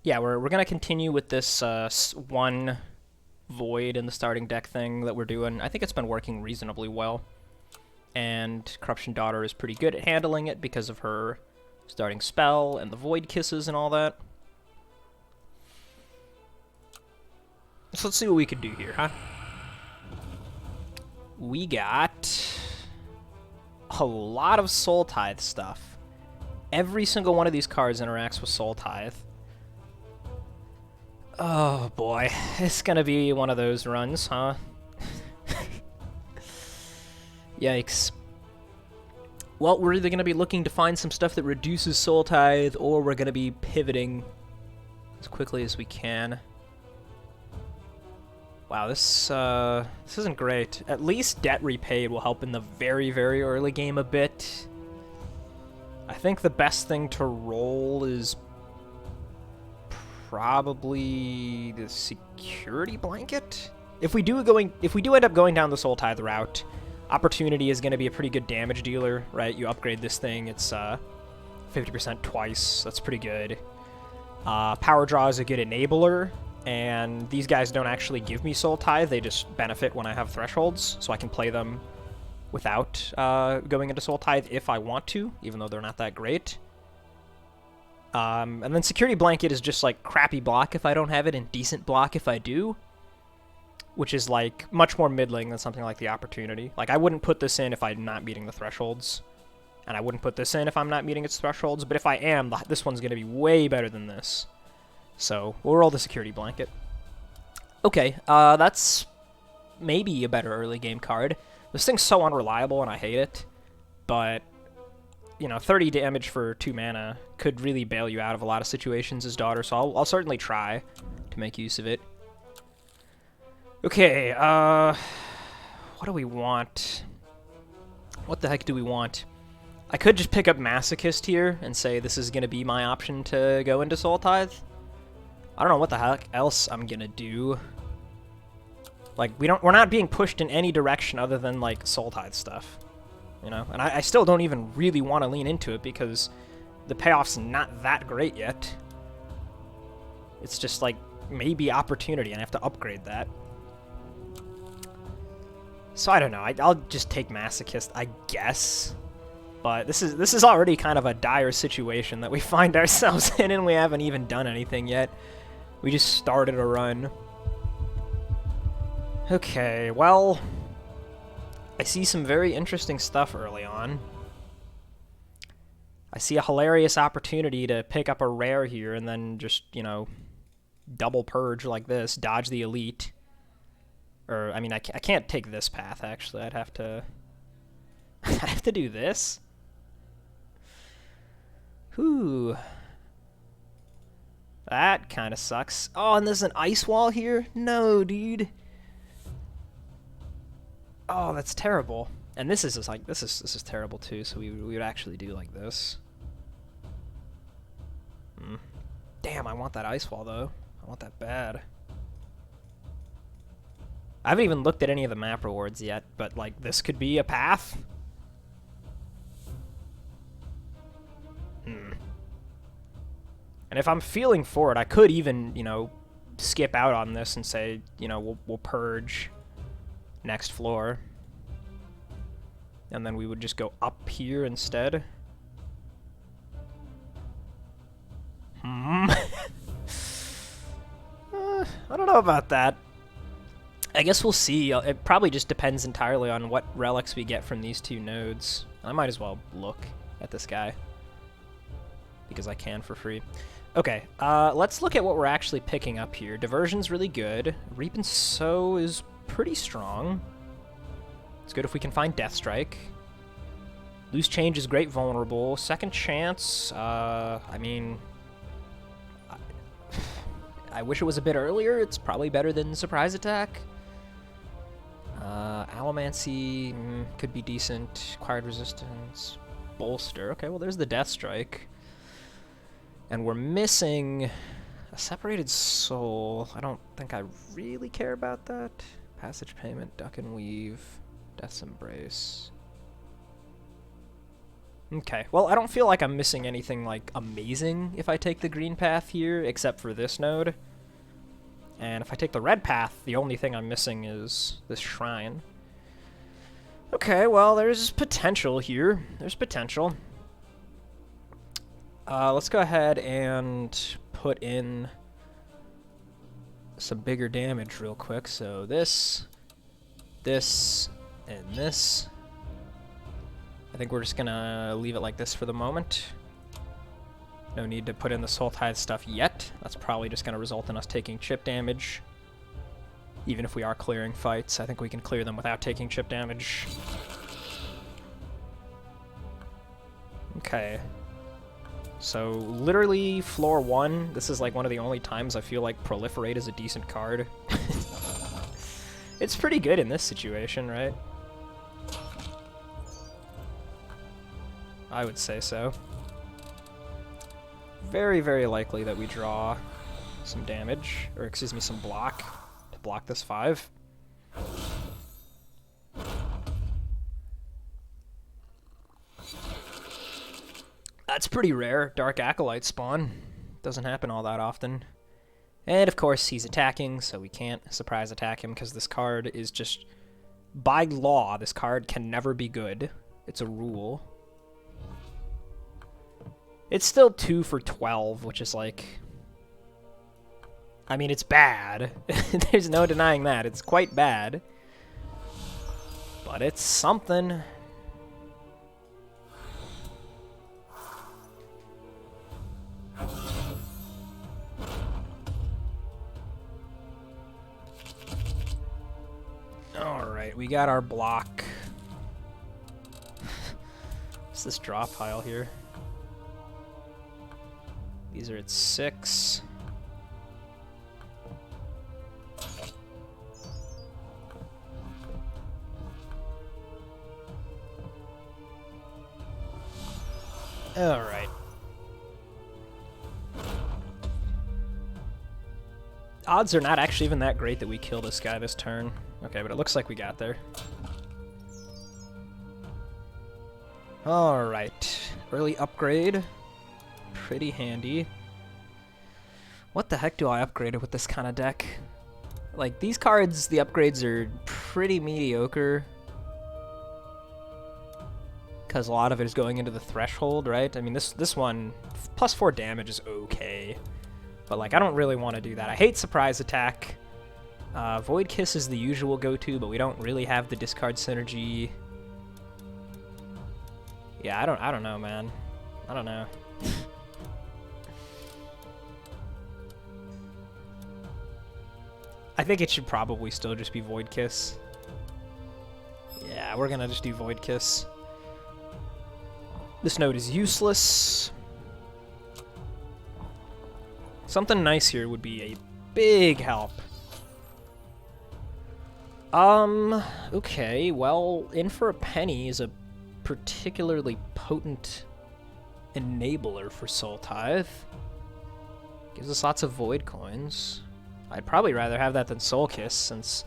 Yeah, we're gonna continue with this one void in the starting deck thing that we're doing. I think it's been working reasonably well, and Corruption Daughter is pretty good at handling it because of her starting spell and the void kisses and all that. So let's see what we can do here, huh? We got a lot of Soul Tithe stuff. Every single one of these cards interacts with Soul Tithe. Oh boy, it's gonna be one of those runs, huh? Yikes. Well, we're either gonna be looking to find some stuff that reduces Soul Tithe, or we're gonna be pivoting as quickly as we can. Wow, this isn't great. At least Debt Repaid will help in the very, very early game a bit. I think the best thing to roll is probably the Security Blanket. If we do end up going down the Soul Tithe route, Opportunity is going to be a pretty good damage dealer, right? You upgrade this thing, it's 50% twice. That's pretty good. Power Draw is a good enabler, and these guys don't actually give me Soul Tithe. They just benefit when I have thresholds, so I can play them without going into Soul Tithe if I want to, even though they're not that great. And then Security Blanket is just like crappy block if I don't have it, and decent block if I do, which is like much more middling than something like the Opportunity. Like, I wouldn't put this in if I'm not meeting the thresholds, and I wouldn't put this in if I'm not meeting its thresholds, but if I am, this one's going to be way better than this. So we'll roll the Security Blanket. Okay, that's maybe a better early game card. This thing's so unreliable and I hate it, but, you know, 30 damage for 2 mana could really bail you out of a lot of situations as Daughter, so I'll certainly try to make use of it. Okay, what do we want? What the heck do we want? I could just pick up Masochist here and say this is going to be my option to go into Soul Tithe. I don't know what the heck else I'm going to do. Like, we're not being pushed in any direction other than, like, Soul Tithe stuff. You know? And I still don't even really want to lean into it because the payoff's not that great yet. It's just, like, maybe Opportunity, and I have to upgrade that. So I don't know. I'll just take Masochist, I guess. But this is already kind of a dire situation that we find ourselves in, and we haven't even done anything yet. We just started a run. Okay, well, I see some very interesting stuff early on. I see a hilarious opportunity to pick up a rare here and then just, you know, double purge like this, dodge the elite. Or, I mean, I can't take this path, actually. I'd have to... I'd have to do this. Whew. That kind of sucks. Oh, and there's an ice wall here? No, dude. Oh, that's terrible. And this is just like, this is terrible too, so we would actually do like this. Damn, I want that ice wall, though. I want that bad. I haven't even looked at any of the map rewards yet, but, like, this could be a path. And if I'm feeling for it, I could even, you know, skip out on this and say, you know, we'll purge next floor. And then we would just go up here instead. I don't know about that. I guess we'll see. It probably just depends entirely on what relics we get from these 2 nodes. I might as well look at this guy, because I can for free. Okay, let's look at what we're actually picking up here. Diversion's really good. Reap and Sow is pretty strong. It's good if we can find Death Strike. Loose Change is great vulnerable. Second Chance, I mean... I wish it was a bit earlier. It's probably better than Surprise Attack. Allomancy could be decent. Acquired Resistance. Bolster. Okay, well, there's the Death Strike. And we're missing a Separated Soul. I don't think I really care about that. Passage Payment, Duck and Weave, Death's Embrace. Okay, well, I don't feel like I'm missing anything, like, amazing if I take the green path here, except for this node. And if I take the red path, the only thing I'm missing is this shrine. Okay, well, there's potential here. There's potential. Let's go ahead and put in some bigger damage real quick. So this, and this. I think we're just gonna leave it like this for the moment. No need to put in the Soul Tithe stuff yet. That's probably just gonna result in us taking chip damage. Even if we are clearing fights, I think we can clear them without taking chip damage. Okay. So, literally, floor 1, this is like one of the only times I feel like Proliferate is a decent card. It's pretty good in this situation, right? I would say so. Very, very likely that we draw some damage, or excuse me, some block to block this 5. That's pretty rare. Dark Acolyte spawn. Doesn't happen all that often. And of course he's attacking, so we can't surprise attack him because this card is just... By law, this card can never be good. It's a rule. It's still 2 for 12, which is like... I mean, it's bad. There's no denying that. It's quite bad. But it's something. Alright, we got our block. What's this draw pile here? These are at 6. Alright. Odds are not actually even that great that we kill this guy this turn. Okay, but it looks like we got there. Alright. Early upgrade. Pretty handy. What the heck do I upgrade with this kind of deck? Like, these cards, the upgrades are pretty mediocre. Because a lot of it is going into the threshold, right? I mean, this one, +4 damage is okay. But, like, I don't really want to do that. I hate surprise attack. Void Kiss is the usual go-to, but we don't really have the discard synergy. Yeah, I don't know, man. I don't know. I think it should probably still just be Void Kiss. Yeah, we're gonna just do Void Kiss. This node is useless. Something nice here would be a big help. Okay, well, In for a Penny is a particularly potent enabler for Soul Tithe. Gives us lots of Void coins. I'd probably rather have that than Soul Kiss, since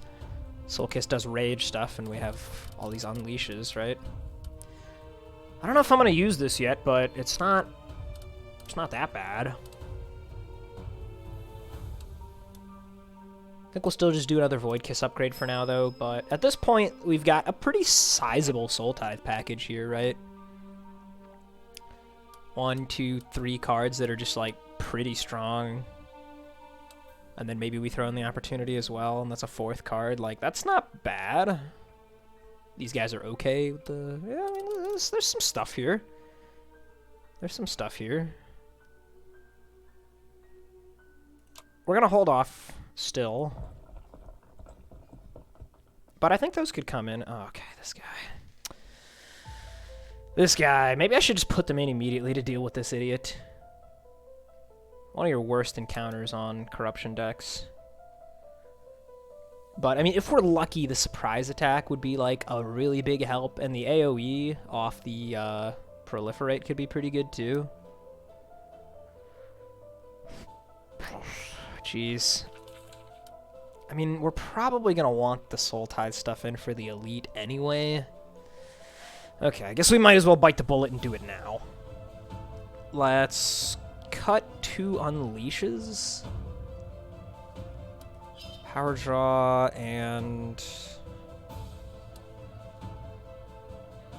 Soul Kiss does rage stuff and we have all these unleashes, right? I don't know if I'm gonna use this yet, but it's not that bad. I think we'll still just do another Void Kiss upgrade for now, though, but at this point, we've got a pretty sizable Soul Tithe package here, right? 1, 2, 3 cards that are just, like, pretty strong. And then maybe we throw in the opportunity as well, and that's a 4th card. Like, that's not bad. These guys are okay with the... Yeah, I mean, there's some stuff here. There's some stuff here. We're gonna hold off still. But I think those could come in. Oh, okay, this guy. This guy. Maybe I should just put them in immediately to deal with this idiot. One of your worst encounters on corruption decks. But, I mean, if we're lucky, the surprise attack would be, like, a really big help. And the AoE off the Proliferate could be pretty good, too. Jeez. I mean, we're probably going to want the Soul Tithe stuff in for the Elite anyway. Okay, I guess we might as well bite the bullet and do it now. Let's cut 2 unleashes. Power draw and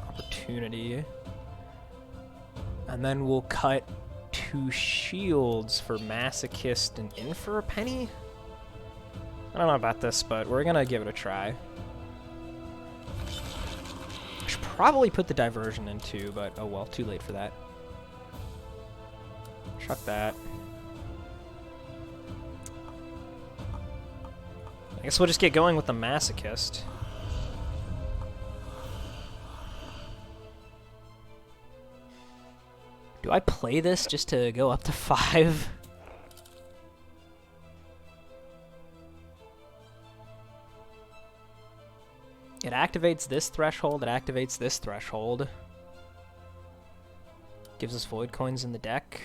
opportunity. And then we'll cut 2 shields for masochist and in for a penny. I don't know about this, but we're gonna give it a try. I should probably put the diversion in too, but oh well, too late for that. Chuck that. I guess we'll just get going with the masochist. Do I play this just to go up to 5? It activates this threshold, it activates this threshold. Gives us void coins in the deck.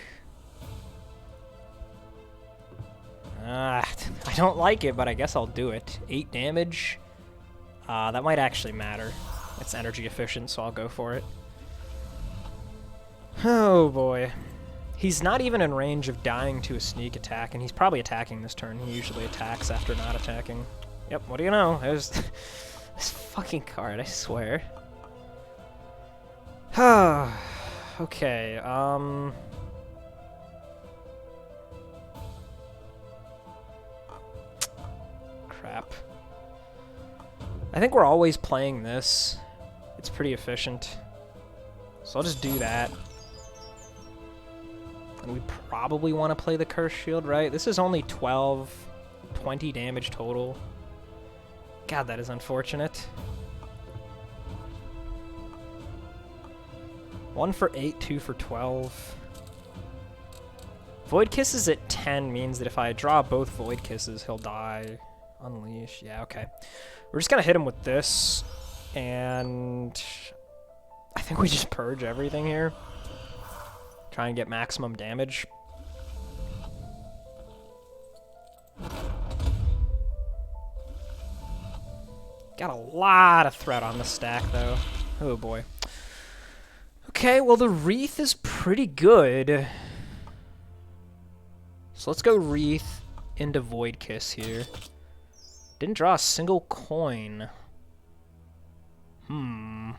I don't like it, but I guess I'll do it. 8 damage. That might actually matter. It's energy efficient, so I'll go for it. Oh boy. He's not even in range of dying to a sneak attack, and he's probably attacking this turn. He usually attacks after not attacking. Yep, what do you know? There's this fucking card, I swear. Okay, crap. I think we're always playing this. It's pretty efficient. So I'll just do that. And we probably want to play the Curse Shield, right? This is only 20 damage total. God, that is unfortunate. 1 for 8, 2 for 12. Void Kisses at 10 means that if I draw both Void Kisses, he'll die. Unleash, yeah, okay. We're just gonna hit him with this, and I think we just purge everything here. Try and get maximum damage. Got a lot of threat on the stack, though. Oh boy. Okay, well the Wreath is pretty good. So let's go Wreath into Void Kiss here. Didn't draw a single coin. I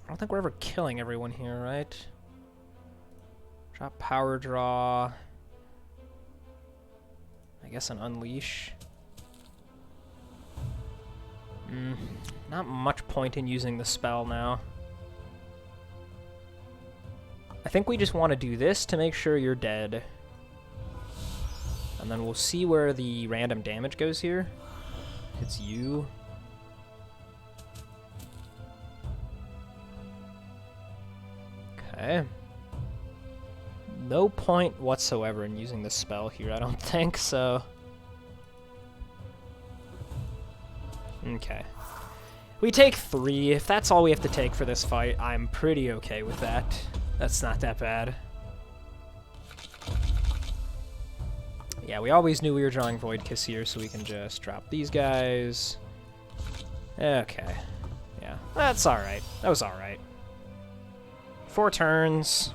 don't think we're ever killing everyone here, right? Drop power draw. I guess an unleash. Not much point in using the spell now. I think we just want to do this to make sure you're dead. And then we'll see where the random damage goes here. It's you. Okay. No point whatsoever in using this spell here, I don't think, so... Okay. We take 3. If that's all we have to take for this fight, I'm pretty okay with that. That's not that bad. Yeah, we always knew we were drawing Void Kiss here, so we can just drop these guys. Okay. Yeah, that's alright. That was alright. 4 turns.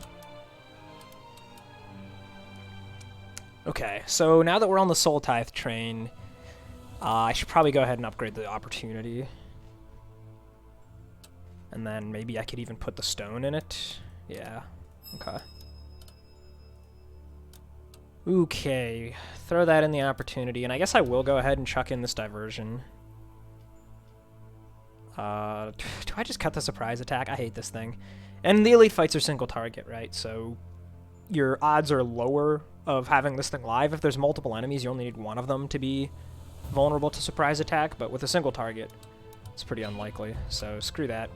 Okay, so now that we're on the Soul Tithe train, I should probably go ahead and upgrade the opportunity. And then maybe I could even put the stone in it. Yeah, okay. Okay, throw that in the opportunity, and I guess I will go ahead and chuck in this diversion. Do I just cut the surprise attack? I hate this thing. And the elite fights are single target, right? So your odds are lower of having this thing live. If there's multiple enemies, you only need one of them to be vulnerable to surprise attack, but with a single target, it's pretty unlikely, so screw that.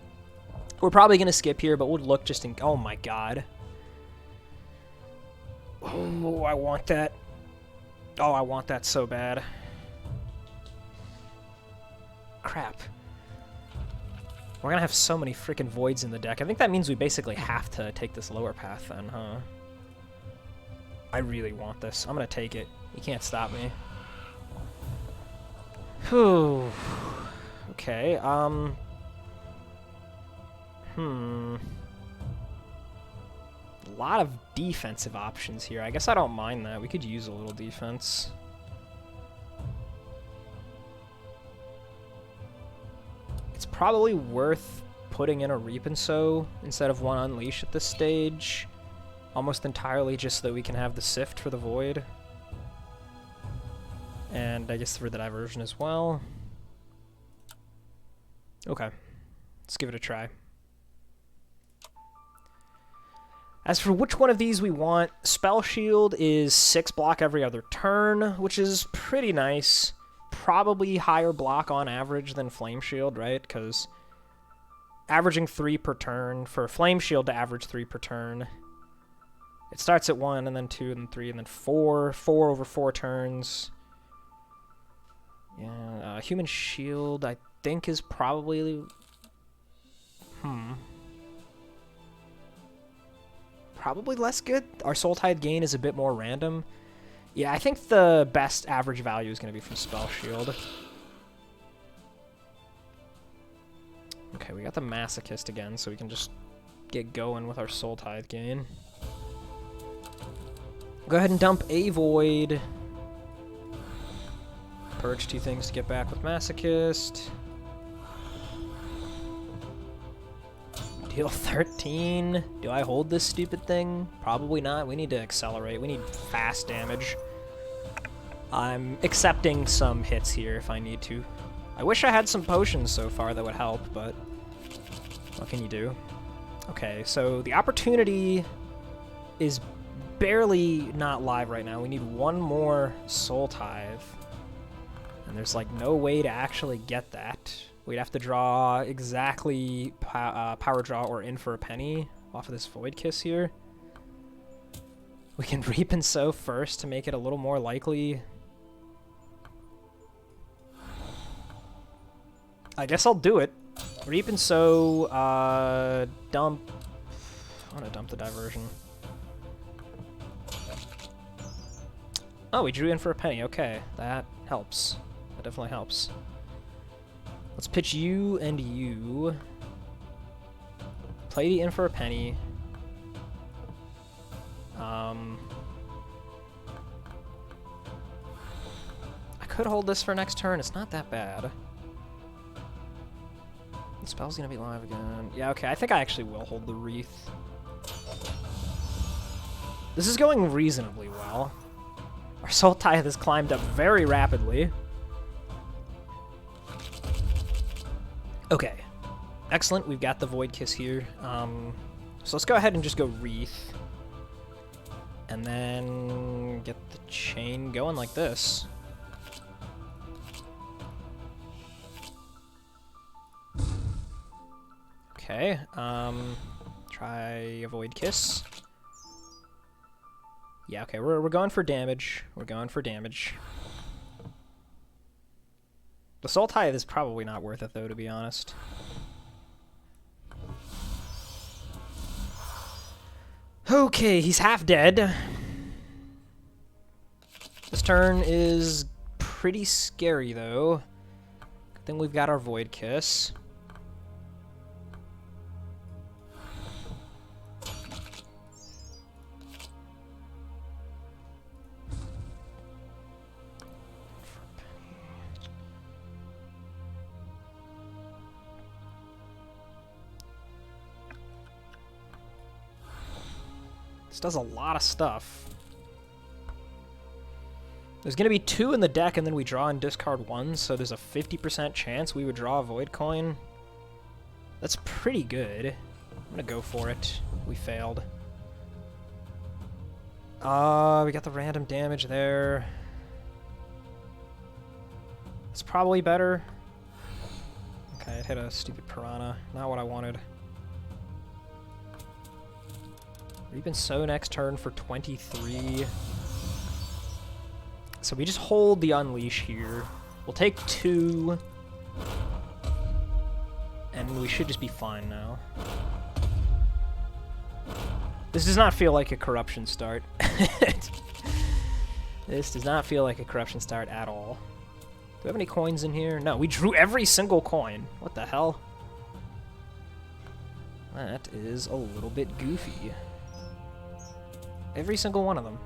We're probably going to skip here, but we'll look just in... Oh my god. Oh, I want that. Oh, I want that so bad. Crap. We're going to have so many freaking voids in the deck. I think that means we basically have to take this lower path then, huh? I really want this. I'm going to take it. You can't stop me. Whew. Okay, A lot of defensive options here. I guess I don't mind that. We could use a little defense. It's probably worth putting in a Reap and Sow instead of one Unleash at this stage. Almost entirely just so that we can have the Sift for the Void. And I guess for the Diversion as well. Okay. Let's give it a try. As for which one of these we want, Spell Shield is 6 block every other turn, which is pretty nice. Probably higher block on average than Flame Shield, right? Because averaging 3 per turn, for Flame Shield to average 3 per turn, it starts at 1, and then 2, and then 3, and then 4. 4 over 4 turns. Yeah, Human Shield, I think, is probably... Probably less good. Our Soul Tithe gain is a bit more random. Yeah, I think the best average value is going to be from Spell Shield. Okay, we got the Masochist again, so we can just get going with our Soul Tithe gain. Go ahead and dump a Void. Purge 2 things to get back with Masochist. Deal 13. Do I hold this stupid thing? Probably not. We need to accelerate. We need fast damage. I'm accepting some hits here if I need to. I wish I had some potions so far that would help, but what can you do? Okay, so the opportunity is barely not live right now. We need one more Soul Tithe. And there's like no way to actually get that. We'd have to draw exactly Power Draw or In for a Penny off of this Void Kiss here. We can Reap and Sow first to make it a little more likely. I guess I'll do it. Reap and Sow, dump... I want to dump the Diversion. Oh, we drew In for a Penny. Okay, that helps. That definitely helps. Let's pitch you and you. Play the In for a Penny. I could hold this for next turn. It's not that bad. The spell's gonna be live again. Yeah, okay. I think I actually will hold the Wreath. This is going reasonably well. Our Soul Tithe has climbed up very rapidly. Okay, excellent. We've got the Void Kiss here. So let's go ahead and just go Wreath. And then get the chain going like this. Okay, try a Void Kiss. Yeah, okay, we're going for damage. We're going for damage. The Soul Tithe is probably not worth it, though, to be honest. Okay, he's half dead. This turn is pretty scary, though. Good thing we've got our Void Kiss. Does a lot of stuff. There's going to be 2 in the deck, and then we draw and discard 1, so there's a 50% chance we would draw a Void Coin. That's pretty good. I'm going to go for it. We failed. We got the random damage there. It's probably better. Okay, it hit a stupid Piranha. Not what I wanted. Reap and Sow next turn for 23. So we just hold the Unleash here. We'll take 2. And we should just be fine now. This does not feel like a Corruption start. This does not feel like a Corruption start at all. we have any coins in here? No, we drew every single coin. What the hell? That is a little bit goofy. Every single one of them.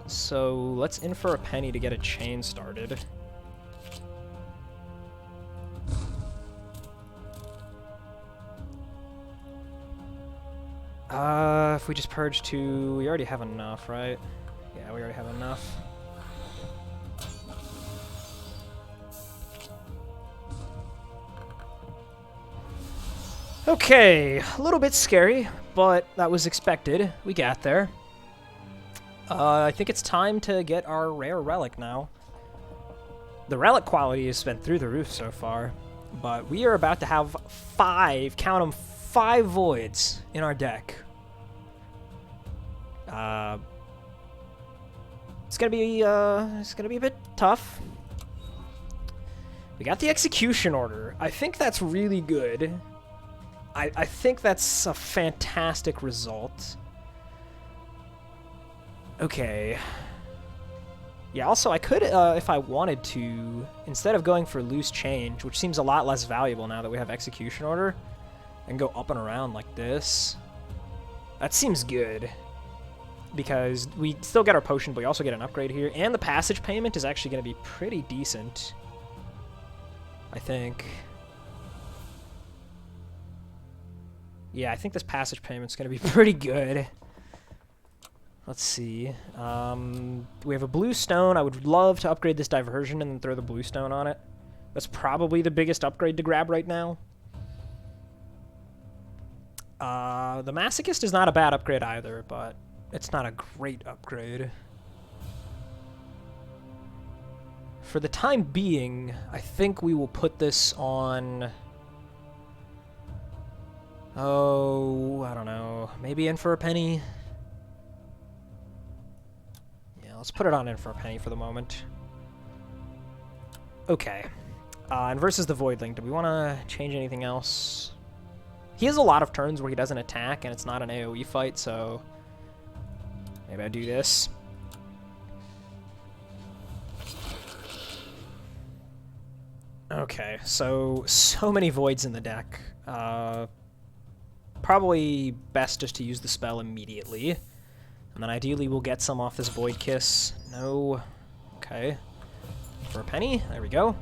So let's in for a penny to get a chain started. If we just purge 2, we already have enough, right? Yeah, we already have enough. Okay, a little bit scary, but that was expected. We got there. I think it's time to get our rare relic now. The relic quality has been through the roof so far, but we are about to have 5, count them, 5 voids in our deck. It's gonna be a bit tough. We got the execution order. I think that's really good. I think that's a fantastic result. Okay. Yeah, also I could, if I wanted to, instead of going for loose change, which seems a lot less valuable now that we have execution order, and go up and around like this. That seems good. Because we still get our potion, but we also get an upgrade here. And the passage payment is actually going to be pretty decent, I think. Yeah, I think this passage payment's going to be pretty good. Let's see. We have a blue stone. I would love to upgrade this diversion and then throw the blue stone on it. That's probably the biggest upgrade to grab right now. The Masochist is not a bad upgrade either, but it's not a great upgrade. For the time being, I think we will put this on... Oh, I don't know. Maybe in for a penny? Yeah, let's put it on in for a penny for the moment. Okay. And versus the Voidling, do we want to change anything else? He has a lot of turns where he doesn't attack, and it's not an AoE fight, so... Maybe I do this. Okay, so many voids in the deck. Probably best just to use the spell immediately. And then ideally we'll get some off this Void Kiss. No. Okay. For a penny. There we go.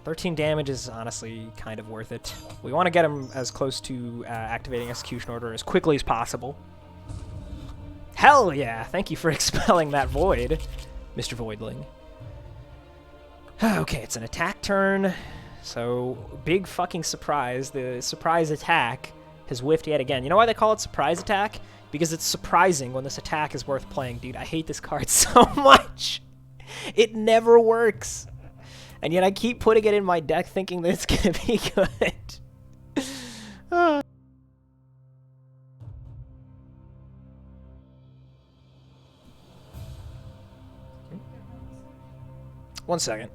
13 damage is honestly kind of worth it. We want to get him as close to activating Execution Order as quickly as possible. Hell yeah! Thank you for expelling that void, Mr. Voidling. Okay, it's an attack turn. So, big fucking surprise. The surprise attack has whiffed yet again. You know why they call it surprise attack? Because it's surprising when this attack is worth playing. Dude, I hate this card so much. It never works. And yet I keep putting it in my deck thinking that it's going to be good. 1 second.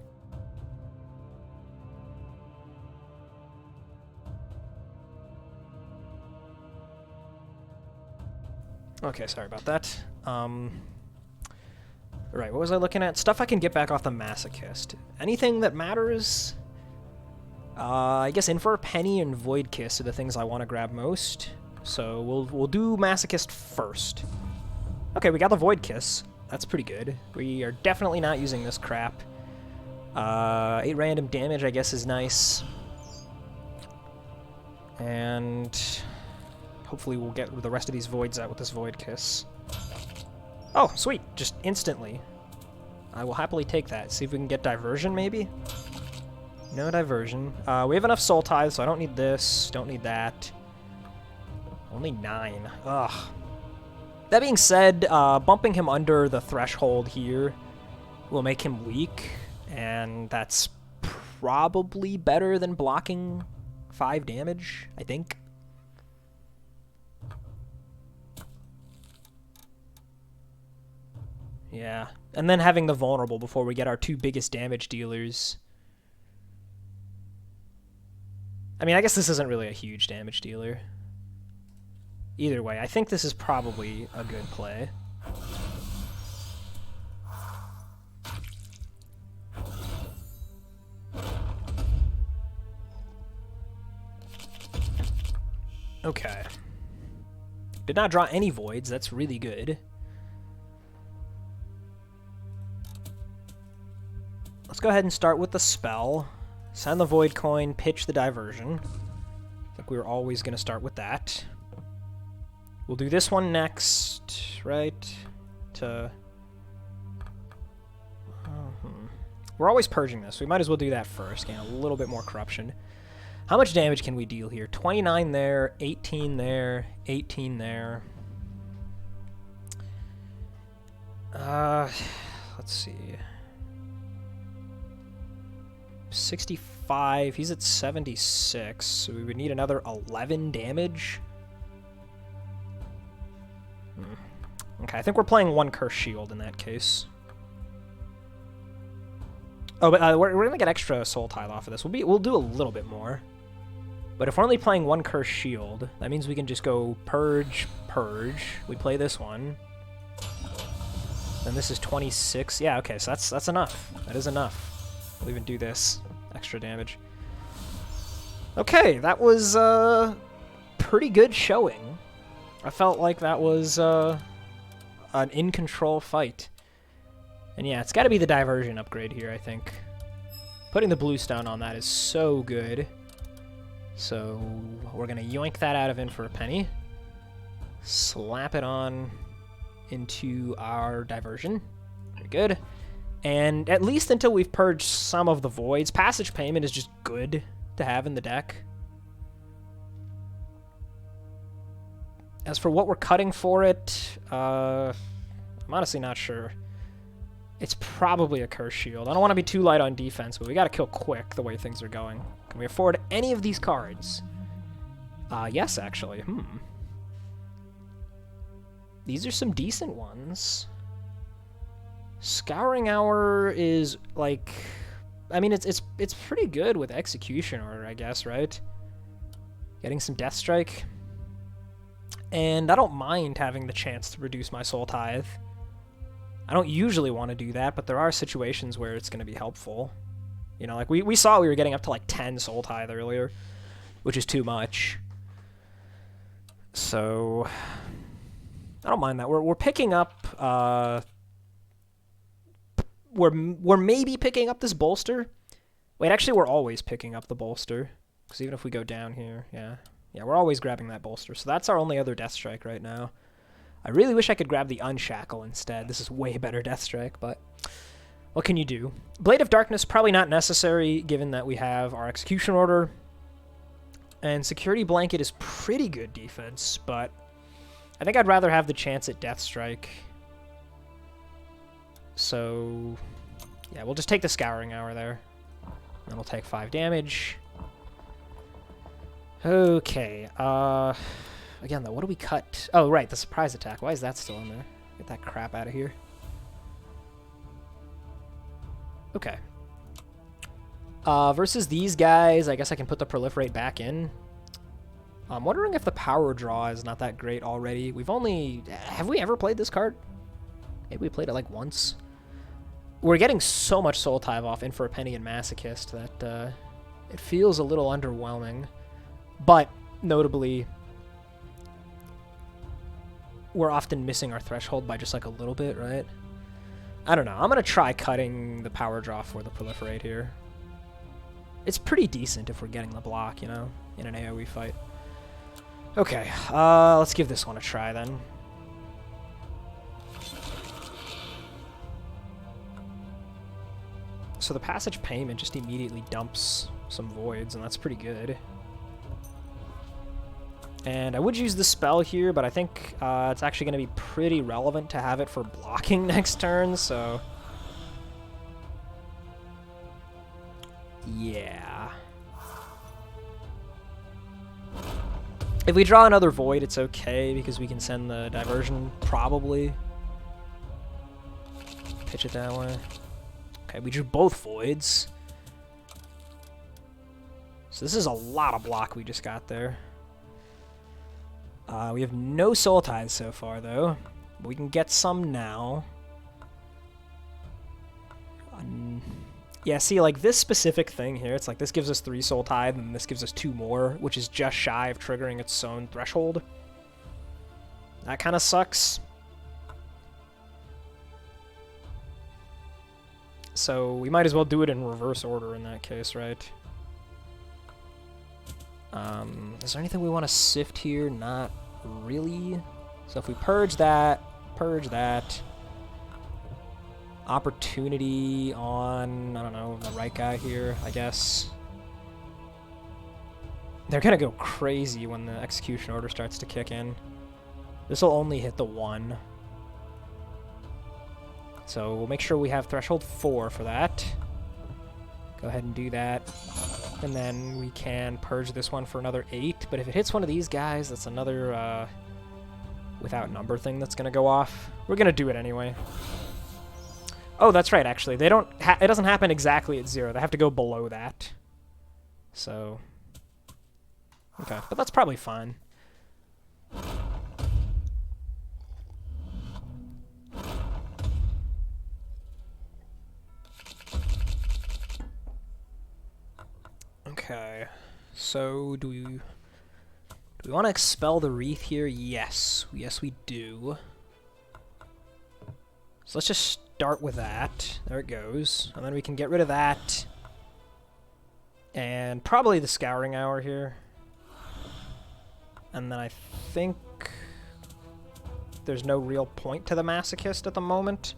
Okay, sorry about that. Right, what was I looking at? Stuff I can get back off the Masochist. Anything that matters? I guess in for a penny and Void Kiss are the things I want to grab most. So we'll do Masochist first. Okay, we got the Void Kiss. That's pretty good. We are definitely not using this crap. 8 random damage, I guess, is nice. And hopefully we'll get the rest of these voids out with this Void Kiss. Oh, sweet. Just instantly. I will happily take that. See if we can get Diversion, maybe? No Diversion. We have enough Soul Tithe, so I don't need this. Don't need that. Only 9. Ugh. That being said, bumping him under the threshold here will make him weak, and that's probably better than blocking 5 damage, I think. Yeah, and then having the vulnerable before we get our 2 biggest damage dealers. I mean, I guess this isn't really a huge damage dealer. Either way, I think this is probably a good play. Okay. Did not draw any voids. That's really good. Let's go ahead and start with the spell. Send the void coin, pitch the diversion. I think we were always going to start with that. We'll do this one next, right? We're always purging this. We might as well do that first. Gain a little bit more corruption. How much damage can we deal here? 29 there, 18 there, 18 there. Let's see. 65. He's at 76, so we would need another 11 damage. Okay, I think we're playing one Curse Shield in that case. Oh, but we're gonna get extra Soul Tithe off of this. We'll do a little bit more. But if we're only playing one Curse Shield, that means we can just go Purge, Purge. We play this one. Then this is 26. Yeah, okay, so that's enough. That is enough. We'll even do this. Extra damage. Okay, that was pretty good showing. I felt like that was an in-control fight. And yeah, it's got to be the diversion upgrade here, I think. Putting the bluestone on that is so good. So we're going to yoink that out of In for a Penny. Slap it on into our diversion. Very good. And at least until we've purged some of the voids, Passage Payment is just good to have in the deck. As for what we're cutting for it, I'm honestly not sure. It's probably a Curse Shield. I don't want to be too light on defense, but we got to kill quick the way things are going. Can we afford any of these cards? Yes, actually. These are some decent ones. Scouring Hour is like, I mean, it's pretty good with Execution Order, I guess, right? Getting some Death Strike. And I don't mind having the chance to reduce my Soul Tithe. I don't usually want to do that, but there are situations where it's going to be helpful. You know, like we saw we were getting up to like 10 Soul Tithe earlier, which is too much. So I don't mind that. We're picking up we're maybe picking up this bolster. Wait, actually we're always picking up the bolster, because even if we go down here, yeah, we're always grabbing that bolster. So that's our only other Death Strike right now. I really wish I could grab the Unshackle instead. This is way better Death Strike, but what can you do? Blade of Darkness, probably not necessary, given that we have our Execution Order. And Security Blanket is pretty good defense, but I think I'd rather have the chance at Death Strike. So, yeah, we'll just take the Scouring Hour there. And we'll take 5 damage. Okay, again, though, what do we cut? Oh, right, the surprise attack. Why is that still in there? Get that crap out of here. Okay. Versus these guys, I guess I can put the Proliferate back in. I'm wondering if the Power Draw is not that great already. Have we ever played this card? Maybe we played it like once. We're getting so much Soul Tithe off In for a Penny and Masochist that it feels a little underwhelming. But, notably, we're often missing our threshold by just like a little bit, right? I don't know. I'm going to try cutting the Power Draw for the Proliferate here. It's pretty decent if we're getting the block, you know, in an AoE fight. Okay, let's give this one a try then. So the Passage Payment just immediately dumps some voids, and that's pretty good. And I would use the spell here, but I think it's actually going to be pretty relevant to have it for blocking next turn, so... yeah. If we draw another void, it's okay, because we can send the diversion, probably. Pitch it that way. Okay, we drew both voids. So this is a lot of block we just got there. We have no soul ties so far, though. We can get some now. Yeah, see, like, this specific thing here, it's like this gives us 3 soul tithe, and this gives us 2 more, which is just shy of triggering its own threshold. That kind of sucks. So we might as well do it in reverse order in that case, right? Is there anything we want to sift here? Not really. So if we purge that, opportunity on, I don't know, the right guy here, I guess. They're gonna go crazy when the execution order starts to kick in. This will only hit the 1. So we'll make sure we have threshold 4 for that. Go ahead and do that. And then we can purge this one for another 8. But if it hits one of these guys, that's another without number thing that's going to go off. We're going to do it anyway. Oh, that's right, actually. They don't. It doesn't happen exactly at 0. They have to go below that. So, okay, but that's probably fine. Okay, so do we want to expel the wreath here? Yes, we do. So let's just start with that. There it goes, and then we can get rid of that, and probably the scouring hour here. And then I think there's no real point to the masochist at the moment.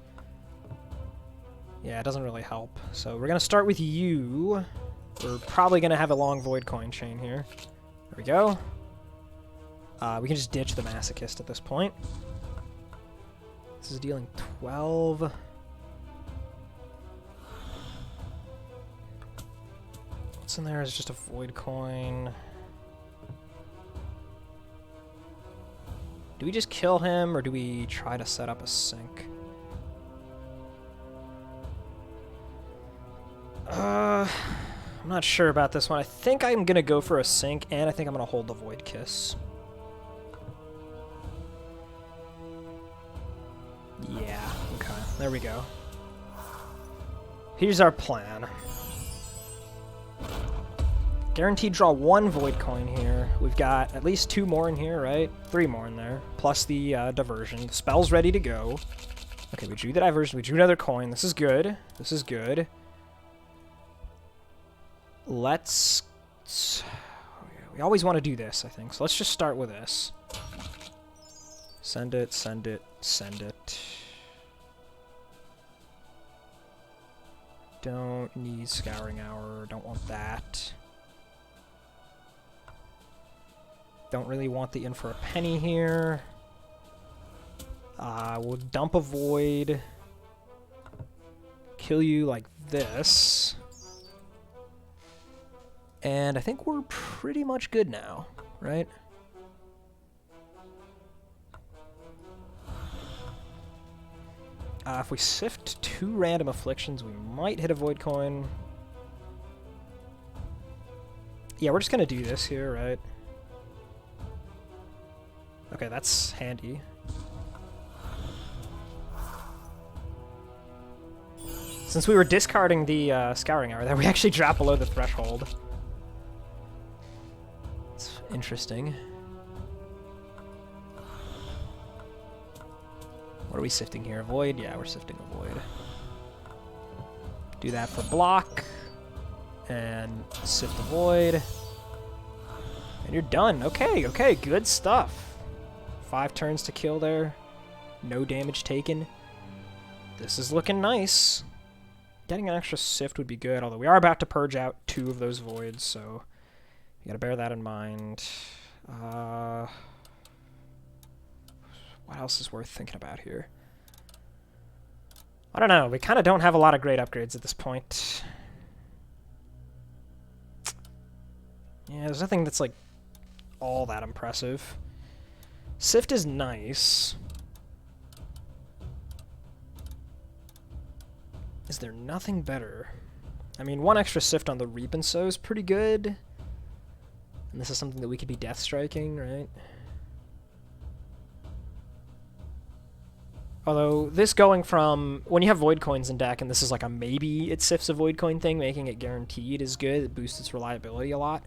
Yeah, it doesn't really help. So we're gonna start with you. We're probably going to have a long void coin chain here. There we go. We can just ditch the masochist at this point. This is dealing 12. What's in there is just a void coin. Do we just kill him, or do we try to set up a sink? I'm not sure about this one. I think I'm going to go for a sink, and I think I'm going to hold the Void Kiss. Yeah, okay. There we go. Here's our plan. Guaranteed draw 1 Void Coin here. We've got at least 2 more in here, right? 3 more in there, plus the diversion. The spell's ready to go. Okay, we drew the diversion. We drew another coin. This is good. This is good. Let's... We always want to do this, I think. So let's just start with this. Send it, send it, send it. Don't need Scouring Hour. Don't want that. Don't really want the In for a Penny here. We'll dump a Void. Kill you like this. And I think we're pretty much good now, right? If we sift 2 random afflictions, we might hit a void coin. Yeah, we're just gonna do this here, right? Okay, that's handy. Since we were discarding the Scouring Hour there, we actually dropped below the threshold. It's interesting. What are we sifting here? A void? Yeah, we're sifting a void. Do that for block. And sift the void. And you're done. Okay, okay, good stuff. 5 turns to kill there. No damage taken. This is looking nice. Getting an extra sift would be good, although we are about to purge out 2 of those voids, so you gotta bear that in mind. What else is worth thinking about here? I don't know. We kind of don't have a lot of great upgrades at this point. Yeah, there's nothing that's, like, all that impressive. Sift is nice. Is there nothing better? I mean, 1 extra Sift on the Reap and Sow is pretty good. And this is something that we could be death striking, right? Although, this going from... When you have Void Coins in deck, and this is like a maybe it sifts a Void Coin thing, making it guaranteed is good. It boosts its reliability a lot.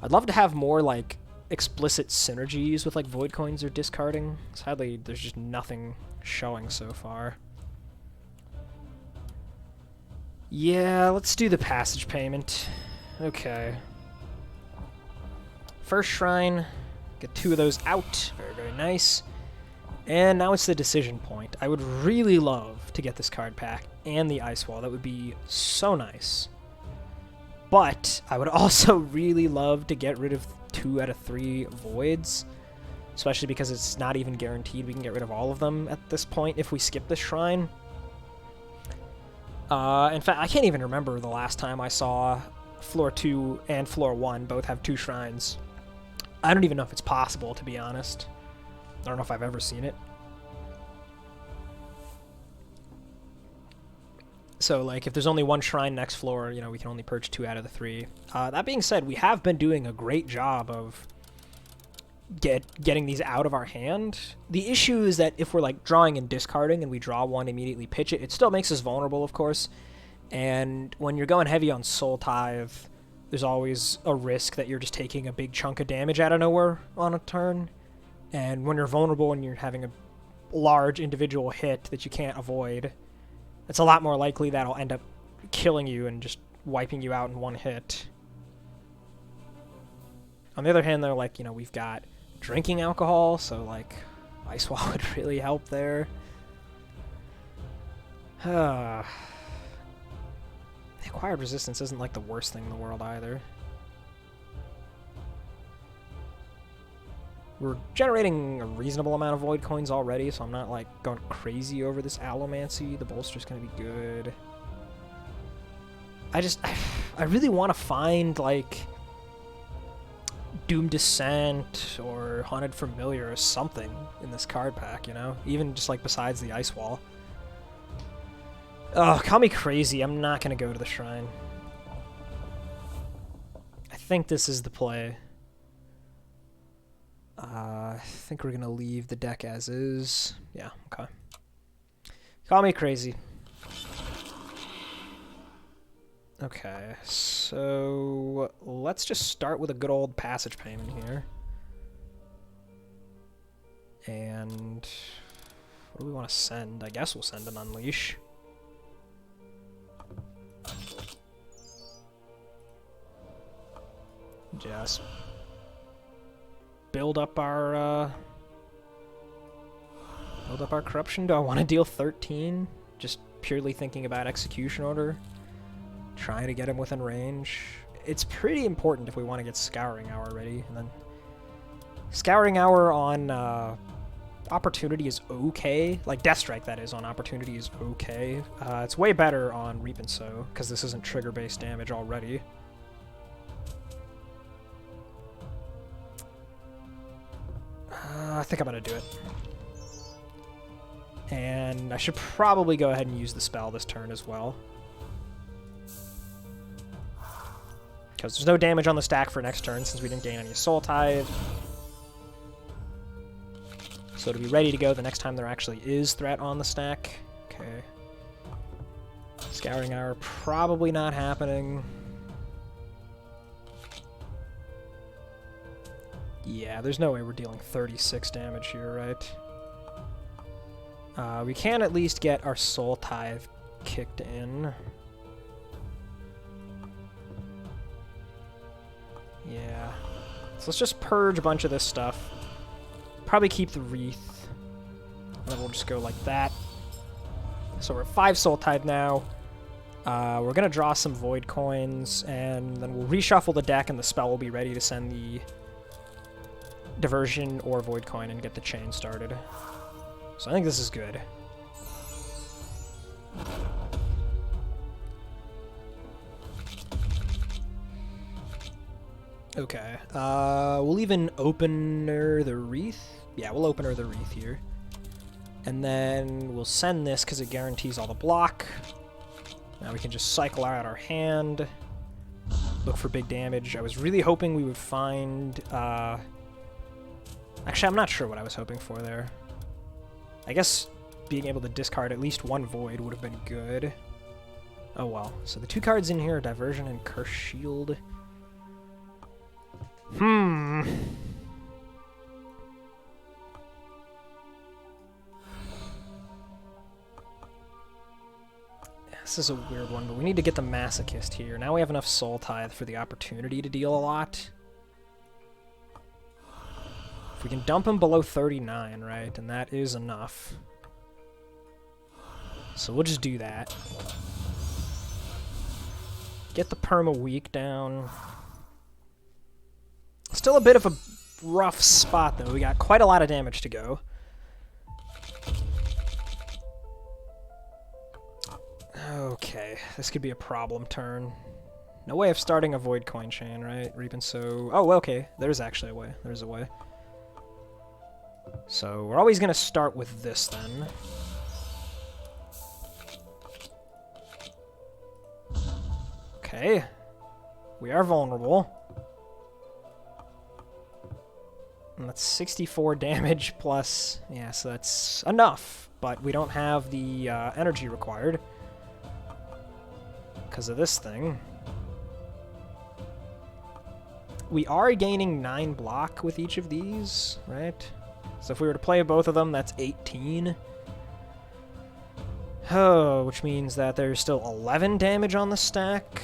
I'd love to have more, like, explicit synergies with, like, Void Coins or discarding. Sadly, there's just nothing showing so far. Yeah, let's do the passage payment. Okay. First Shrine. Get 2 of those out. Very, very nice. And now it's the decision point. I would really love to get this card pack and the Ice Wall. That would be so nice. But I would also really love to get rid of 2 out of 3 Voids, especially because it's not even guaranteed we can get rid of all of them at this point if we skip this Shrine. In fact, I can't even remember the last time I saw Floor 2 and Floor 1 both have 2 Shrines. I don't even know if it's possible, to be honest. I don't know if I've ever seen it. So, like, if there's only 1 shrine next floor, you know, we can only purge 2 out of the 3. That being said, we have been doing a great job of getting these out of our hand. The issue is that if we're, like, drawing and discarding and we draw 1, immediately pitch it, it still makes us vulnerable, of course. And when you're going heavy on Soul Tithe, there's always a risk that you're just taking a big chunk of damage out of nowhere on a turn. And when you're vulnerable and you're having a large individual hit that you can't avoid, it's a lot more likely that'll end up killing you and just wiping you out in 1 hit. On the other hand, though, like, you know, we've got drinking alcohol, so, like, Ice Wall would really help there. The acquired resistance isn't, like, the worst thing in the world either. We're generating a reasonable amount of Void Coins already, so I'm not, like, going crazy over this Allomancy. The bolster's gonna be good. I really want to find, like, Doom Descent or Haunted Familiar or something in this card pack, you know? Even just, like, besides the Ice Wall. Oh, call me crazy. I'm not gonna go to the Shrine. I think this is the play. I think we're gonna leave the deck as is. Yeah, okay. Call me crazy. Okay, so let's just start with a good old passage payment here. And what do we want to send? I guess we'll send an Unleash. Just build up our corruption. Do I want to deal 13? Just purely thinking about execution order, trying to get him within range. It's pretty important if we want to get Scouring Hour ready, and then Scouring Hour on Opportunity is okay. Like Death Strike, that is, on Opportunity is okay. It's way better on Reap and Sow because this isn't trigger-based damage already. I think I'm going to do it. And I should probably go ahead and use the spell this turn as well. Because there's no damage on the stack for next turn since we didn't gain any Soul Tithe. So to be ready to go the next time there actually is threat on the stack. Okay. Scouring Hour probably not happening. Yeah, there's no way we're dealing 36 damage here, right? We can at least get our Soul Tithe kicked in. Yeah. So let's just purge a bunch of this stuff. Probably keep the Wreath. And then we'll just go like that. So we're at 5 Soul Tithe now. We're going to draw some Void Coins, and then we'll reshuffle the deck, and the spell will be ready to send the Diversion or Void Coin and get the chain started. So I think this is good. Okay, we'll even opener the Wreath. Yeah, we'll opener the Wreath here. And then we'll send this because it guarantees all the block. Now we can just cycle out our hand. Look for big damage. I was really hoping we would find... Actually, I'm not sure what I was hoping for there. I guess being able to discard at least one void would have been good. Oh well. So the 2 cards in here are Diversion and Curse Shield. This is a weird one, but we need to get the Masochist here. Now we have enough Soul Tithe for the opportunity to deal a lot. If we can dump him below 39, right, and that is enough. So we'll just do that. Get the Perma Weak down. Still a bit of a rough spot, though. We got quite a lot of damage to go. Okay, this could be a problem turn. No way of starting a Void Coin Chain, right? Reap and Sow. Oh, okay. There's actually a way. There's a way. So we're always going to start with this, then. Okay. We are vulnerable. And that's 64 damage plus... Yeah, so that's enough. But we don't have the energy required. Because of this thing. We are gaining 9 block with each of these, right? So if we were to play both of them, that's 18. Oh, which means that there's still 11 damage on the stack.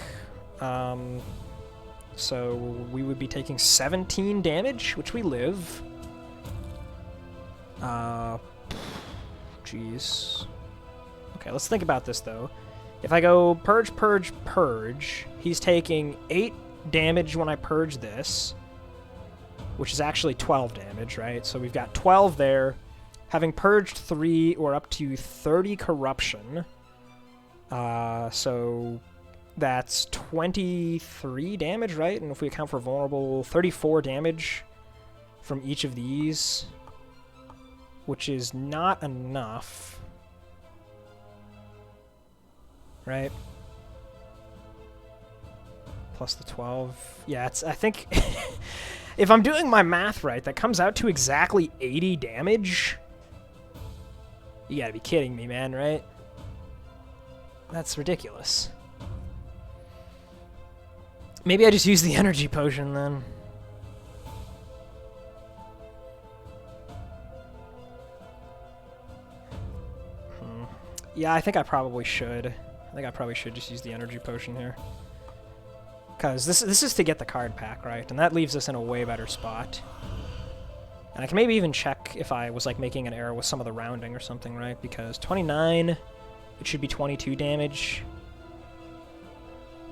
So we would be taking 17 damage, which we live. Jeez. Okay, let's think about this, though. If I go Purge, Purge, Purge, he's taking 8 damage when I purge this, which is actually 12 damage, right? So we've got 12 there. Having purged 3, we're up to 30 corruption. So that's 23 damage, right? And if we account for vulnerable, 34 damage from each of these, which is not enough. Right? Plus the 12. Yeah, it's, I think, if I'm doing my math right, that comes out to exactly 80 damage. You gotta be kidding me, man, right? That's ridiculous. Maybe I just use the energy potion, then. Yeah, I think I probably should. I think I probably should just use the energy potion here. Because this is to get the card pack, right? And that leaves us in a way better spot. And I can maybe even check if I was like making an error with some of the rounding or something, right? Because 29, it should be 22 damage.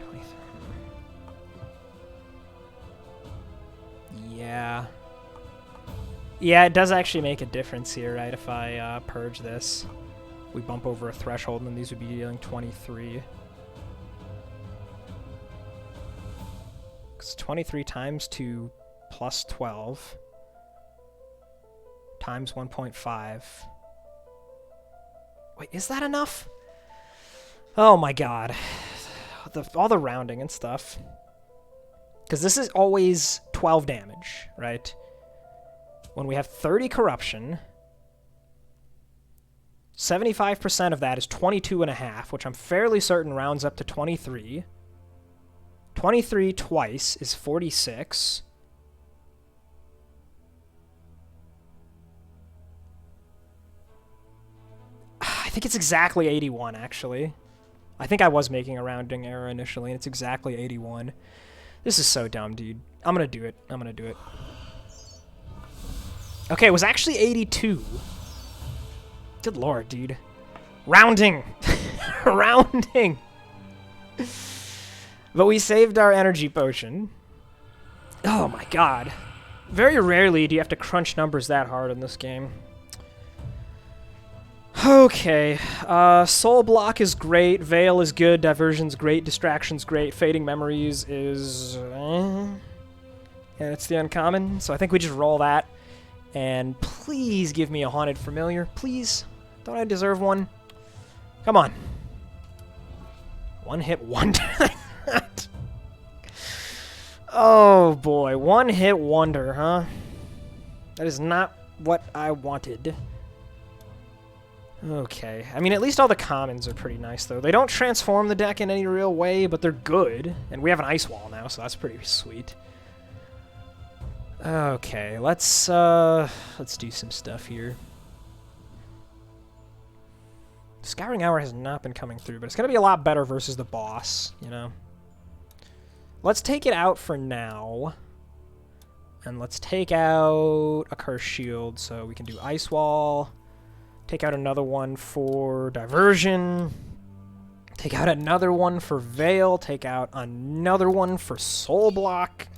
23. Yeah. Yeah, it does actually make a difference here, right? If I purge this. We bump over a threshold, and then these would be dealing 23. Because 23 times 2 plus 12 times 1.5. Wait, is that enough? Oh my god. All the rounding and stuff. Because this is always 12 damage, right? When we have 30 corruption... 75% of that is 22.5, which I'm fairly certain rounds up to 23. 23 twice is 46. I think it's exactly 81, actually. I think I was making a rounding error initially, and it's exactly 81. This is so dumb, dude. I'm gonna do it. I'm gonna do it. Okay, it was actually 82. Good lord, dude. Rounding! Rounding! But we saved our energy potion. Oh my god. Very rarely do you have to crunch numbers that hard in this game. Okay. Soul Block is great. Veil is good. Diversion's great. Distraction's great. Fading Memories is... and it's the uncommon. So I think we just roll that. And please give me a Haunted Familiar. Please. Don't I deserve one? Come on. One hit wonder. Oh boy. One hit wonder, huh? That is not what I wanted. Okay, I mean, at least all the commons are pretty nice, though. They don't transform the deck in any real way, but they're good. And we have an Ice Wall now, so that's pretty sweet. Okay, let's do some stuff here. Scouring Hour has not been coming through, but it's going to be a lot better versus the boss, you know? Let's take it out for now. And let's take out a Curse Shield, so we can do Ice Wall. Take out another one for Diversion. Take out another one for Veil. Take out another one for Soul Block.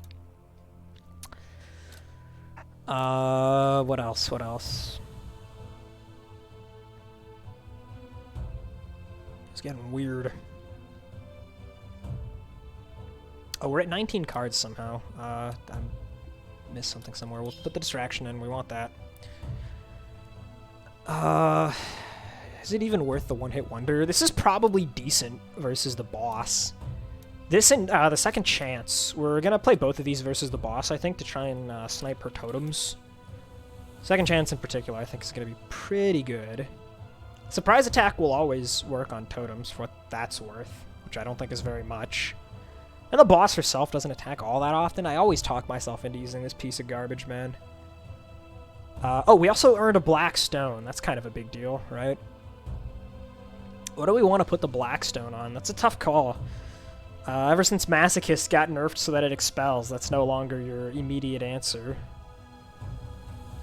What else? What else? It's getting weird. Oh, we're at 19 cards somehow. I missed something somewhere. We'll put the distraction in. We want that. Is it even worth the one-hit wonder? This is probably decent versus the boss. This and the second chance. We're going to play both of these versus the boss, I think, to try and snipe her totems. Second chance in particular, I think, is going to be pretty good. Surprise attack will always work on totems for what that's worth, which I don't think is very much. And the boss herself doesn't attack all that often. I always talk myself into using this piece of garbage, man. Oh, we also earned a black stone. That's kind of a big deal, right? What do we want to put the black stone on? That's a tough call. Ever since Masochist got nerfed so that it expels, that's no longer your immediate answer.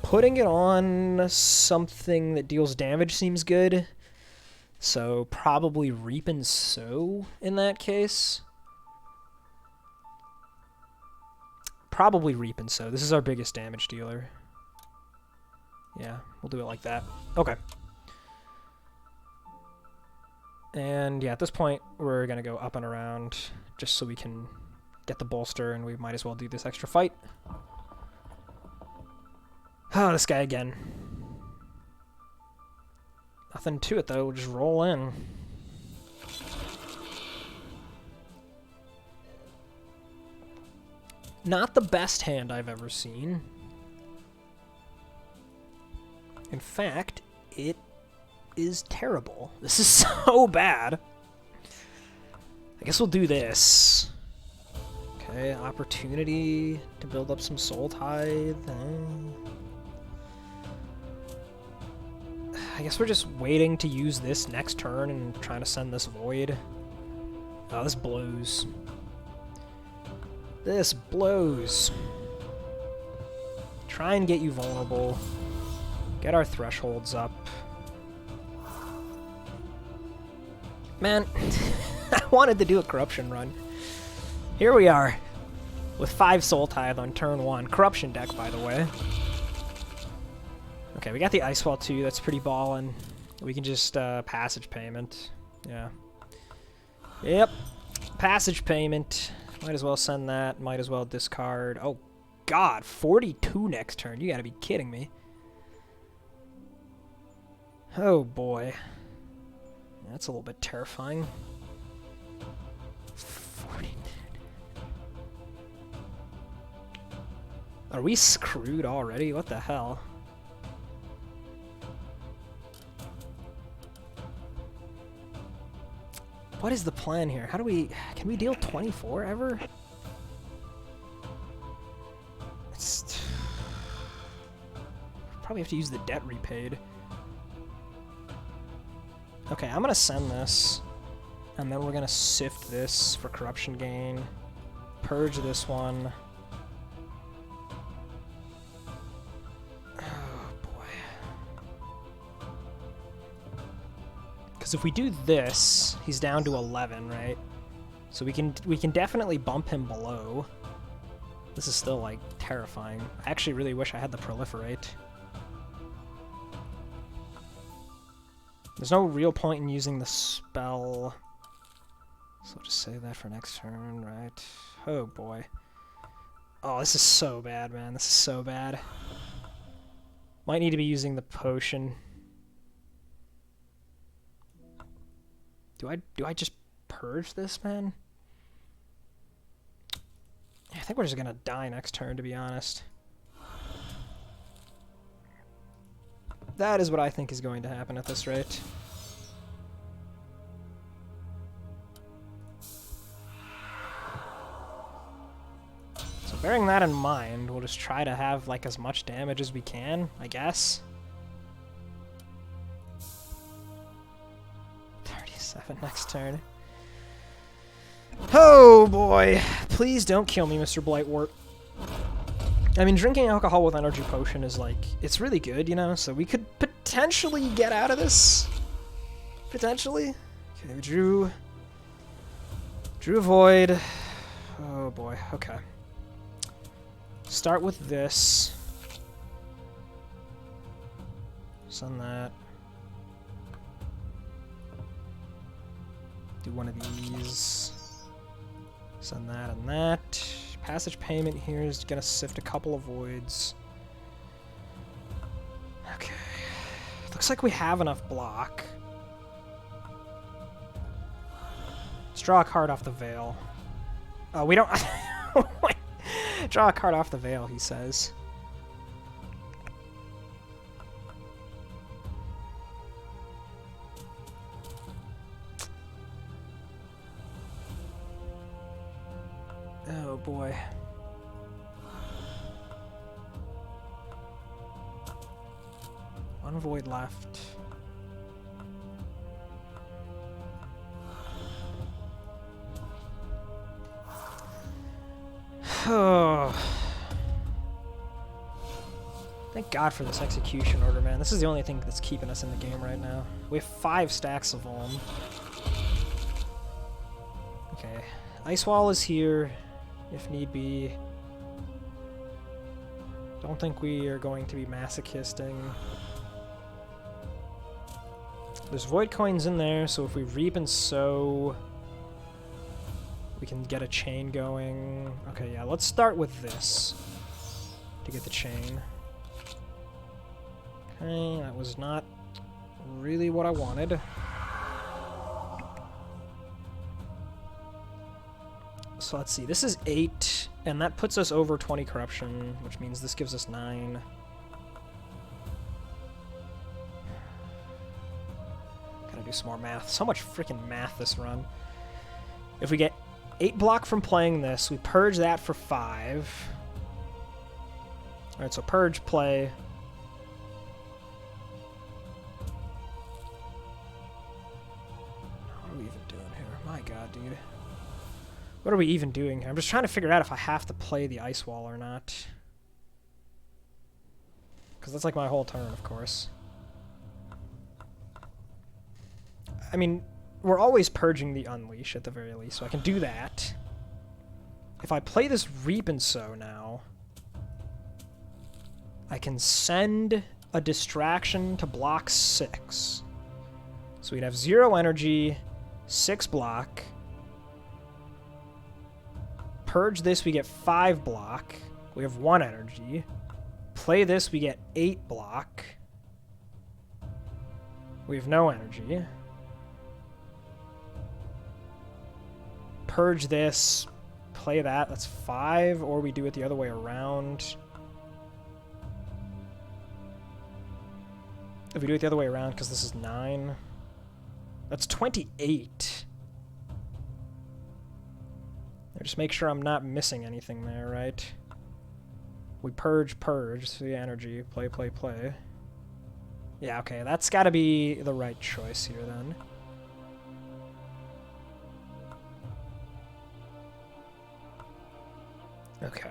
Putting it on something that deals damage seems good. So probably Reap and Sow in that case. Probably Reap and Sow. This is our biggest damage dealer. Yeah, we'll do it like that. Okay. And yeah, at this point, we're going to go up and around just so we can get the bolster, and we might as well do this extra fight. Oh, this guy again. Nothing to it, though. We'll just roll in. Not the best hand I've ever seen. In fact, it is terrible. This is so bad. I guess we'll do this. Okay, opportunity to build up some Soul Tithe. I guess we're just waiting to use this next turn and trying to send this Void. Oh, this blows. This blows. Try and get you vulnerable. Get our thresholds up. Man, I wanted to do a Corruption run. Here we are, with 5 Soul Tithe on turn 1. Corruption deck, by the way. Okay, we got the Ice Wall too, that's pretty ballin'. We can just, Passage Payment. Yeah. Yep. Passage Payment. Might as well send that, might as well discard. Oh, God, 42 next turn. You gotta be kidding me. Oh, boy. That's a little bit terrifying. 40. Are we screwed already? What the hell? What is the plan here? How do we... Can we deal 24 ever? It's... Probably have to use the debt repaid. Okay, I'm gonna send this, and then we're gonna sift this for corruption gain, purge this one. Oh boy. Because if we do this, he's down to 11, right? So we can definitely bump him below. This is still like terrifying. I actually really wish I had the proliferate. There's no real point in using the spell. So I'll just save that for next turn, right? Oh boy. Oh, this is so bad, man. This is so bad. Might need to be using the potion. Do I just purge this, man? I think we're just gonna die next turn, to be honest. That is what I think is going to happen at this rate. So bearing that in mind, we'll just try to have like as much damage as we can, I guess. 37 next turn. Oh boy! Please don't kill me, Mr. Blightwort. I mean, drinking alcohol with energy potion is like, it's really good, you know? So we could potentially get out of this. Potentially. Okay, we drew Void. Oh boy, okay. Start with this. Send that. Do one of these. Send that and that. Passage payment here is gonna sift a couple of voids. Okay. Looks like we have enough block. Let's draw a card off the Veil. Oh, we don't... Draw a card off the Veil, he says. Oh boy. One void left. Oh. Thank God for this execution order, man. This is the only thing that's keeping us in the game right now. We have 5 stacks of them. Okay. Ice Wall is here, if need be. Don't think we are going to be masochisting. There's void coins in there, so if we reap and sow, we can get a chain going. Okay, yeah, let's start with this to get the chain. Okay, that was not really what I wanted. So let's see, this is 8, and that puts us over 20 corruption, which means this gives us 9. Gotta do some more math. So much freaking math this run. If we get 8 block from playing this, we purge that for 5. Alright, so purge, play. What are we even doing here? My god, dude. What are we even doing here? I'm just trying to figure out if I have to play the Ice Wall or not. Because that's like my whole turn, of course. I mean, we're always purging the Unleash at the very least, so I can do that. If I play this Reap and Sow now, I can send a distraction to block 6. So we'd have 0 energy, 6 block. Purge this, we get 5 block. We have 1 energy. Play this, we get 8 block. We have no energy. Purge this, play that, that's 5, or we do it the other way around. If we do it the other way around, because this is 9, that's 28. Just make sure I'm not missing anything there, right? We purge, so the energy, play, play, play. Yeah, okay, that's gotta be the right choice here then. Okay,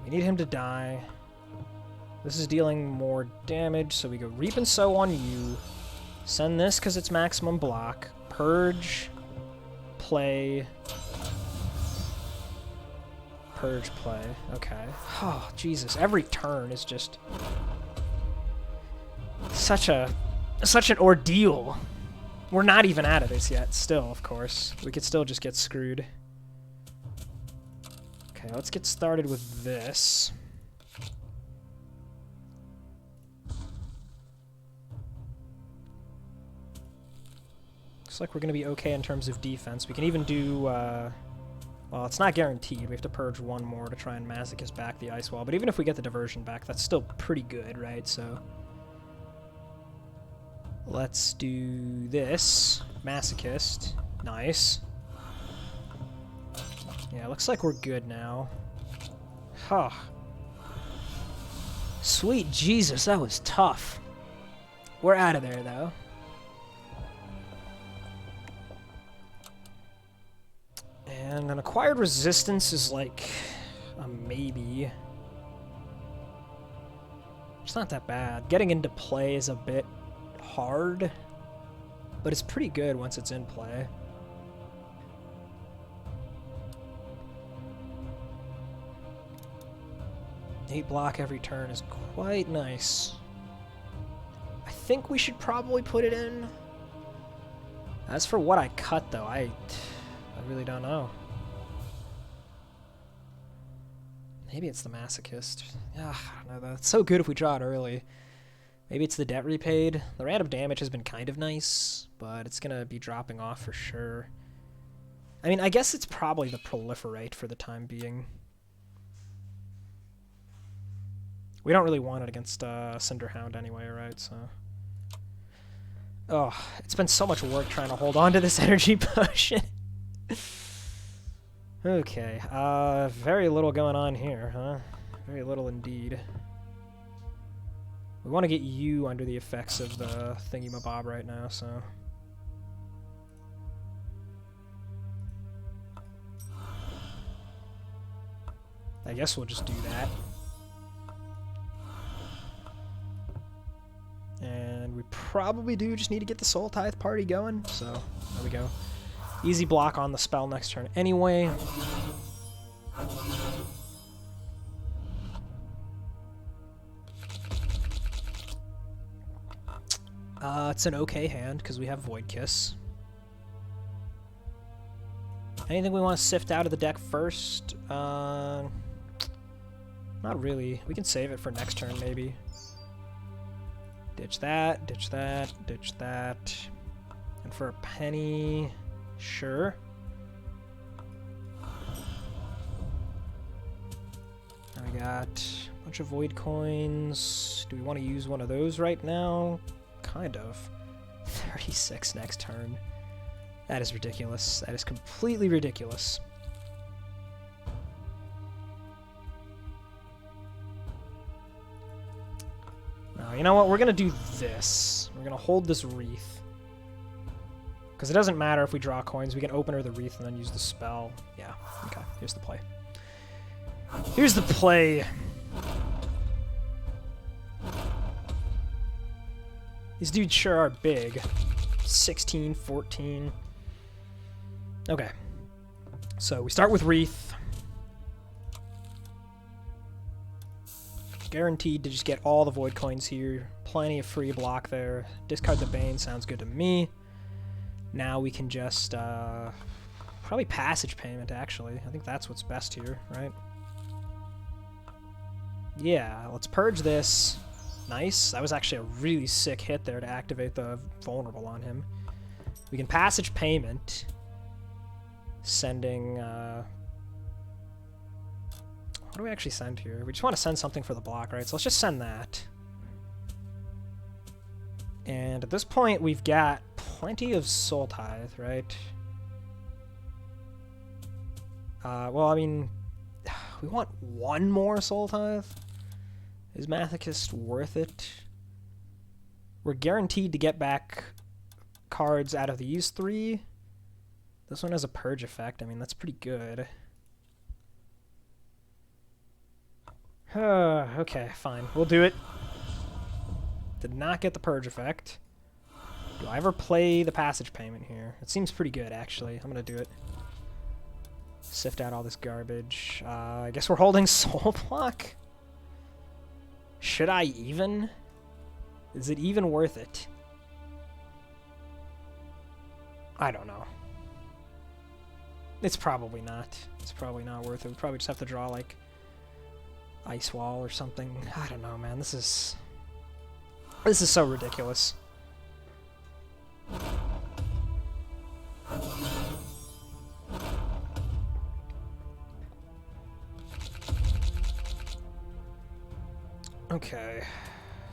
we need him to die. This is dealing more damage, so we go Reap and Sow on you. Send this because it's maximum block. Purge, play. Purge, play. Okay. Oh, Jesus. Every turn is just such an ordeal. We're not even out of this yet, still, of course. We could still just get screwed. Okay, let's get started with this. Looks like we're going to be okay in terms of defense. We can even do, well, it's not guaranteed. We have to purge 1 more to try and Masochist back the Ice Wall. But even if we get the diversion back, that's still pretty good, right? So Let's do this. Masochist. Nice. Yeah, looks like we're good now. Huh. Sweet Jesus, that was tough. We're out of there, though. And an acquired resistance is like a maybe. It's not that bad. Getting into play is a bit hard, but it's pretty good once it's in play. Eight block every turn is quite nice. I think we should probably put it in. As for what I cut, though, I really don't know. Maybe it's the Masochist. I don't know, though. It's so good if we draw it early. Maybe it's the Debt Repaid. The random damage has been kind of nice, but it's going to be dropping off for sure. I mean, I guess it's probably the Proliferate for the time being. We don't really want it against Cinderhound anyway, right? So, oh, it's been so much work trying to hold on to this energy potion. Okay, very little going on here, huh? Very little indeed. We want to get you under the effects of the thingy-mabob right now, so... I guess we'll just do that. And we probably do just need to get the Soul Tithe party going, so there we go. Easy block on the spell next turn anyway. It's an okay hand, because we have Void Kiss. Anything we want to sift out of the deck first? Not really. We can save it for next turn, maybe. Ditch that, ditch that, ditch that. And for a penny, sure. Now we got a bunch of Void Coins. Do we want to use one of those right now? Kind of. 36 next turn. That is ridiculous. That is completely ridiculous. Now, you know what? We're going to do this. We're going to hold this Wreath. Because it doesn't matter if we draw coins. We can open her the Wreath and then use the spell. Yeah. Okay. Here's the play. Here's the play. These dudes sure are big. 16, 14. Okay. So we start with Wreath. Guaranteed to just get all the Void Coins here. Plenty of free block there. Discard the Bane sounds good to me. Now we can just probably Passage Payment, actually. I think that's what's best here, right? Yeah, let's purge this. Nice. That was actually a really sick hit there to activate the Vulnerable on him. We can Passage Payment. Sending... what do we actually send here? We just want to send something for the block, right? So let's just send that. And at this point, we've got plenty of Soul Tithe, right? Well, I mean, we want one more Soul Tithe. Is Masochist worth it? We're guaranteed to get back cards out of these three. This one has a Purge effect. I mean, that's pretty good. Okay, fine. We'll do it. Did not get the Purge effect. Do I ever play the Passage Payment here? It seems pretty good, actually. I'm going to do it. Sift out all this garbage. I guess we're holding Soul Block? Should I even? Is it even worth it? I don't know. It's probably not. It's probably not worth it. We probably just have to draw, like, Ice Wall or something. I don't know, man. This is so ridiculous. Okay.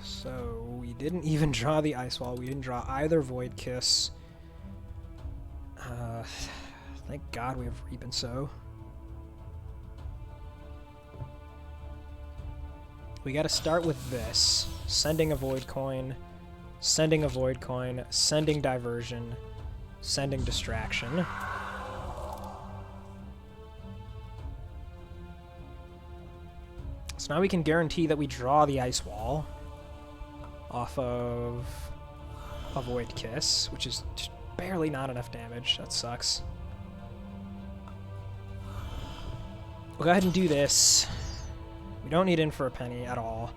So we didn't even draw the Ice Wall. We didn't draw either Void Kiss. Thank God we have Reap and Sow. We gotta start with this. Sending a Void Coin, sending a Void Coin, sending Diversion, sending Distraction. So now we can guarantee that we draw the Ice Wall off of a Void Kiss, which is barely not enough damage. That sucks. We'll go ahead and do this. We don't need in for a penny at all.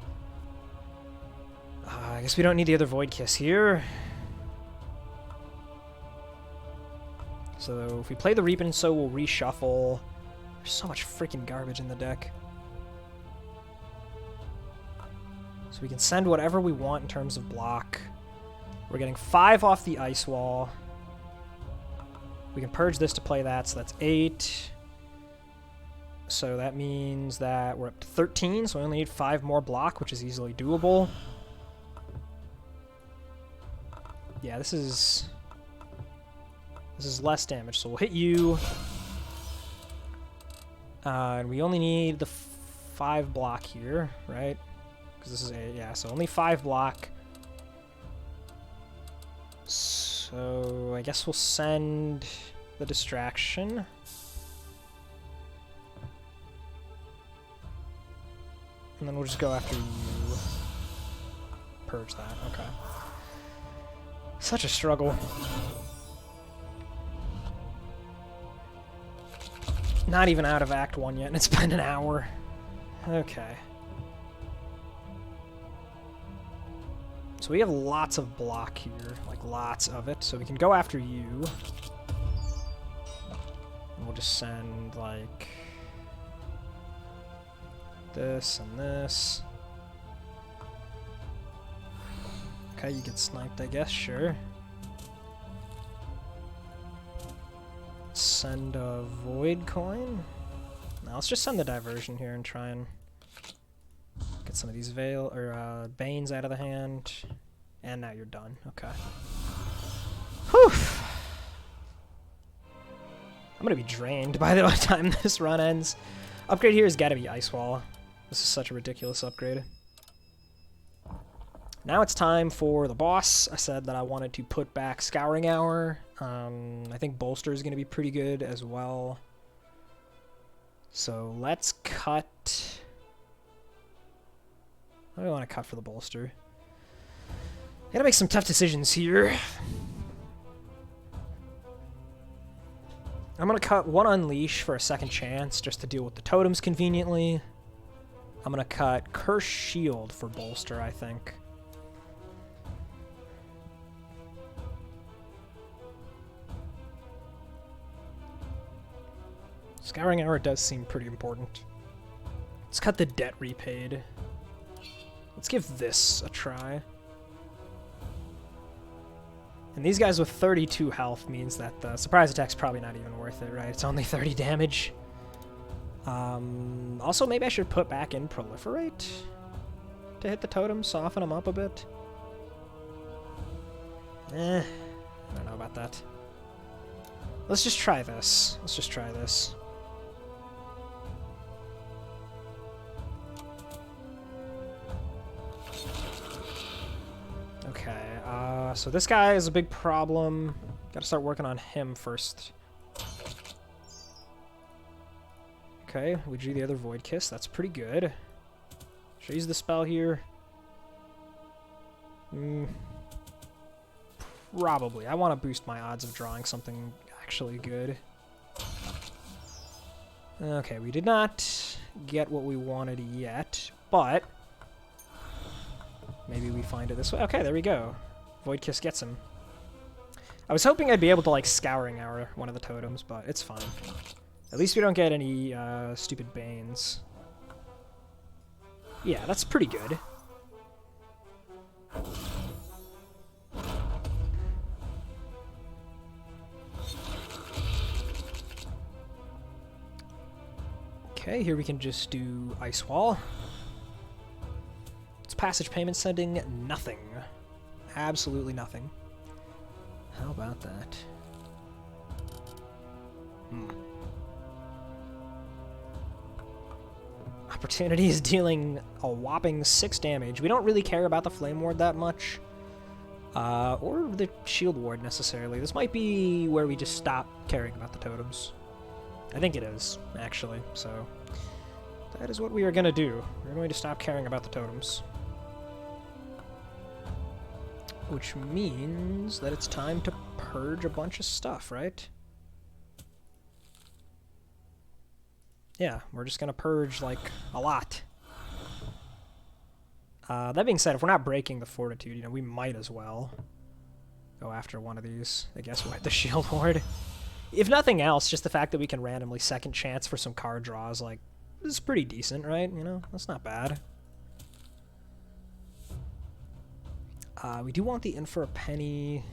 I guess we don't need the other Void Kiss here. So if we play the Reap and Sow, we'll reshuffle. There's so much freaking garbage in the deck. So we can send whatever we want in terms of block. We're getting 5 off the Ice Wall. We can purge this to play that, so that's 8. So that means that we're up to 13, so we only need 5 more block, which is easily doable. Yeah, this is less damage, so we'll hit you. And we only need the 5 block here, right? Because this is 8, yeah, so only 5 block. So I guess we'll send the Distraction. And then we'll just go after you. Purge that, okay. Such a struggle. Not even out of Act 1 yet, and it's been an hour. Okay. So we have lots of block here, like lots of it, so we can go after you. And we'll just send, like, this and this. Okay, you get sniped, I guess, sure. Send a Void Coin. Now let's just send the Diversion here and try and get some of these Banes out of the hand. And now you're done. Okay. Whew! I'm gonna be drained by the time this run ends. Upgrade here has gotta be Ice Wall. This is such a ridiculous upgrade. Now it's time for the boss. I said that I wanted to put back Scouring Hour. I think Bolster is going to be pretty good as well. So let's cut... What do I want to cut for the Bolster? Gotta make some tough decisions here. I'm going to cut 1 Unleash for a second chance, just to deal with the totems conveniently. I'm going to cut Curse Shield for Bolster, I think. Scouring Hour does seem pretty important. Let's cut the Debt Repaid. Let's give this a try. And these guys with 32 health means that the surprise attack's probably not even worth it, right? It's only 30 damage. Also, maybe I should put back in Proliferate to hit the totems, soften them up a bit. I don't know about that. Let's just try this. Let's just try this. Okay, so this guy is a big problem. Gotta start working on him first. Okay, we drew the other Void Kiss. That's pretty good. Should I use the spell here? Probably. I want to boost my odds of drawing something actually good. Okay, we did not get what we wanted yet, but maybe we find it this way. Okay, there we go. Void Kiss gets him. I was hoping I'd be able to, like, Scouring Hour one of the totems, but it's fine. At least we don't get any stupid Banes. Yeah, that's pretty good. Okay, here we can just do Ice Wall. Let's passage payment sending nothing. Absolutely nothing. How about that? Opportunity is dealing a whopping 6 damage. We don't really care about the Flame Ward that much. Or the Shield Ward necessarily. This might be where we just stop caring about the totems. I think it is, actually, so that is what we are going to do. We're going to stop caring about the totems. Which means that it's time to purge a bunch of stuff, right? Yeah, we're just going to purge, like, a lot. That being said, if we're not breaking the Fortitude, you know, we might as well go after one of these, I guess, with the Shield Ward. If nothing else, just the fact that we can randomly second chance for some card draws, like, this is pretty decent, right? You know, that's not bad. We do want the in for a penny.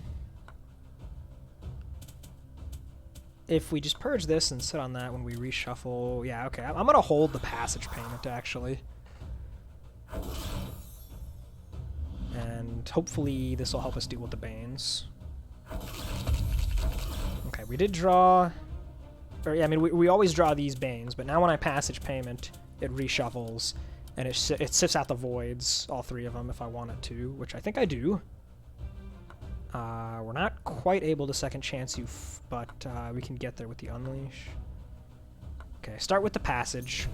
If we just purge this and sit on that when we reshuffle, yeah, okay. I'm going to hold the passage payment, actually. And hopefully this will help us deal with the Banes. Okay, we did draw... Or, yeah, I mean, we always draw these Banes, but now when I passage payment, it reshuffles, and it sifts out the Voids, all 3 of them, if I want it to, which I think I do. We're not quite able to second chance you, but we can get there with the Unleash. Okay, start with the passage.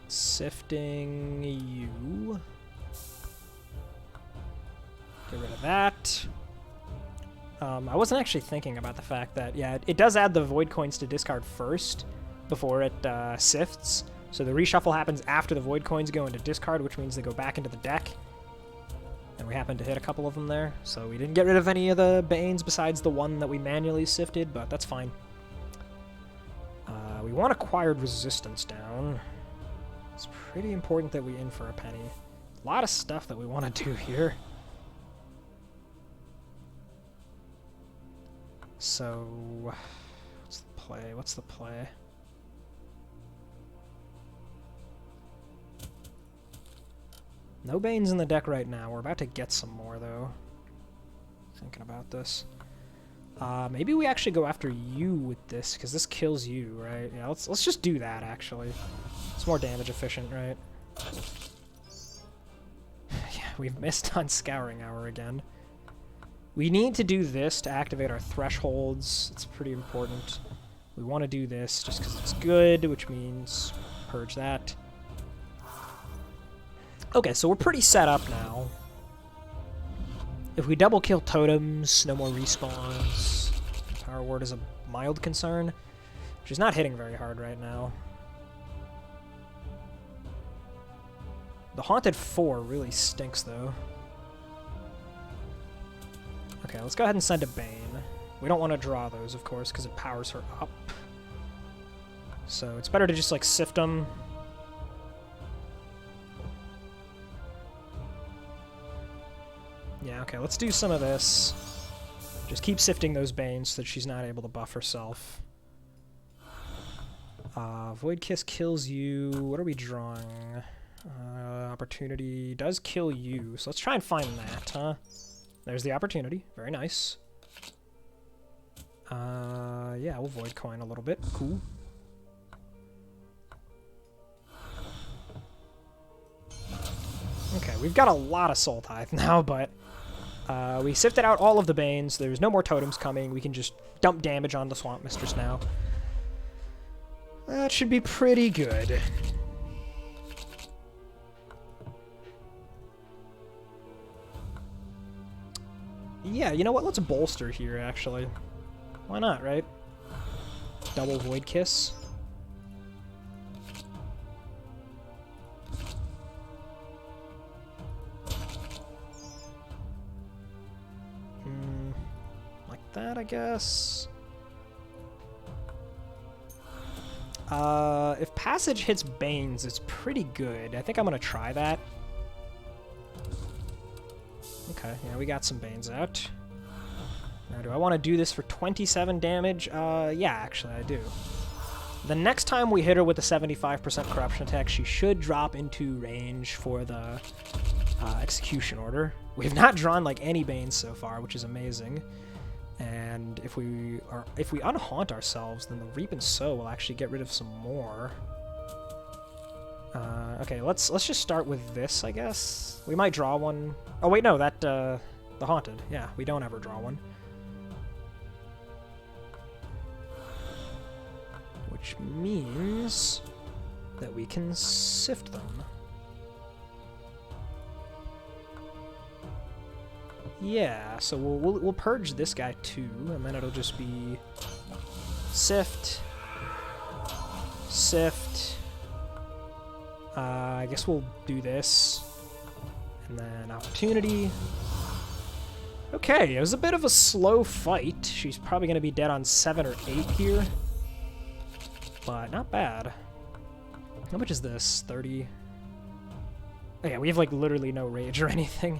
Sifting you. Get rid of that. I wasn't actually thinking about the fact that, yeah, it does add the Void Coins to discard first before it sifts. So the reshuffle happens after the Void Coins go into discard, which means they go back into the deck. And we happened to hit a couple of them there. So we didn't get rid of any of the Banes besides the one that we manually sifted, but that's fine. We want Acquired Resistance down. It's pretty important that we in for a penny. A lot of stuff that we want to do here. So, what's the play? What's the play? No Banes in the deck right now. We're about to get some more, though. Thinking about this. Maybe we actually go after you with this, because this kills you, right? Yeah, let's just do that, actually. It's more damage efficient, right? Yeah, we've missed on Scouring Hour again. We need to do this to activate our thresholds. It's pretty important. We want to do this just because it's good, which means purge that. Okay, so we're pretty set up now. If we double kill totems, no more respawns. Power Word is a mild concern, which is not hitting very hard right now. The Haunted 4 really stinks, though. Okay, let's go ahead and send a Bane. We don't want to draw those, of course, because it powers her up. So it's better to just, like, sift them. Yeah, okay, let's do some of this. Just keep sifting those Banes so that she's not able to buff herself. Void Kiss kills you. What are we drawing? Opportunity does kill you, so let's try and find that, huh? There's the opportunity. Very nice. Yeah, we'll Void Coin a little bit. Cool. Okay, we've got a lot of Soul Tithe now, but we sifted out all of the Banes. There's no more totems coming. We can just dump damage on the Swamp Mistress now. That should be pretty good. Yeah, you know what? Let's bolster here, actually. Why not, right? Double Void Kiss. Like that, I guess. If Passage hits Banes, it's pretty good. I think I'm gonna try that. Okay, yeah, we got some Banes out. Now, do I want to do this for 27 damage? Yeah, actually, I do. The next time we hit her with a 75% corruption attack, she should drop into range for the execution order. We have not drawn like any Banes so far, which is amazing. And if we unhaunt ourselves, then the Reap and Sow will actually get rid of some more. Okay, let's just start with this, I guess. We might draw one. Oh wait, no, that the Haunted. Yeah, we don't ever draw one. Which means that we can sift them. Yeah, so we'll purge this guy too, and then it'll just be sift, sift. I guess we'll do this, and then opportunity. Okay, it was a bit of a slow fight. She's probably going to be dead on 7 or 8 here, but not bad. How much is this? 30? Oh yeah, we have like literally no rage or anything.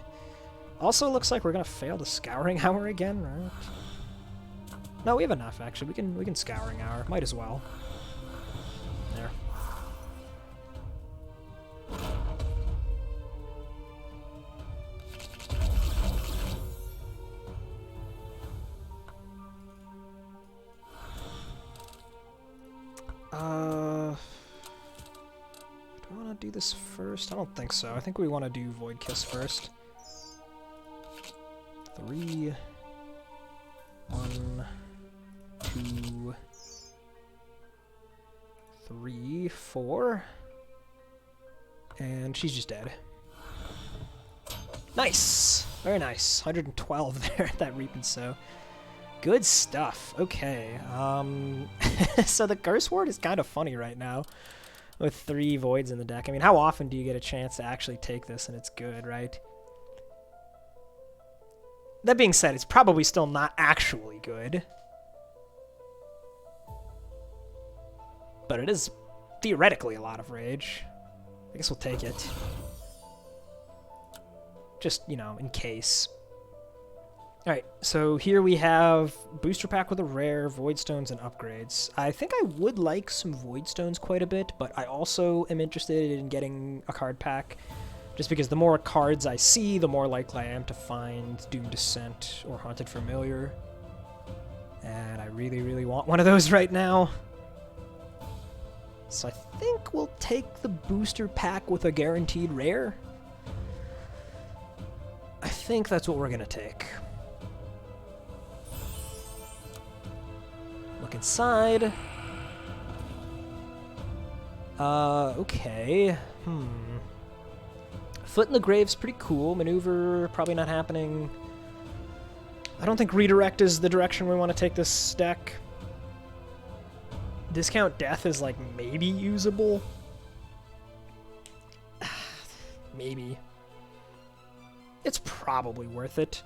Also, looks like we're gonna fail the Scouring Hour again, right? No, we have enough actually. We can Scouring Hour. Might as well. There. Do I want to do this first? I don't think so. I think we want to do Void Kiss first. 3, 1, 2, 3, 4, and she's just dead. Nice! Very nice. 112 there at that Reap and Sow. Good stuff. Okay. So the Curse Ward is kind of funny right now with 3 Voids in the deck. I mean, how often do you get a chance to actually take this and it's good, right? That being said, it's probably still not actually good. But it is theoretically a lot of rage. I guess we'll take it. Just, you know, in case. Alright, so here we have booster pack with a rare, Void Stones, and upgrades. I think I would like some Void Stones quite a bit, but I also am interested in getting a card pack. Just because the more cards I see, the more likely I am to find Doomed Descent or Haunted Familiar. And I really, really want one of those right now. So I think we'll take the booster pack with a guaranteed rare. I think that's what we're going to take. Look inside. Okay. Foot in the Grave's pretty cool. Maneuver, probably not happening. I don't think Redirect is the direction we want to take this deck. Discount Death is, like, maybe usable. Maybe. It's probably worth it.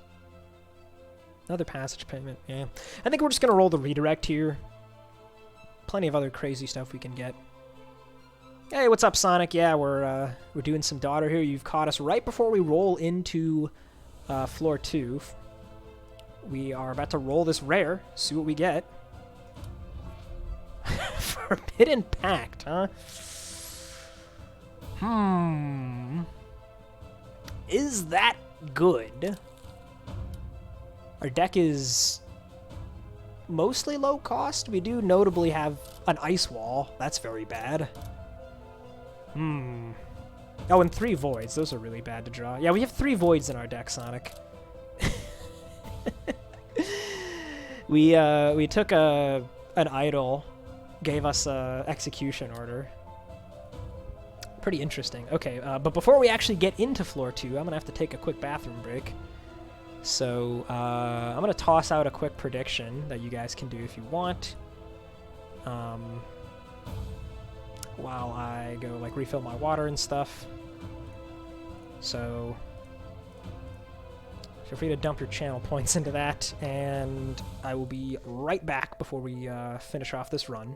Another passage payment, yeah. I think we're just going to roll the Redirect here. Plenty of other crazy stuff we can get. Hey, what's up, Sonic? Yeah, we're doing some Daughter here. You've caught us right before we roll into floor 2. We are about to roll this rare, see what we get. Forbidden Pact, huh? Is that good? Our deck is mostly low cost. We do notably have an Ice Wall. That's very bad. Oh, and 3 Voids. Those are really bad to draw. Yeah, we have 3 Voids in our deck, Sonic. We took an idol, gave us a execution order. Pretty interesting. Okay, but before we actually get into floor 2, I'm gonna have to take a quick bathroom break. So I'm gonna toss out a quick prediction that you guys can do if you want. While I go like refill my water and stuff. So feel free to dump your channel points into that, and I will be right back before we finish off this run.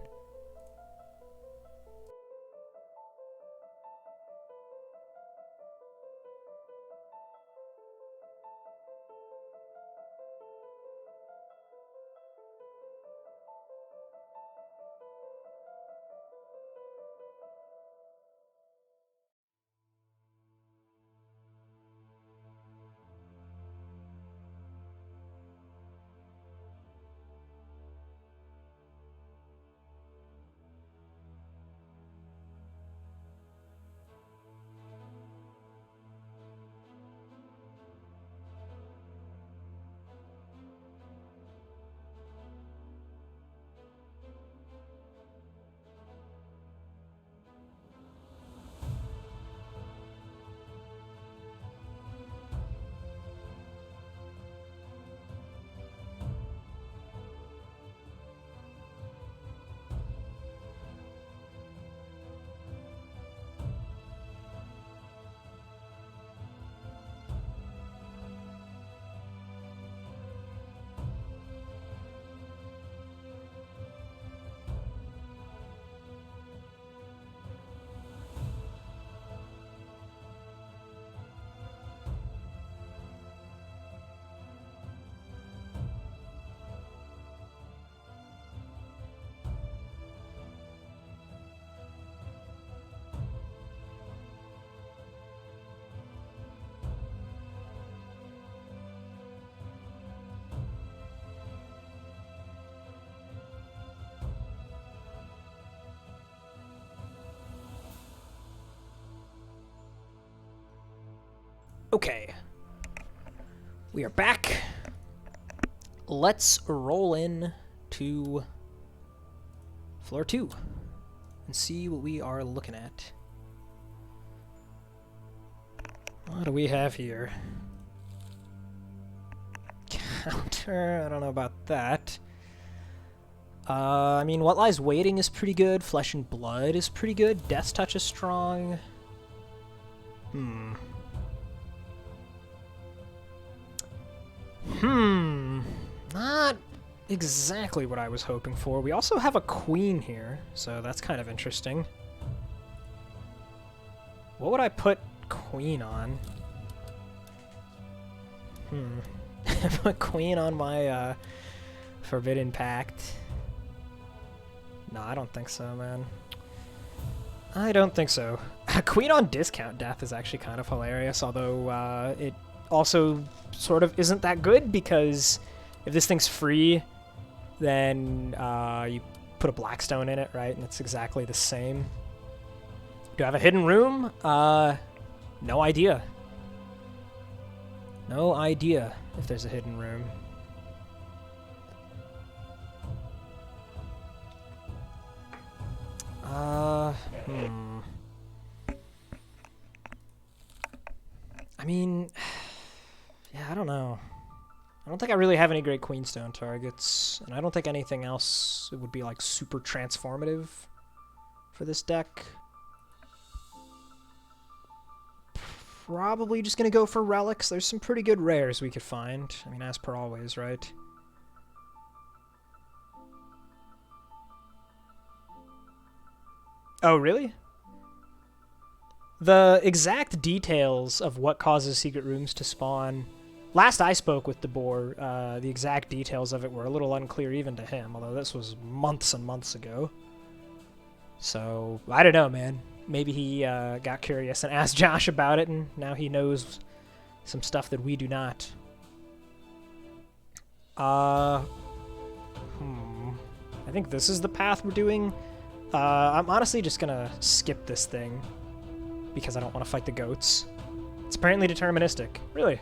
Okay. We are back. Let's roll in to floor 2 and see what we are looking at. What do we have here? Counter, I don't know about that. I mean, What Lies Waiting is pretty good. Flesh and Blood is pretty good. Death's Touch is strong. Not exactly what I was hoping for. We also have a queen here, so that's kind of interesting. What would I put queen on? Put queen on my Forbidden Pact. No, I don't think so, man. I don't think so. Queen on Discount Death is actually kind of hilarious, although it also sort of isn't that good, because if this thing's free, then you put a Blackstone in it, right? And it's exactly the same. Do I have a hidden room? No idea. No idea if there's a hidden room. I mean, yeah, I don't know. I don't think I really have any great Queenstone targets, and I don't think anything else would be like super transformative for this deck. Probably just gonna go for relics. There's some pretty good rares we could find. I mean, as per always, right? Oh, really? The exact details of what causes secret rooms to spawn, last I spoke with DeBoer, the exact details of it were a little unclear even to him, although this was months and months ago. So, I don't know, man. Maybe he got curious and asked Josh about it, and now he knows some stuff that we do not. I think this is the path we're doing. I'm honestly just gonna skip this thing because I don't want to fight the goats. It's apparently deterministic. Really?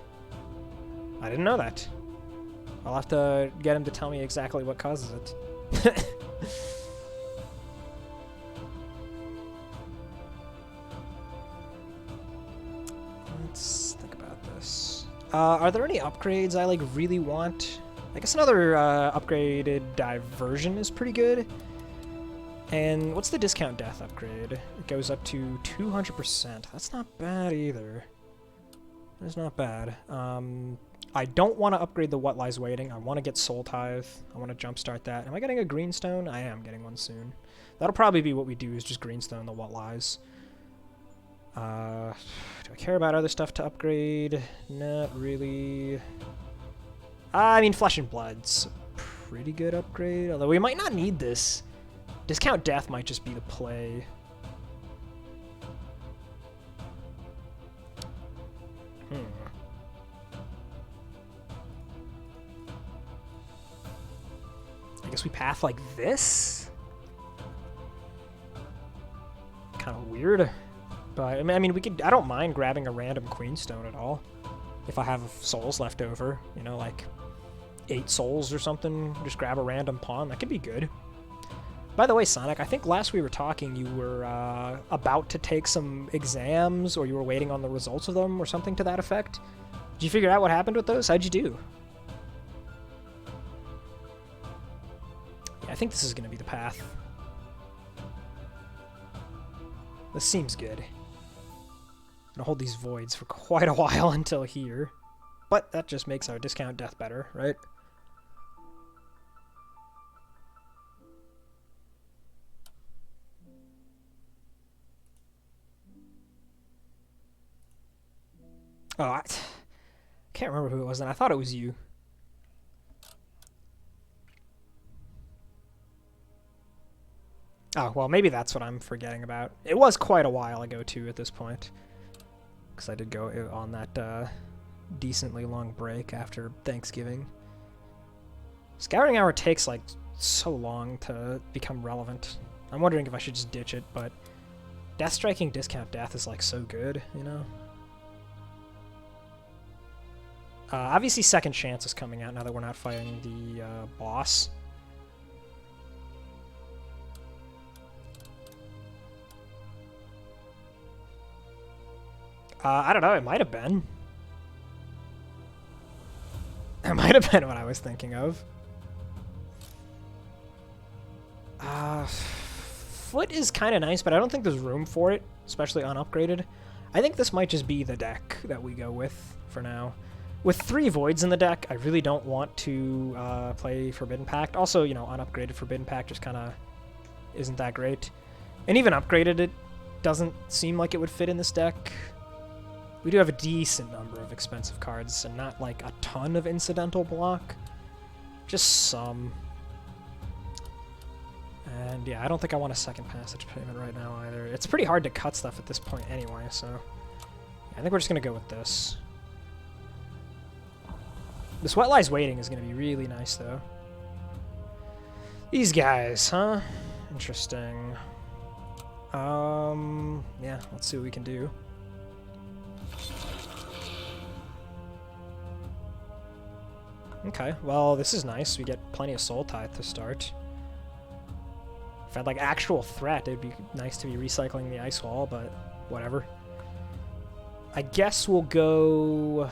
I didn't know that. I'll have to get him to tell me exactly what causes it. Let's think about this. Are there any upgrades I like really want? I guess another upgraded Diversion is pretty good. And what's the Discount Death upgrade? It goes up to 200%. That's not bad either. That's not bad. I don't want to upgrade the What Lies Waiting. I want to get Soul Tithe. I want to jumpstart that. Am I getting a Greenstone? I am getting one soon. That'll probably be what we do, is just Greenstone the What Lies. Do I care about other stuff to upgrade? Not really. I mean, Flesh and Blood's a pretty good upgrade, although we might not need this. Discount Death might just be the play. I guess we path like this? Kind of weird. But, I mean, we could... I don't mind grabbing a random Queenstone at all. If I have souls left over. You know, like 8 souls or something. Just grab a random pawn. That could be good. By the way, Sonic, I think last we were talking, you were about to take some exams, or you were waiting on the results of them, or something to that effect. Did you figure out what happened with those? How'd you do? Yeah, I think this is going to be the path. This seems good. I'm going to hold these voids for quite a while until here. But that just makes our Discount Death better, right? Oh, I can't remember who it was, and I thought it was you. Oh, well, maybe that's what I'm forgetting about. It was quite a while ago, too, at this point. Because I did go on that decently long break after Thanksgiving. Scouring Hour takes, like, so long to become relevant. I'm wondering if I should just ditch it, but Death Striking Discount Death is, like, so good, you know? Obviously, Second Chance is coming out now that we're not fighting the boss. I don't know, it might have been. It might have been what I was thinking of. Foot is kind of nice, but I don't think there's room for it, especially unupgraded. I think this might just be the deck that we go with for now. With 3 Voids in the deck, I really don't want to play Forbidden Pact. Also, you know, unupgraded Forbidden Pact just kind of isn't that great. And even upgraded, it doesn't seem like it would fit in this deck. We do have a decent number of expensive cards, and not like a ton of incidental block. Just some. And yeah, I don't think I want a second passage payment right now either. It's pretty hard to cut stuff at this point anyway, so yeah, I think we're just going to go with this. This What Lies Waiting is going to be really nice, though. These guys, huh? Interesting. Yeah, let's see what we can do. Okay, well, this is nice. We get plenty of Soul Tithe to start. If I had, like, actual threat, it'd be nice to be recycling the Ice Wall, but whatever. I guess we'll go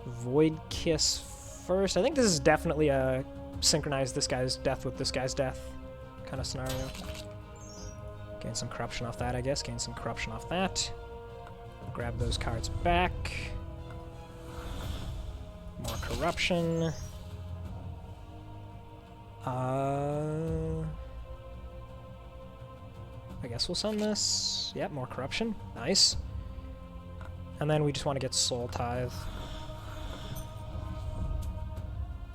Void Kiss first. I think this is definitely a synchronize this guy's death with this guy's death kind of scenario. Gain some corruption off that, I guess. Gain some corruption off that. Grab those cards back. More corruption. I guess we'll send this. Yep, more corruption. Nice. And then we just want to get Soul Tithe.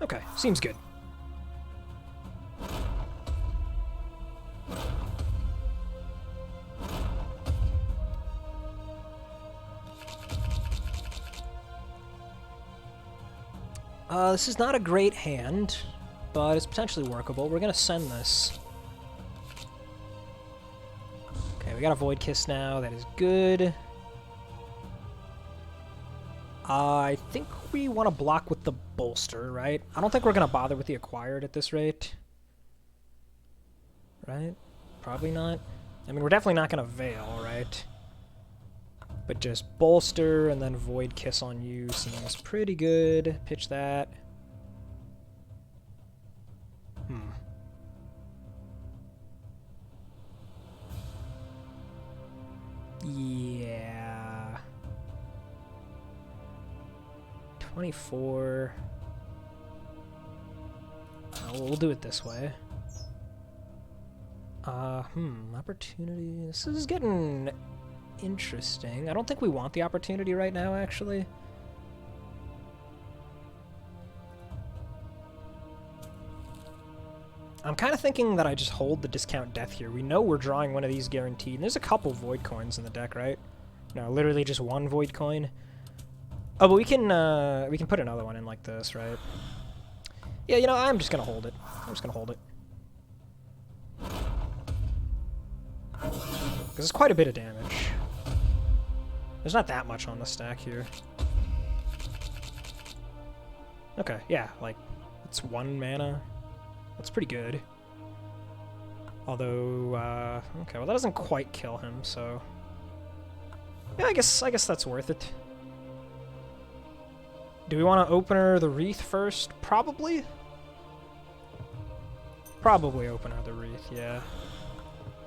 Okay, seems good. This is not a great hand, but it's potentially workable. We're gonna send this. Okay, we got a Void Kiss now. That is good. I think we want to block with the Bolster, right? I don't think we're gonna bother with the Acquired at this rate. Right? Probably not. I mean, we're definitely not gonna Veil, right? But just Bolster and then Void Kiss on you seems pretty good. Pitch that. Yeah. 24. We'll do it this way. Opportunity. This is getting interesting. I don't think we want the opportunity right now, actually. I'm kind of thinking that I just hold the discount death here. We know we're drawing one of these guaranteed, and there's a couple Void coins in the deck, right? No, literally just one Void coin. Oh, but we can put another one in like this, right? Yeah, you know, I'm just gonna hold it. I'm just gonna hold it. Because it's quite a bit of damage. There's not that much on the stack here. Okay, yeah, like, it's 1 mana. That's pretty good. Although, okay, well that doesn't quite kill him, so... Yeah, I guess that's worth it. Do we want to opener the Wreath first? Probably? Probably opener the Wreath, yeah.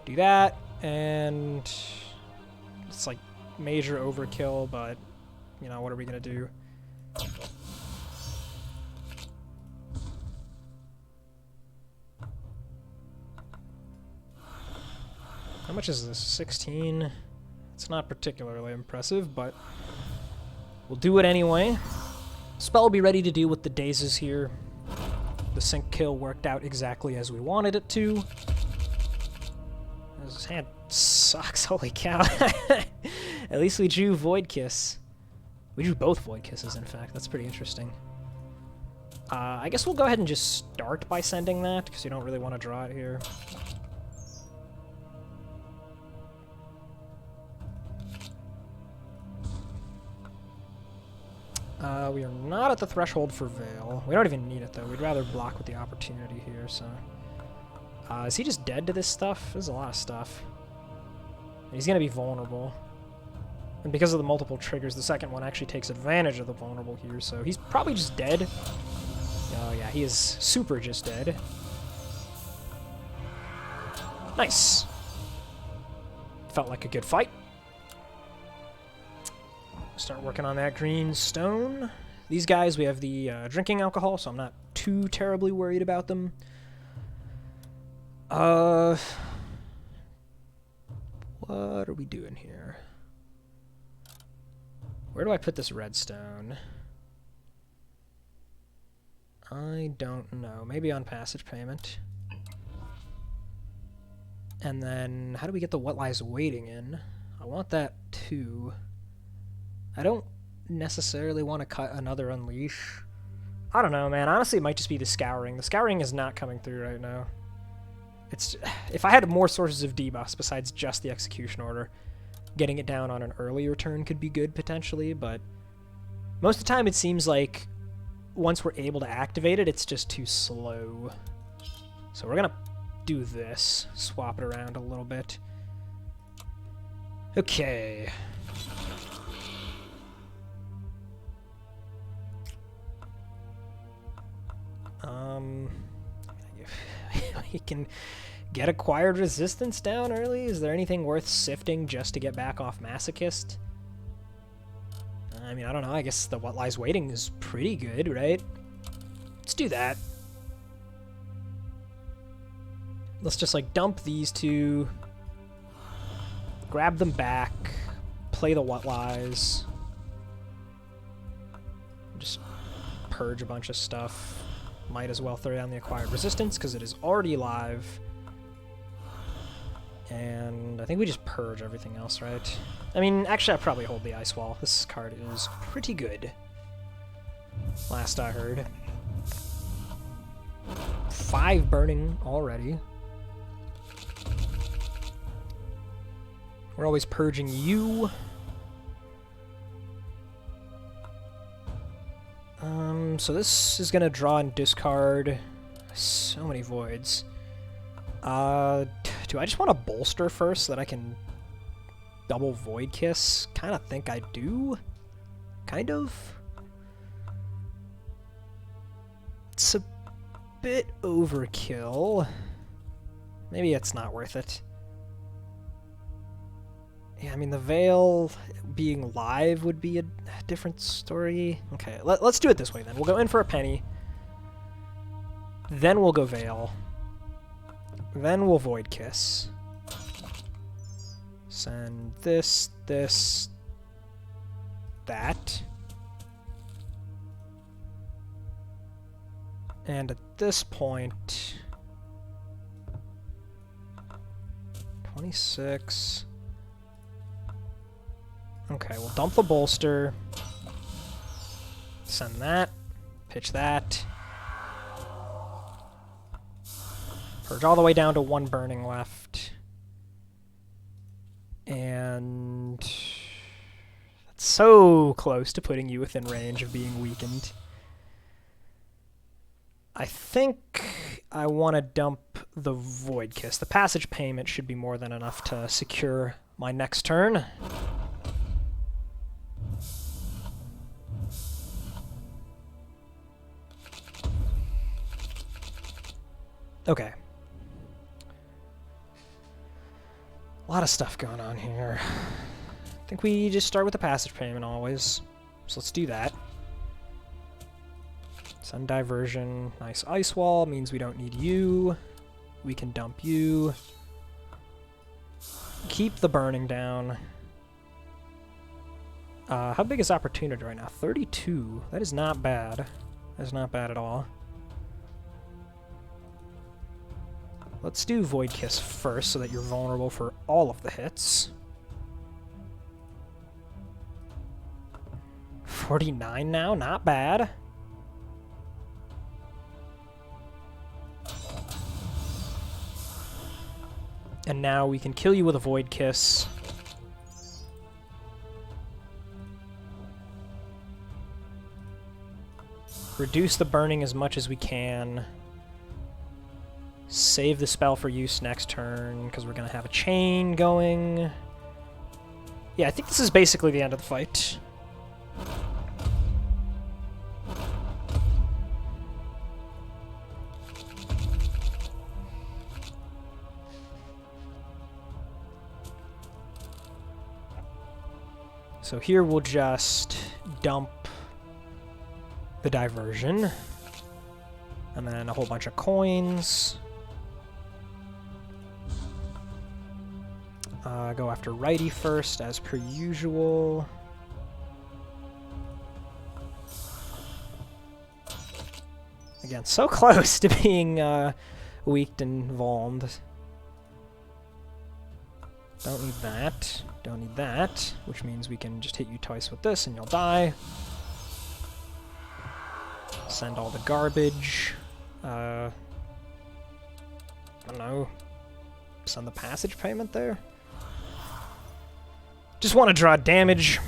Do that, and... It's like major overkill, but, you know, what are we gonna do? How much is this? 16? It's not particularly impressive, but we'll do it anyway. Spell will be ready to deal with the dazes here. The sync kill worked out exactly as we wanted it to. This hand sucks, holy cow. At least we drew Void Kiss. We drew both Void Kisses, in fact. That's pretty interesting. I guess we'll go ahead and just start by sending that, because you don't really want to draw it here. We are not at the threshold for Veil. We don't even need it, though. We'd rather block with the opportunity here, so... is he just dead to this stuff? There's a lot of stuff. He's going to be vulnerable. And because of the multiple triggers, the second one actually takes advantage of the vulnerable here, so he's probably just dead. Oh yeah, he is super just dead. Nice. Felt like a good fight. Start working on that green stone. These guys, we have the drinking alcohol, so I'm not too terribly worried about them. What are we doing here? Where do I put this redstone? I don't know. Maybe on passage payment. And then, how do we get the what lies waiting in? I want that too. I don't necessarily want to cut another unleash. I don't know, man. Honestly, it might just be the scouring. The scouring is not coming through right now. It's if I had more sources of debuffs besides just the execution order, getting it down on an earlier turn could be good potentially, but most of the time it seems like once we're able to activate it, it's just too slow. So we're gonna do this, swap it around a little bit. Okay. We can get acquired resistance down early. Is there anything worth sifting just to get back off Masochist? I mean, I don't know. I guess the what lies waiting is pretty good, right? Let's do that. Let's just like dump these two, grab them back, play the what lies, just purge a bunch of stuff. Might as well throw down the acquired resistance because it is already live. And I think we just purge everything else, right? I mean, actually, I'll probably hold the ice wall. This card is pretty good. Last I heard. 5 burning already. We're always purging you. So this is gonna draw and discard so many voids. Do I just want to bolster first so that I can double Void Kiss? Kind of think I do. Kind of. It's a bit overkill. Maybe it's not worth it. Yeah, I mean, the Veil being live would be a different story. Okay, let's do it this way then. We'll go in for a penny. Then we'll go Veil. Then we'll Void Kiss. Send this, that. And at this point... 26... Okay, we'll dump the bolster. Send that. Pitch that. Purge all the way down to 1 burning left. And... that's so close to putting you within range of being weakened. I think I want to dump the Void Kiss. The passage payment should be more than enough to secure my next turn. Okay. A lot of stuff going on here. I think we just start with the passage payment always. So let's do that. Sun diversion. Nice ice wall. Means we don't need you. We can dump you. Keep the burning down. How big is opportunity right now? 32. That is not bad. That is not bad at all. Let's do Void Kiss first so that you're vulnerable for all of the hits. 49 now, not bad. And now we can kill you with a Void Kiss. Reduce the burning as much as we can. Save the spell for use next turn, because we're going to have a chain going. Yeah, I think this is basically the end of the fight. So here we'll just dump the diversion. And then a whole bunch of coins. Go after righty first, as per usual. Again, so close to being weaked and vulned. Don't need that. Don't need that. Which means we can just hit you twice with this and you'll die. Send all the garbage. I don't know. Send the passage payment there. Just want to draw damage.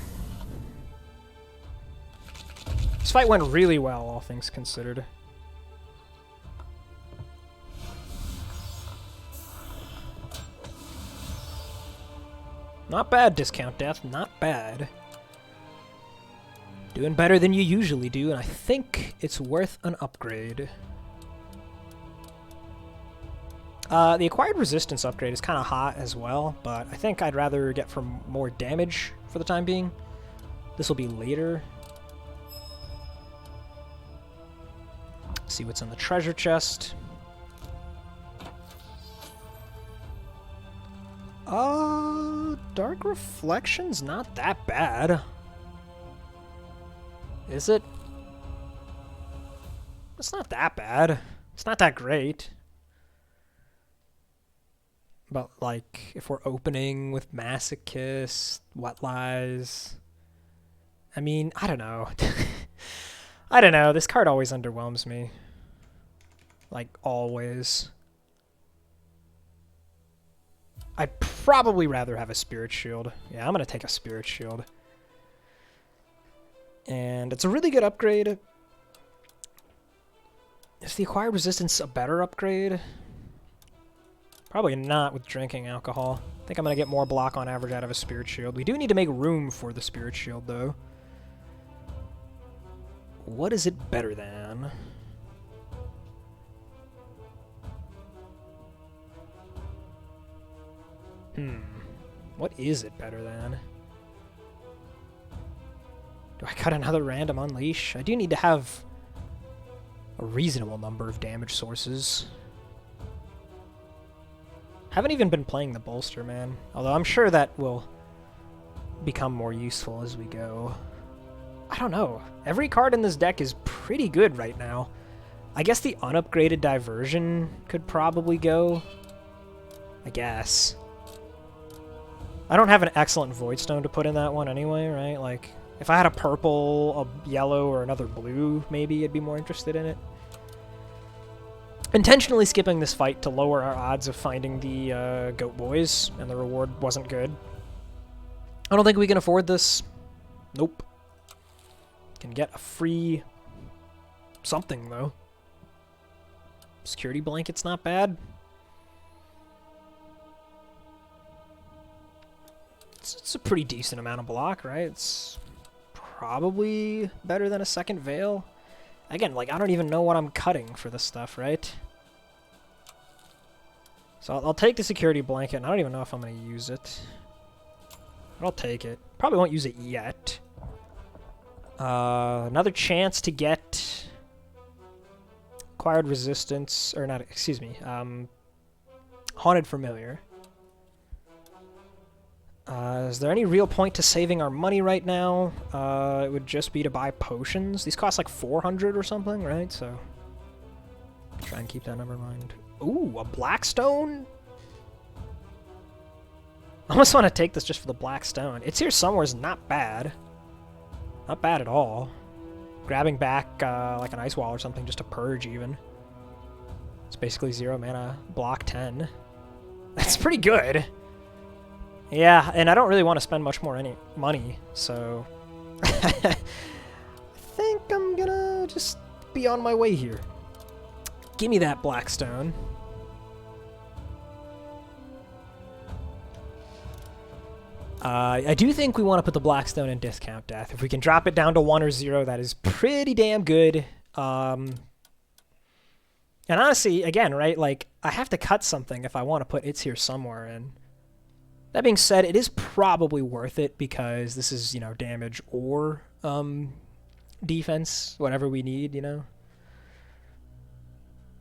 This fight went really well, all things considered. Not bad, Discount Death. Not bad. Doing better than you usually do, and I think it's worth an upgrade. The acquired resistance upgrade is kind of hot as well, but I think I'd rather get for more damage for the time being. This will be later. See what's in the treasure chest. Dark Reflection's not that bad. Is it? It's not that bad. It's not that great. But, like, if we're opening with Masochist, What Lies... I mean, I don't know. I don't know. This card always underwhelms me. Like, always. I'd probably rather have a Spirit Shield. Yeah, I'm going to take a Spirit Shield. And it's a really good upgrade. Is the Acquired Resistance a better upgrade? Probably not with drinking alcohol. I think I'm going to get more block on average out of a Spirit Shield. We do need to make room for the Spirit Shield, though. What is it better than? What is it better than? Do I cut another random Unleash? I do need to have a reasonable number of damage sources. Haven't even been playing the bolster, man. Although I'm sure that will become more useful as we go. I don't know. Every card in this deck is pretty good right now. I guess the unupgraded Diversion could probably go. I guess. I don't have an excellent Voidstone to put in that one anyway, right? Like, if I had a purple, a yellow, or another blue, maybe I'd be more interested in it. Intentionally skipping this fight to lower our odds of finding the Goat Boys, and the reward wasn't good. I don't think we can afford this. Nope. Can get a free something, though. Security Blanket's not bad. It's a pretty decent amount of block, right? It's probably better than a second Veil. Again, like, I don't even know what I'm cutting for this stuff, right? So I'll take the Security Blanket, and I don't even know if I'm going to use it. But I'll take it. Probably won't use it yet. Another chance to get Acquired Resistance, or not, excuse me, Haunted Familiar. Is there any real point to saving our money right now? It would just be to buy potions. These cost like 400 or something, right? So try and keep that number in mind. Ooh, a Blackstone? I almost want to take this just for the Blackstone. It's here somewhere is not bad. Not bad at all. Grabbing back like an Ice Wall or something just to purge even. It's basically 0 mana, block 10. That's pretty good. Yeah, and I don't really want to spend much more money, so I think I'm gonna just be on my way here. Give me that Blackstone. I do think we want to put the Blackstone in discount death. If we can drop it down to 1 or 0, that is pretty damn good. And honestly, again, right, like, I have to cut something if I want to put It's Here Somewhere in. That being said, it is probably worth it because this is, you know, damage or defense, whatever we need, you know.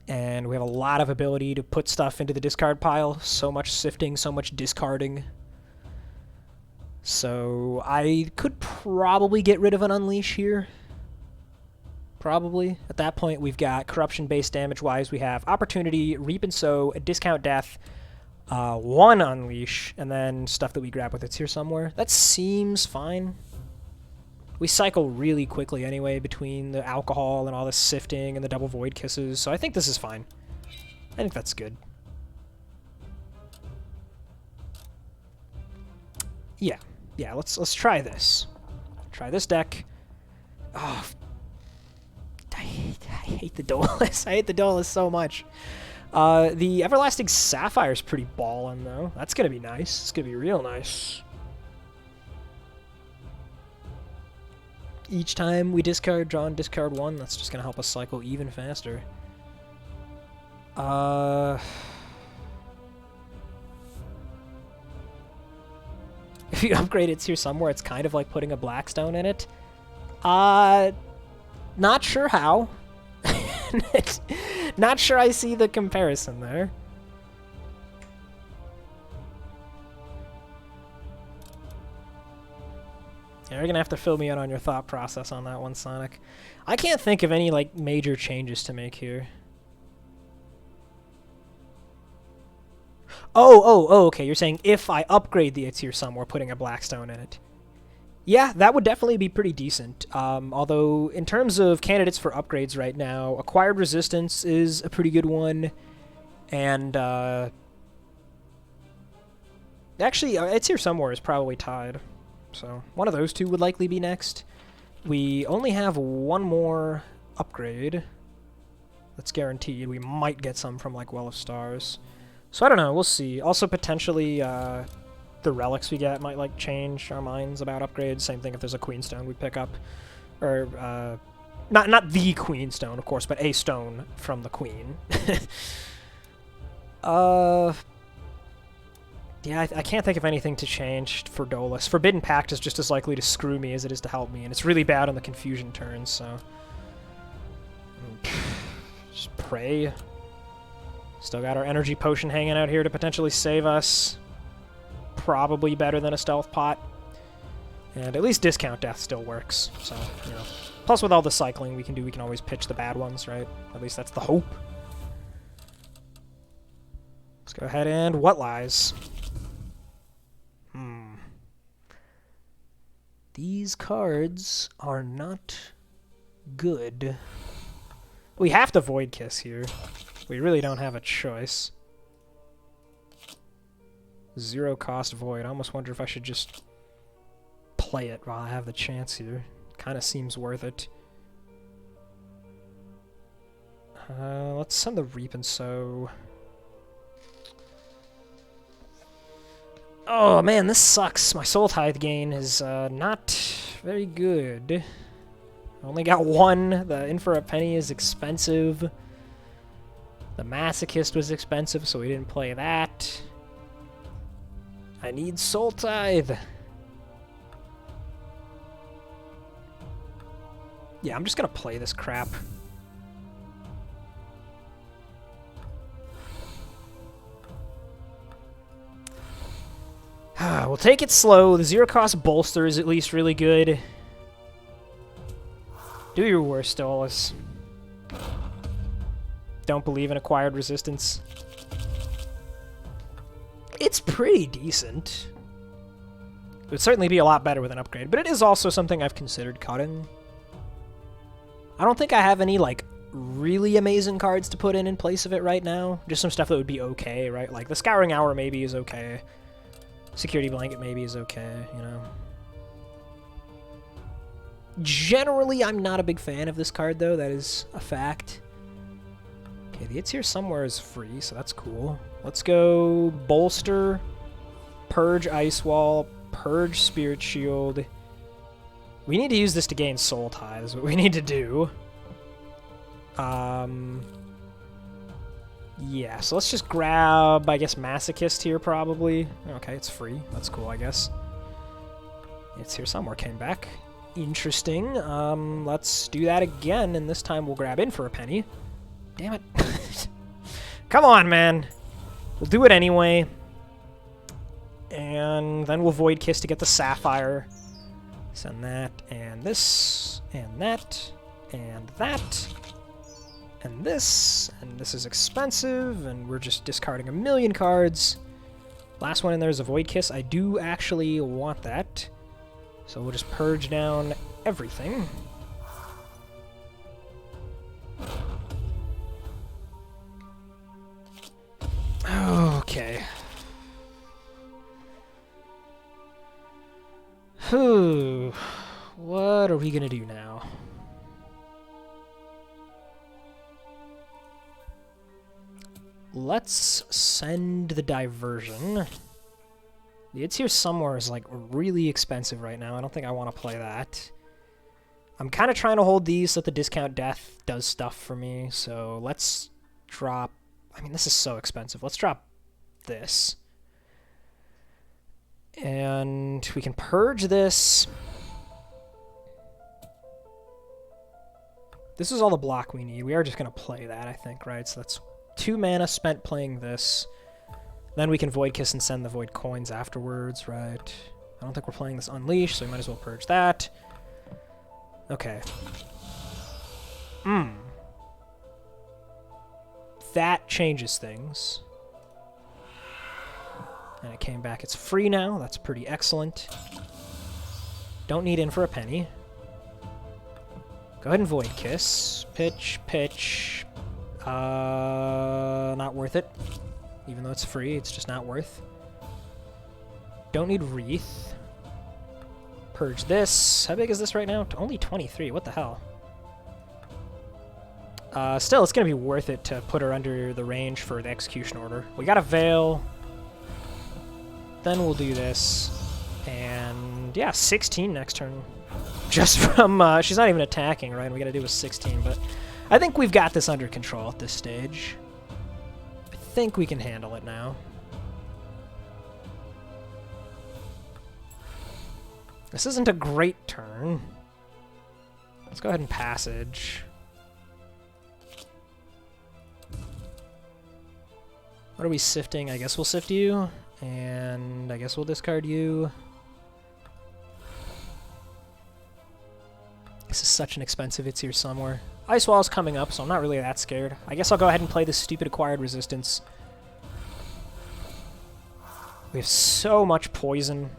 And we have a lot of ability to put stuff into the discard pile. So much sifting, so much discarding. So I could probably get rid of an Unleash here. Probably. At that point, we've got corruption-based damage-wise. We have Opportunity, Reap and Sow, a Discount Death, 1 Unleash, and then stuff that we grab with It's Here Somewhere. That seems fine. We cycle really quickly anyway between the alcohol and all the sifting and the double Void Kisses, so I think this is fine. I think that's good. Yeah. Yeah, let's try this. Try this deck. Oh, I hate the Duelist. I hate the Duelist so much. The Everlasting Sapphire is pretty ballin', though. That's gonna be nice. It's gonna be real nice. Each time we discard, draw and discard 1, that's just gonna help us cycle even faster. If you upgrade It's Here Somewhere, it's kind of like putting a Blackstone in it. Not sure how. Not sure I see the comparison there. Yeah, you're gonna have to fill me in on your thought process on that one, Sonic. I can't think of any, like, major changes to make here. Oh, okay, you're saying if I upgrade the It's Here Somewhere, putting a Blackstone in it. Yeah, that would definitely be pretty decent. Although, in terms of candidates for upgrades right now, Acquired Resistance is a pretty good one. And, actually, It's Here Somewhere is probably tied. So, one of those two would likely be next. We only have one more upgrade that's guaranteed. We might get some from, like, Well of Stars. So I don't know, we'll see. Also, potentially, the relics we get might, like, change our minds about upgrades. Same thing if there's a Queenstone we pick up. Or, not the Queenstone, of course, but a stone from the Queen. Yeah, I can't think of anything to change for Dolus. Forbidden Pact is just as likely to screw me as it is to help me, and it's really bad on the confusion turns, so... Just pray. Still got our energy potion hanging out here to potentially save us. Probably better than a stealth pot. And at least discount death still works, so, you know. Plus with all the cycling we can do, we can always pitch the bad ones, right? At least that's the hope. Let's go ahead and What Lies? These cards are not good. We have to Void Kiss here. We really don't have a choice. 0 cost Void. I almost wonder if I should just play it while I have the chance here. Kind of seems worth it. Let's send the Reap and Sow. Oh man, this sucks. My Soul Tithe gain is not very good. I only got 1. The In for a Penny is expensive. The Masochist was expensive, so we didn't play that. I need Soul Tithe. Yeah, I'm just gonna play this crap. We'll take it slow. The 0 cost bolster is at least really good. Do your worst, Dolus. Don't believe in Acquired Resistance. It's pretty decent. It would certainly be a lot better with an upgrade, but it is also something I've considered cutting. I don't think I have any, like, really amazing cards to put in place of it right now. Just some stuff that would be okay, right? Like, the Scouring Hour maybe is okay. Security Blanket maybe is okay, you know. Generally, I'm not a big fan of this card, though. That is a fact. Okay, the It's Here Somewhere is free, so that's cool. Let's go Bolster, Purge Ice Wall, Purge Spirit Shield. We need to use this to gain Soul Tithe, is what we need to do. Yeah, so let's just grab, I guess, Masochist here, probably. Okay, it's free. That's cool, I guess. It's Here Somewhere came back. Interesting. Let's do that again, and this time we'll grab in for a penny. Damn it. Come on, man. We'll do it anyway. And then we'll Void Kiss to get the Sapphire. Send that, and this, and that, and that. And this is expensive, and we're just discarding a million cards. Last one in there is a Void Kiss. I do actually want that. So we'll just purge down everything. Okay. What are we gonna do now? Let's send the Diversion. The It's Here Somewhere is, like, really expensive right now. I don't think I want to play that. I'm kind of trying to hold these so that the Discount Death does stuff for me, so let's drop... I mean, this is so expensive. Let's drop this. And we can purge this. This is all the block we need. We are just going to play that, I think, right? So that's 2 mana spent playing this. Then we can Void Kiss and send the Void Coins afterwards, right? I don't think we're playing this Unleash, so we might as well purge that. Okay. That changes things. And it came back. It's free now. That's pretty excellent. Don't need in for a penny. Go ahead and Void Kiss. Pitch, pitch. Not worth it. Even though it's free, it's just not worth. Don't need Wreath. Purge this. How big is this right now? Only 23. What the hell? Still, it's going to be worth it to put her under the range for the Execution Order. We got a Veil. Then we'll do this. And yeah, 16 next turn. Just from, she's not even attacking, right? We got to do a 16, but I think we've got this under control at this stage. I think we can handle it now. This isn't a great turn. Let's go ahead and Passage. What are we sifting? I guess we'll sift you. And I guess we'll discard you. This is such an expensive It's Here Somewhere. Ice Wall's coming up, so I'm not really that scared. I guess I'll go ahead and play this stupid Acquired Resistance. We have so much poison.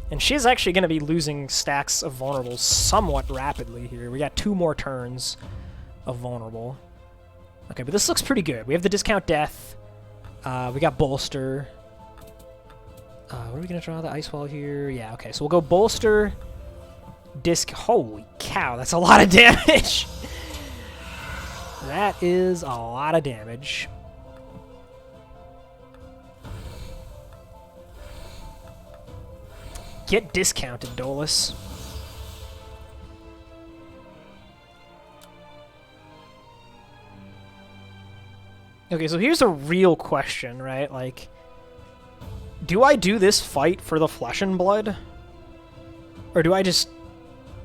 And she's actually going to be losing stacks of vulnerables somewhat rapidly here. We got 2 more turns of vulnerable. Okay, but this looks pretty good. We have the Discount Death. We got Bolster. What are we going to draw? The Ice Wall here? Yeah, okay. So we'll go Bolster. Holy cow, that's a lot of damage. That is a lot of damage. Get discounted, Dolus. Okay, so here's a real question, right? Like, do I do this fight for the Flesh and Blood? Or do I just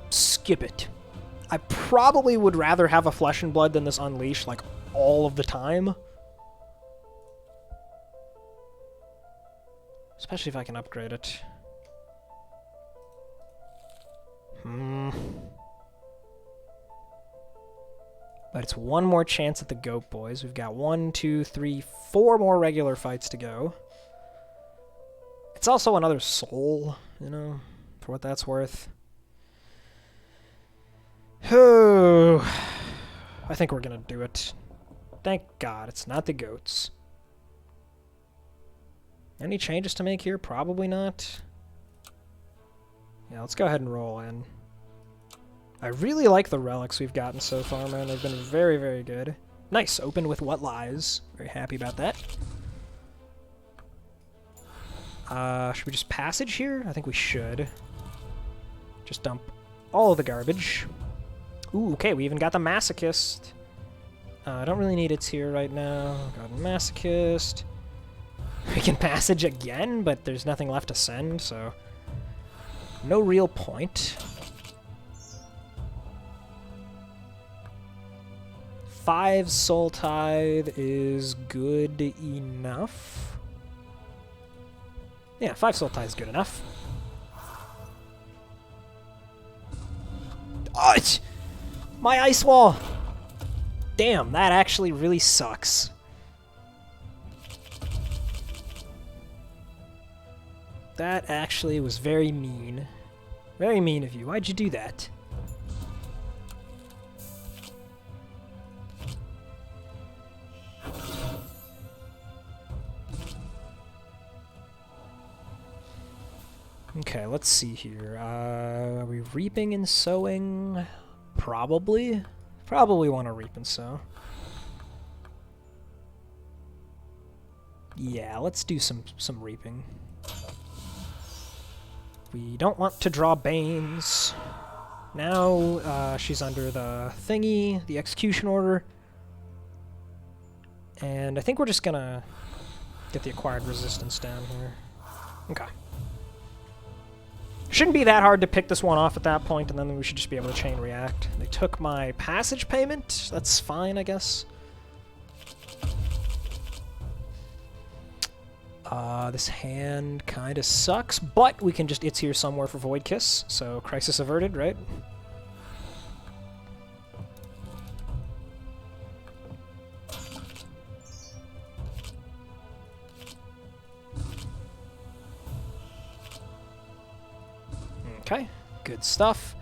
skip it? I probably would rather have a Flesh and Blood than this Unleash, like, all of the time. Especially if I can upgrade it. But it's 1 more chance at the Goat Boys. We've got 1, 2, 3, 4 more regular fights to go. It's also another soul, you know, for what that's worth. I think we're gonna do it. Thank God it's not the goats. Any changes to make here? Probably not. Yeah, let's go ahead and roll in. I really like the relics we've gotten so far, man. They've been very, very good. Nice. Open with What Lies. Very happy about that. Should we just passage here? I think we should. Just dump all of the garbage. Ooh, okay, we even got the Masochist. I don't really need its here right now. Got a Masochist. We can passage again, but there's nothing left to send, so no real point. 5 Soul Tithe is good enough. Yeah, 5 Soul Tithe is good enough. Oh, my ice wall! Damn, that actually really sucks. That actually was very mean. Very mean of you. Why'd you do that? Okay, let's see here. Are we reaping and sowing? Probably. Probably want to reap and sow. Yeah, let's do some reaping. We don't want to draw Banes. Now she's under the thingy, the execution order. And I think we're just gonna get the acquired resistance down here. Okay. Shouldn't be that hard to pick this one off at that point, and then we should just be able to chain react. They took my passage payment. That's fine, I guess. This hand kind of sucks, but we can just It's Here somewhere for Void Kiss, so crisis averted, right? Okay, good stuff.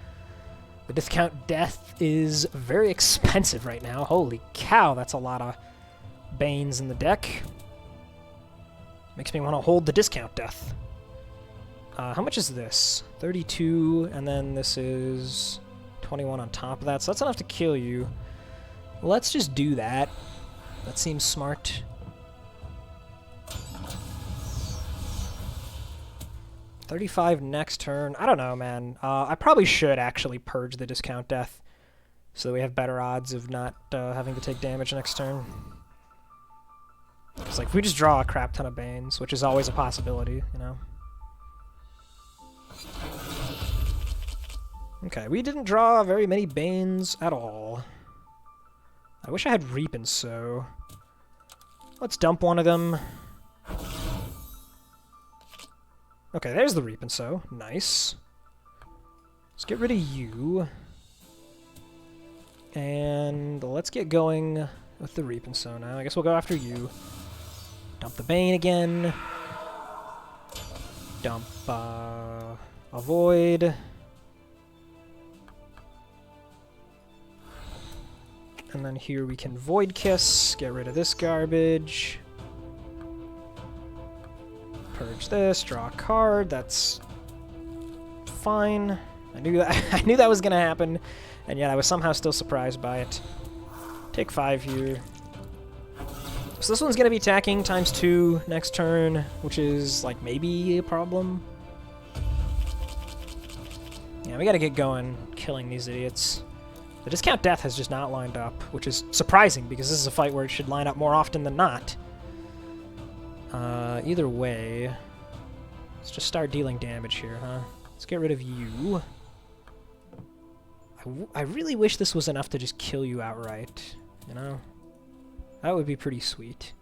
The discount death is very expensive right now. Holy cow, that's a lot of Banes in the deck. Makes me want to hold the discount death. How much is this? 32, and then this is 21 on top of that, so that's enough to kill you. Let's just do that. That seems smart. $35 next turn. I don't know, man. I probably should actually purge the discount death so that we have better odds of not having to take damage next turn. Because, like, if we just draw a crap ton of Banes, which is always a possibility, you know. Okay, we didn't draw very many Banes at all. I wish I had Reap and Sow. Let's dump one of them. Okay, there's the Reap and Sow. Nice. Let's get rid of you. And let's get going with the Reap and Sow now. I guess we'll go after you. Dump the Bane again. Dump a Void. And then here we can Void Kiss, get rid of this garbage. Purge this, draw a card, that's fine. I knew that was gonna happen, and yet I was somehow still surprised by it. Take 5 here. So this one's gonna be attacking ×2 next turn, which is like maybe a problem. Yeah, we gotta get going, killing these idiots. The discount death has just not lined up, which is surprising because this is a fight where it should line up more often than not. Either way, let's just start dealing damage here, huh? Let's get rid of you. I really wish this was enough to just kill you outright, you know? That would be pretty sweet.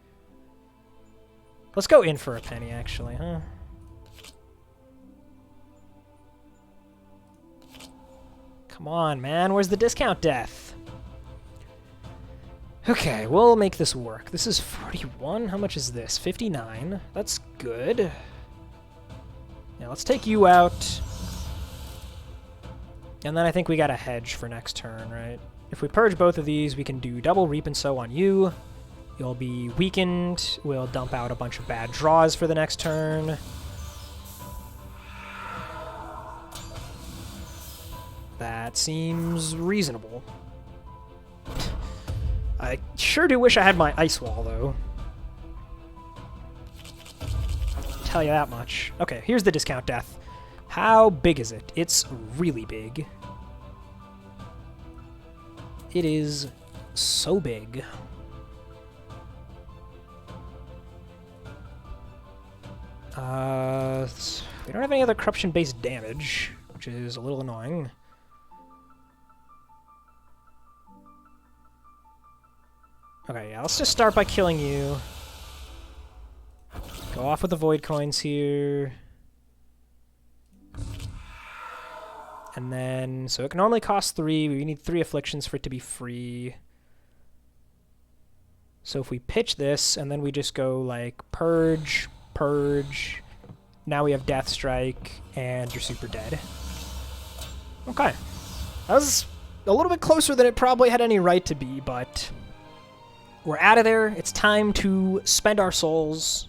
Let's go in for a penny, actually, huh? Come on, man. Where's the discount death? Okay, we'll make this work. This is 41. How much is this? 59. That's good. Yeah, let's take you out. And then I think we got a hedge for next turn, right? If we purge both of these, we can do double Reap and Sow on you. You'll be weakened. We'll dump out a bunch of bad draws for the next turn. That seems reasonable. I sure do wish I had my ice wall, though. Tell you that much. Okay, here's the discount death. How big is it? It's really big. It is so big. We don't have any other corruption-based damage, which is a little annoying. Okay, yeah, let's just start by killing you. Go off with the void coins here. And then, so it can only cost 3. We need 3 afflictions for it to be free. So if we pitch this, and then we just go like purge, purge. Now we have death strike, and you're super dead. Okay. That was a little bit closer than it probably had any right to be, but we're out of there. It's time to spend our souls.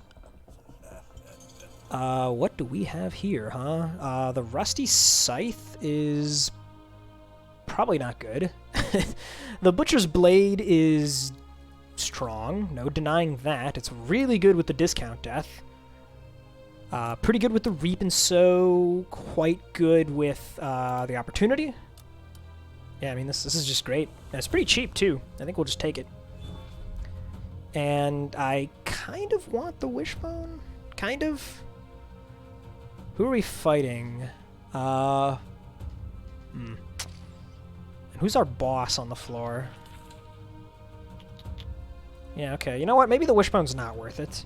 What do we have here, huh? The Rusty Scythe is probably not good. The Butcher's Blade is strong. No denying that. It's really good with the discount death. Pretty good with the Reap and Sow. Quite good with the Opportunity. Yeah, I mean, this is just great. And it's pretty cheap, too. I think we'll just take it. And I kind of want the Wishbone. Kind of. Who are we fighting? And who's our boss on the floor? Yeah, okay. You know what? Maybe the Wishbone's not worth it.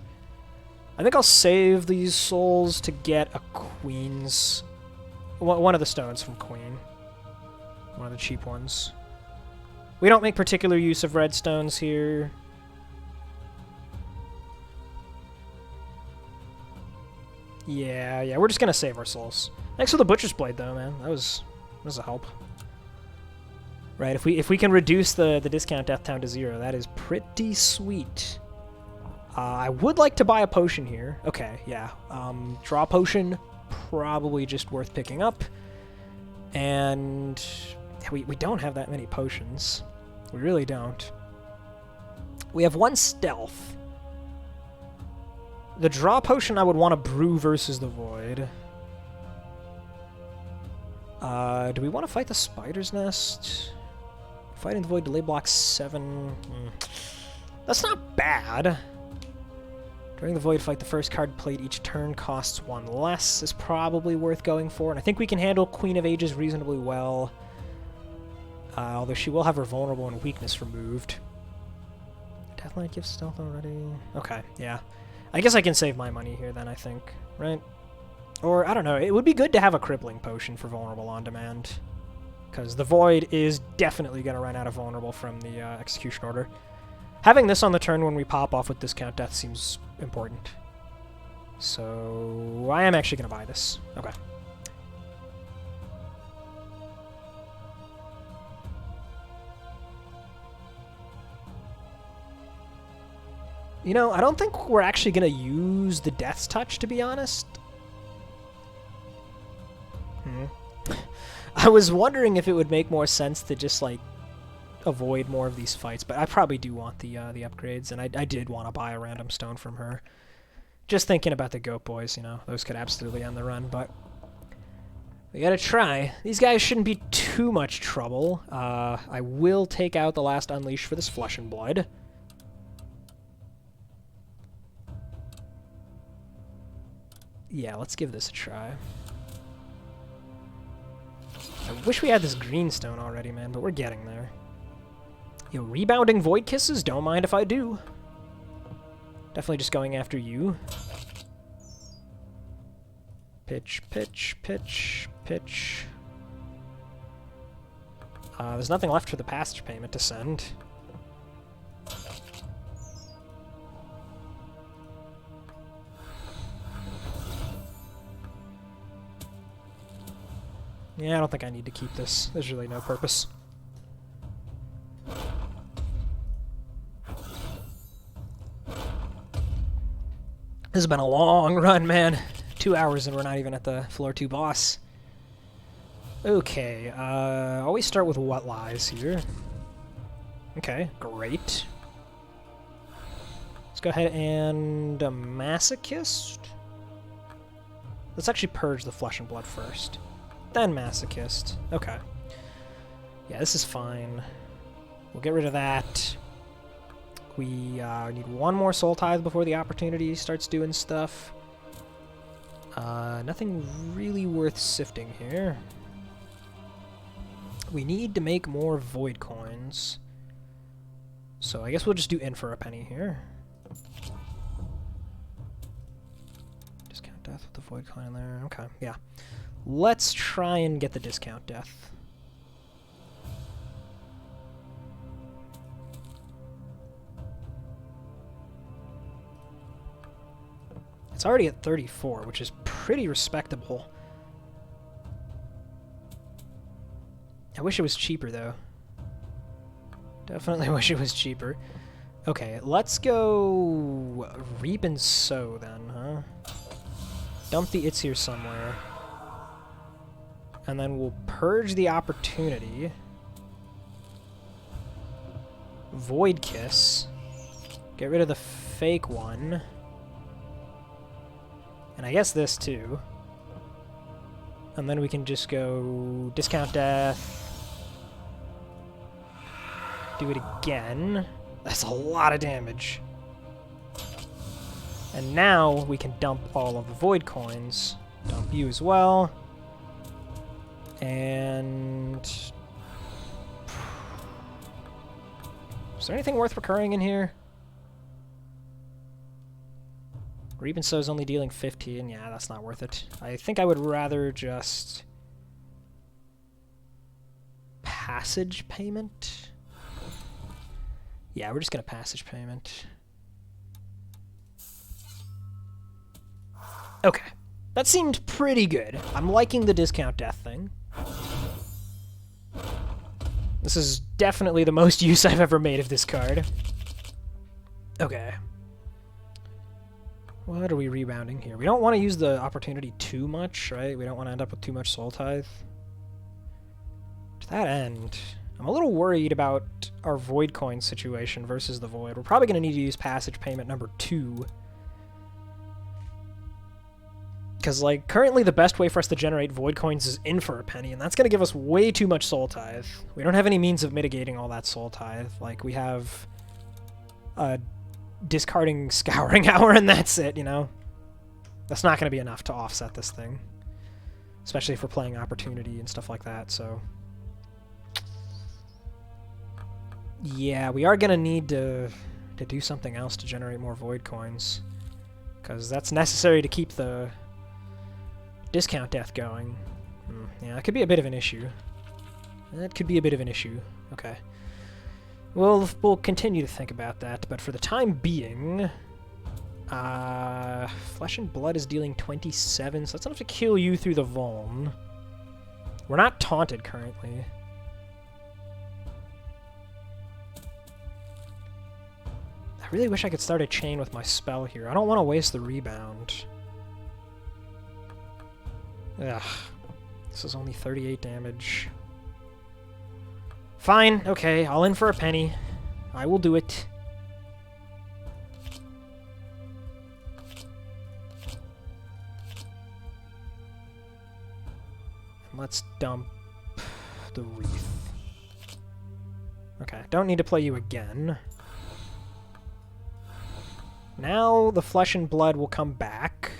I think I'll save these souls to get a Queen's... One of the stones from Queen. One of the cheap ones. We don't make particular use of red stones here. Yeah, we're just gonna save our souls. Thanks for the Butcher's Blade, though, man. That was a help. Right, if we can reduce the discount death down to 0, that is pretty sweet. I would like to buy a potion here. Okay, yeah. Draw potion, probably just worth picking up. And we don't have that many potions. We really don't. We have 1 stealth. The draw potion I would want to brew versus the void. Do we want to fight the Spider's Nest? Fighting the void, delay block 7. That's not bad. During the void fight, the first card played each turn costs 1 less. Is probably worth going for. And I think we can handle Queen of Ages reasonably well. Although she will have her vulnerable and weakness removed. Deathlight gives stealth already. Okay, yeah. I guess I can save my money here then, I think. Right? Or, I don't know. It would be good to have a crippling potion for vulnerable on demand. Because the void is definitely going to run out of vulnerable from the execution order. Having this on the turn when we pop off with discount death seems important. So I am actually going to buy this. Okay. You know, I don't think we're actually going to use the Death's Touch, to be honest. I was wondering if it would make more sense to just, like, avoid more of these fights, but I probably do want the upgrades, and I did want to buy a random stone from her. Just thinking about the Goat Boys, you know, those could absolutely end the run, but we gotta try. These guys shouldn't be too much trouble. I will take out the last Unleash for this Flesh and Blood. Yeah, let's give this a try. I wish we had this green stone already, man, but we're getting there. Yo, rebounding Void Kisses? Don't mind if I do. Definitely just going after you. Pitch, pitch, pitch, pitch. There's nothing left for the passage payment to send. Yeah, I don't think I need to keep this. There's really no purpose. This has been a long run, man. 2 hours and we're not even at the floor 2 boss. Okay, always start with what lies here. Okay, great. Let's go ahead and Masochist. Let's actually purge the flesh and blood first. Then Masochist. Okay. Yeah, this is fine. We'll get rid of that. We need one more Soul Tithe before the opportunity starts doing stuff. Nothing really worth sifting here. We need to make more Void Coins. So I guess we'll just do in for a penny here. Discount death with the Void Coin in there. Okay, yeah. Let's try and get the discount death. It's already at 34, which is pretty respectable. I wish it was cheaper, though. Definitely wish it was cheaper. Okay, let's go Reap and Sow, then, huh? Dump the It's here somewhere. And then we'll purge the opportunity. Void Kiss. Get rid of the fake one. And I guess this, too. And then we can just go Discount Death. Do it again. That's a lot of damage. And now we can dump all of the Void Coins. Dump you as well. And... is there anything worth recurring in here? Reap and Sow is only dealing 15. Yeah, that's not worth it. I think I would rather just... Passage Payment? Yeah, we're just gonna Passage Payment. Okay. That seemed pretty good. I'm liking the Discount Death thing. This is definitely the most use I've ever made of this card. Okay. What are we rebounding here? We don't want to use the opportunity too much, right? We don't want to end up with too much Soul Tithe. To that end, I'm a little worried about our Void Coin situation versus the Void. We're probably going to need to use Passage Payment number 2. Because, like, currently the best way for us to generate Void Coins is in for a penny, and that's going to give us way too much Soul Tithe. We don't have any means of mitigating all that Soul Tithe. Like, we have discarding Scouring Hour, and that's it, you know? That's not going to be enough to offset this thing. Especially if we're playing Opportunity and stuff like that, so... yeah, we are going to need to do something else to generate more Void Coins. Because that's necessary to keep the Discount Death going. Yeah, that could be a bit of an issue. That could be a bit of an issue. Okay. We'll continue to think about that, but for the time being... Flesh and Blood is dealing 27, so that's enough to kill you through the Vuln. We're not taunted currently. I really wish I could start a chain with my spell here. I don't want to waste the rebound. Ugh. This is only 38 damage. Fine, okay, I'll in for a penny. I will do it. Let's dump the Wreath. Okay, don't need to play you again. Now the Flesh and Blood will come back.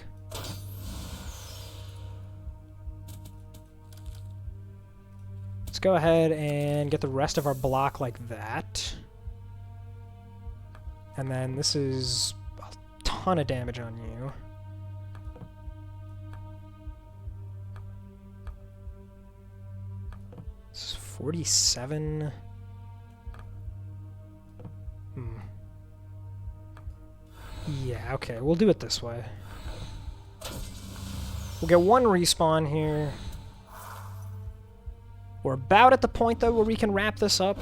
Let's go ahead and get the rest of our block like that. And then this is a ton of damage on you. This is 47. Yeah, okay, we'll do it this way. We'll get one respawn here. We're about at the point, though, where we can wrap this up.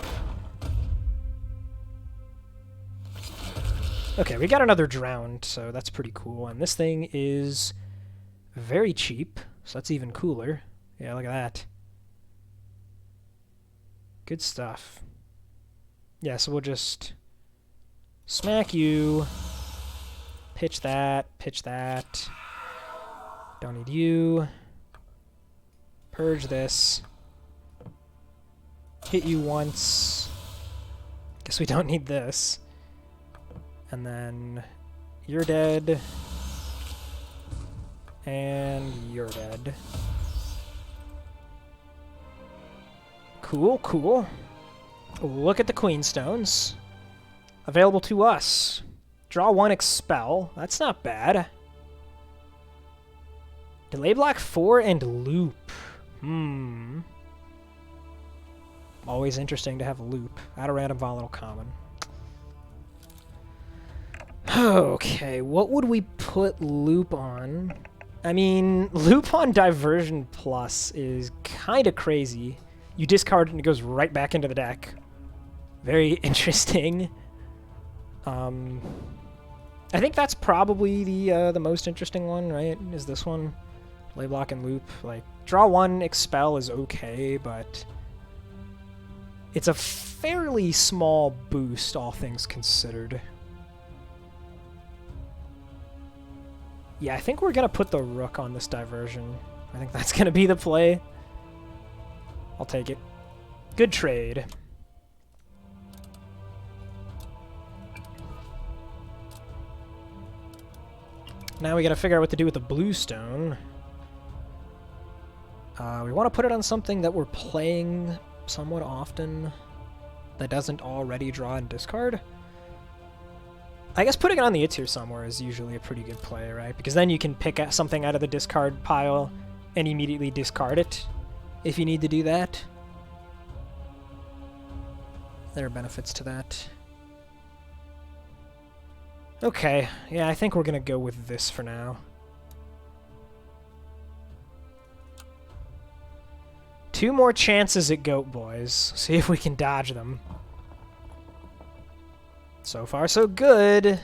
Okay, we got another Drowned, so that's pretty cool. And this thing is very cheap, so that's even cooler. Yeah, look at that. Good stuff. Yeah, so we'll just smack you. Pitch that. Pitch that. Don't need you. Purge this. Hit you once. Guess we don't need this. And then you're dead. And you're dead. Cool, cool. Look at the Queen Stones. Available to us. Draw 1, expel. That's not bad. Delay block 4 and loop. Always interesting to have a loop. Add a random volatile common. Okay, what would we put loop on? I mean, loop on diversion plus is kind of crazy. You discard it and it goes right back into the deck. Very interesting. I think that's probably the most interesting one, right? Is this one? Play block and loop. Like, draw 1, expel is okay, but it's a fairly small boost, all things considered. Yeah, I think we're gonna put the rook on this diversion. I think that's gonna be the play. I'll take it. Good trade. Now we gotta figure out what to do with the blue stone. We want to put it on something that we're playing somewhat often that doesn't already draw and discard. I guess putting it on the It's Here somewhere is usually a pretty good play, right? Because then you can pick something out of the discard pile and immediately discard it if you need to do that. There are benefits to that. Okay, yeah, I think we're gonna go with this for now. Two more chances at Goat Boys. See if we can dodge them. So far, so good.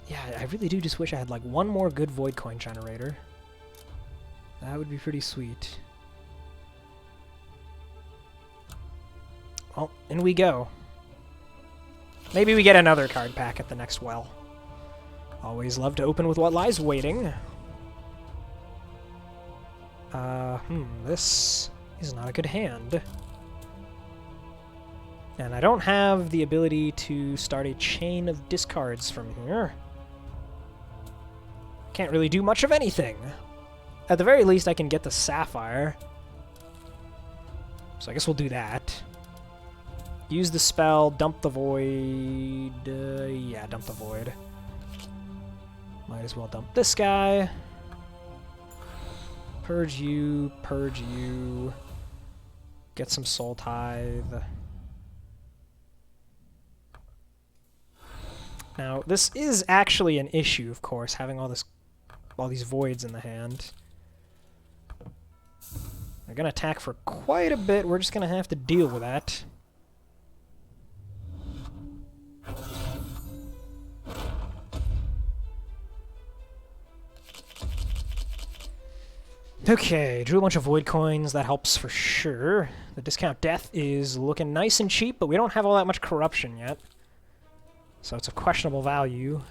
Yeah, I really do just wish I had like one more good Void Coin generator. That would be pretty sweet. Well, in we go. Maybe we get another card pack at the next well. Always love to open with what lies waiting. This is not a good hand. And I don't have the ability to start a chain of discards from here. Can't really do much of anything. At the very least, I can get the Sapphire. So I guess we'll do that. Use the spell, dump the Void. Yeah, dump the Void. Might as well dump this guy. Purge you, purge you. Get some Soul Tithe. Now, this is actually an issue, of course, having all these voids in the hand. They're gonna attack for quite a bit. We're just gonna have to deal with that. Okay, drew a bunch of void coins. That helps for sure. The discount death is looking nice and cheap, but we don't have all that much corruption yet. So it's a questionable value.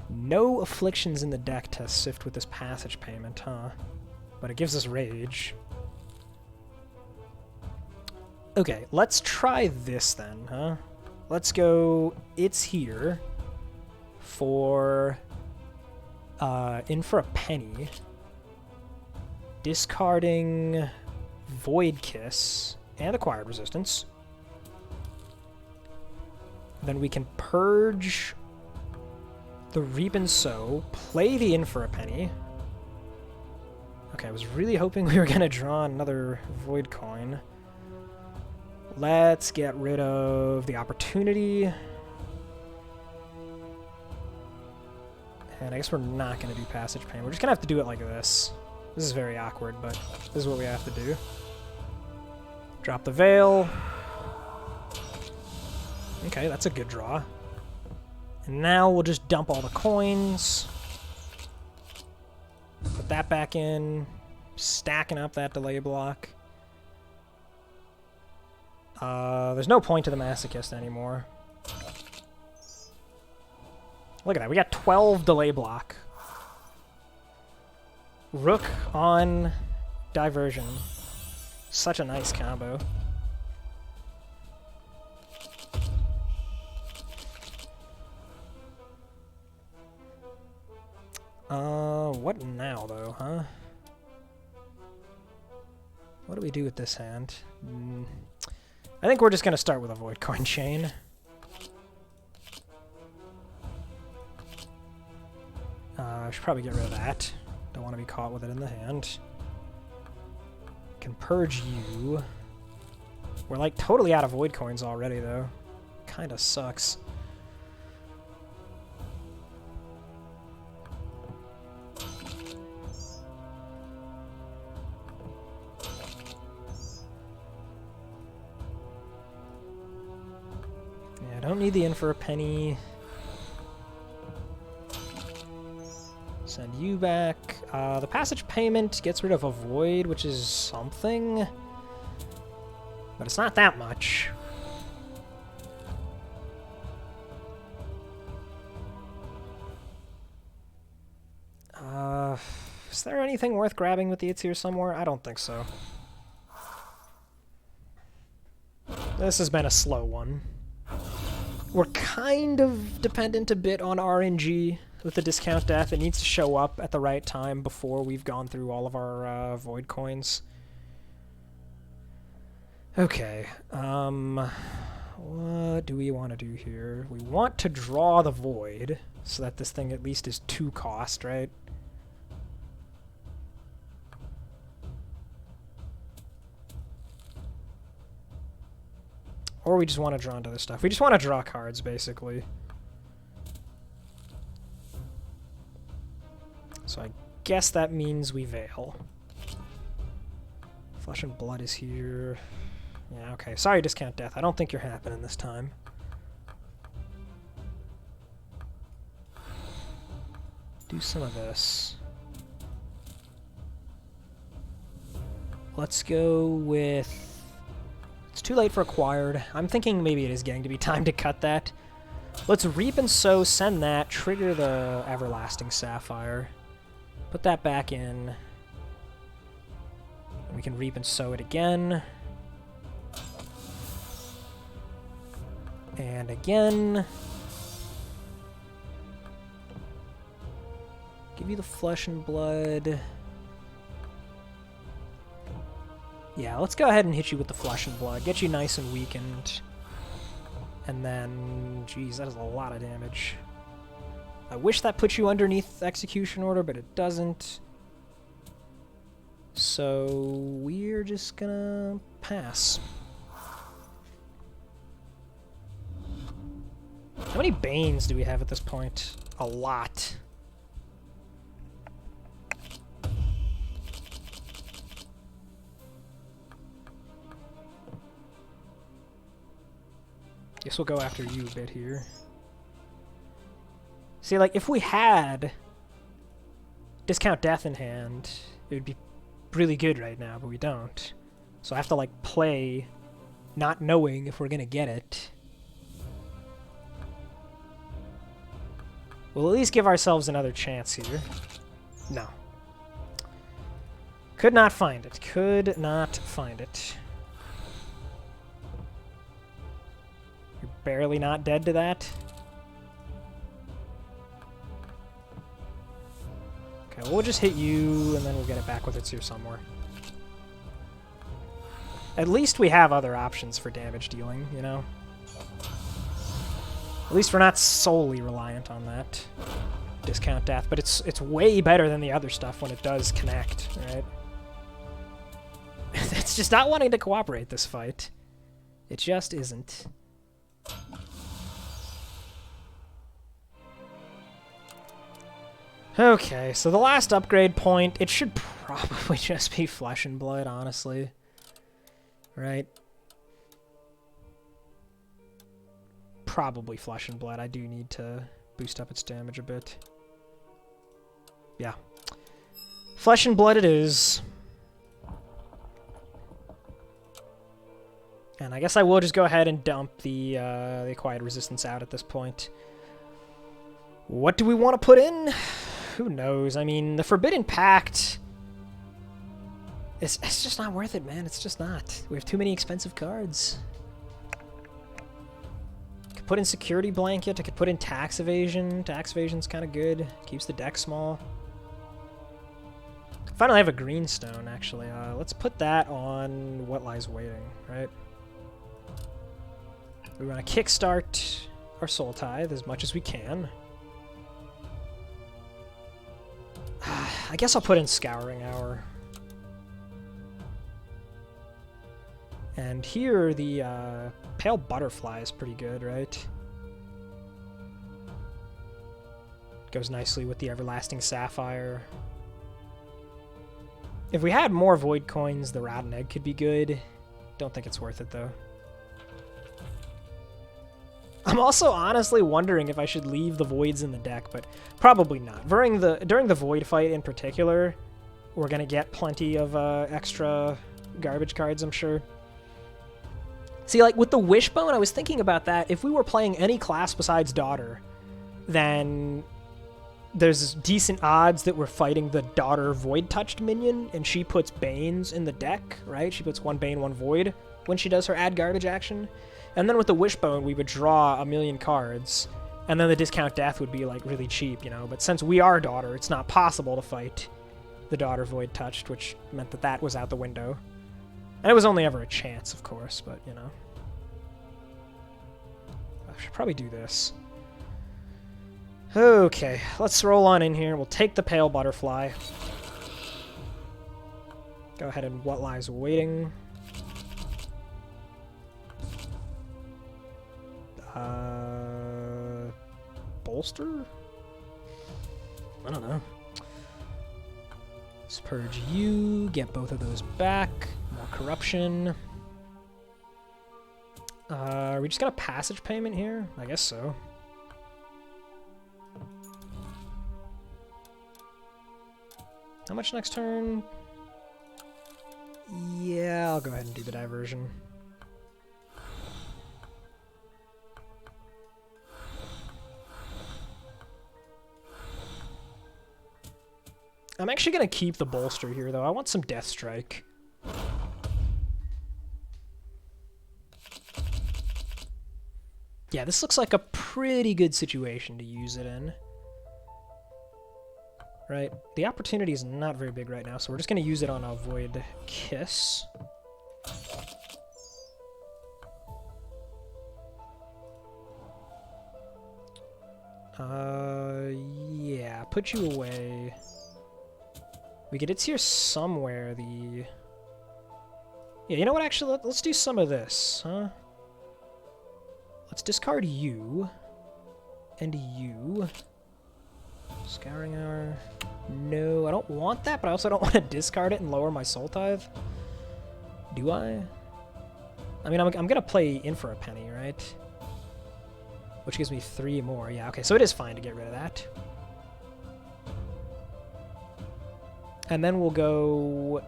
No afflictions in the deck to sift with this passage payment, huh? But it gives us rage. Okay, let's try this then, huh? Let's go It's Here for... in for a penny. Discarding Void Kiss and Acquired Resistance. Then we can purge the Reap and Sow, play the In for a penny. Okay, I was really hoping we were going to draw another Void Coin. Let's get rid of the Opportunity. And I guess we're not going to do Passage Pain. We're just going to have to do it like this. This is very awkward, but this is what we have to do. Drop the Veil. Okay, that's a good draw. And now we'll just dump all the coins. that back in. Stacking up that delay block. There's no point to the Masochist anymore. Look at that. We got 12 delay block. Rook on Diversion. Such a nice combo. What now, though, huh? What do we do with this hand? I think we're just going to start with a Void Coin Chain. I should probably get rid of that. Don't want to be caught with it in the hand. Can purge you. We're like totally out of Void Coins already, though. Kinda sucks. Yeah, I don't need the in for a penny. Send you back. The passage payment gets rid of a void, which is something. But it's not that much. Is there anything worth grabbing with the It's here somewhere? I don't think so. This has been a slow one. We're kind of dependent a bit on RNG with the discount death. It needs to show up at the right time before we've gone through all of our void coins. Okay, what do we want to do here? We want to draw the void so that this thing at least is 2 cost, right? Or we just want to draw into this stuff. We just want to draw cards, basically. So I guess that means we Veil. Flesh and Blood is here. Yeah, okay. Sorry, discount death. I don't think you're happening this time. Do some of this. Let's go with... It's too late for Acquired. I'm thinking maybe it is getting to be time to cut that. Let's Reap and Sow, send that, trigger the Everlasting Sapphire. Put that back in. We can Reap and Sow it again. And again. Give you the Flesh and Blood. Yeah, let's go ahead and hit you with the Flesh and Blood. Get you nice and weakened. And then, geez, that is a lot of damage. I wish that put you underneath Execution Order, but it doesn't. So we're just gonna pass. How many Banes do we have at this point? A lot. Guess we'll go after you a bit here. See, like, if we had Discount Death in hand, it would be really good right now, but we don't. So I have to, like, play not knowing if we're gonna get it. We'll at least give ourselves another chance here. No. Could not find it. Could not find it. You're barely not dead to that. Okay, well, we'll just hit you, and then we'll get it back with its here somewhere. At least we have other options for damage dealing, you know? At least we're not solely reliant on that discount death, but it's way better than the other stuff when it does connect, right? It's just not wanting to cooperate this fight. It just isn't. Okay, so the last upgrade point, it should probably just be Flesh and Blood, honestly. Right? Probably Flesh and Blood. I do need to boost up its damage a bit. Yeah. Flesh and blood it is. And I guess I will just go ahead and dump the Acquired Resistance out at this point. What do we want to put in? Who knows? I mean, the Forbidden Pact... It's just not worth it, man. It's just not. We have too many expensive cards. I could put in Security Blanket. I could put in Tax Evasion. Tax Evasion's kind of good. Keeps the deck small. Finally have a greenstone, actually. Let's put that on What Lies Waiting, right? We want to kickstart our Soul Tithe as much as we can. I guess I'll put in Scouring Hour. And here, the Pale Butterfly is pretty good, right? Goes nicely with the Everlasting Sapphire. If we had more Void Coins, the Rotten Egg could be good. Don't think it's worth it, though. I'm also honestly wondering if I should leave the Voids in the deck, but probably not. During the Void fight in particular, we're going to get plenty of extra garbage cards, I'm sure. See, like, with the Wishbone, I was thinking about that. If we were playing any class besides Daughter, then there's decent odds that we're fighting the Daughter Void-touched minion, and she puts Banes in the deck, right? She puts one Bane, one Void when she does her add garbage action. And then with the Wishbone, we would draw a million cards, and then the discount death would be, like, really cheap, you know? But since we are Daughter, it's not possible to fight the Daughter Void-touched, which meant that that was out the window. And it was only ever a chance, of course, but, you know. I should probably do this. Okay, let's roll on in here. We'll take the Pale Butterfly. Go ahead and What Lies Waiting. Bolster? I don't know. Let's purge you, get both of those back. More corruption. We just got a passage payment here? I guess so. How much next turn? Yeah, I'll go ahead and do the diversion. I'm actually going to keep the bolster here, though. I want some Death Strike. Yeah, this looks like a pretty good situation to use it in. Right? The opportunity is not very big right now, so we're just going to use it on a Void Kiss. Yeah, put you away. It's here somewhere, the... Yeah, you know what, actually, let's do some of this, huh? Let's discard you. And you. Scouring Hour. No, I don't want that, but I also don't want to discard it and lower my Soul Tithe. Do I? I mean, I'm going to play in for a penny, right? Which gives me 3 more. Yeah, okay, so it is fine to get rid of that. And then we'll go...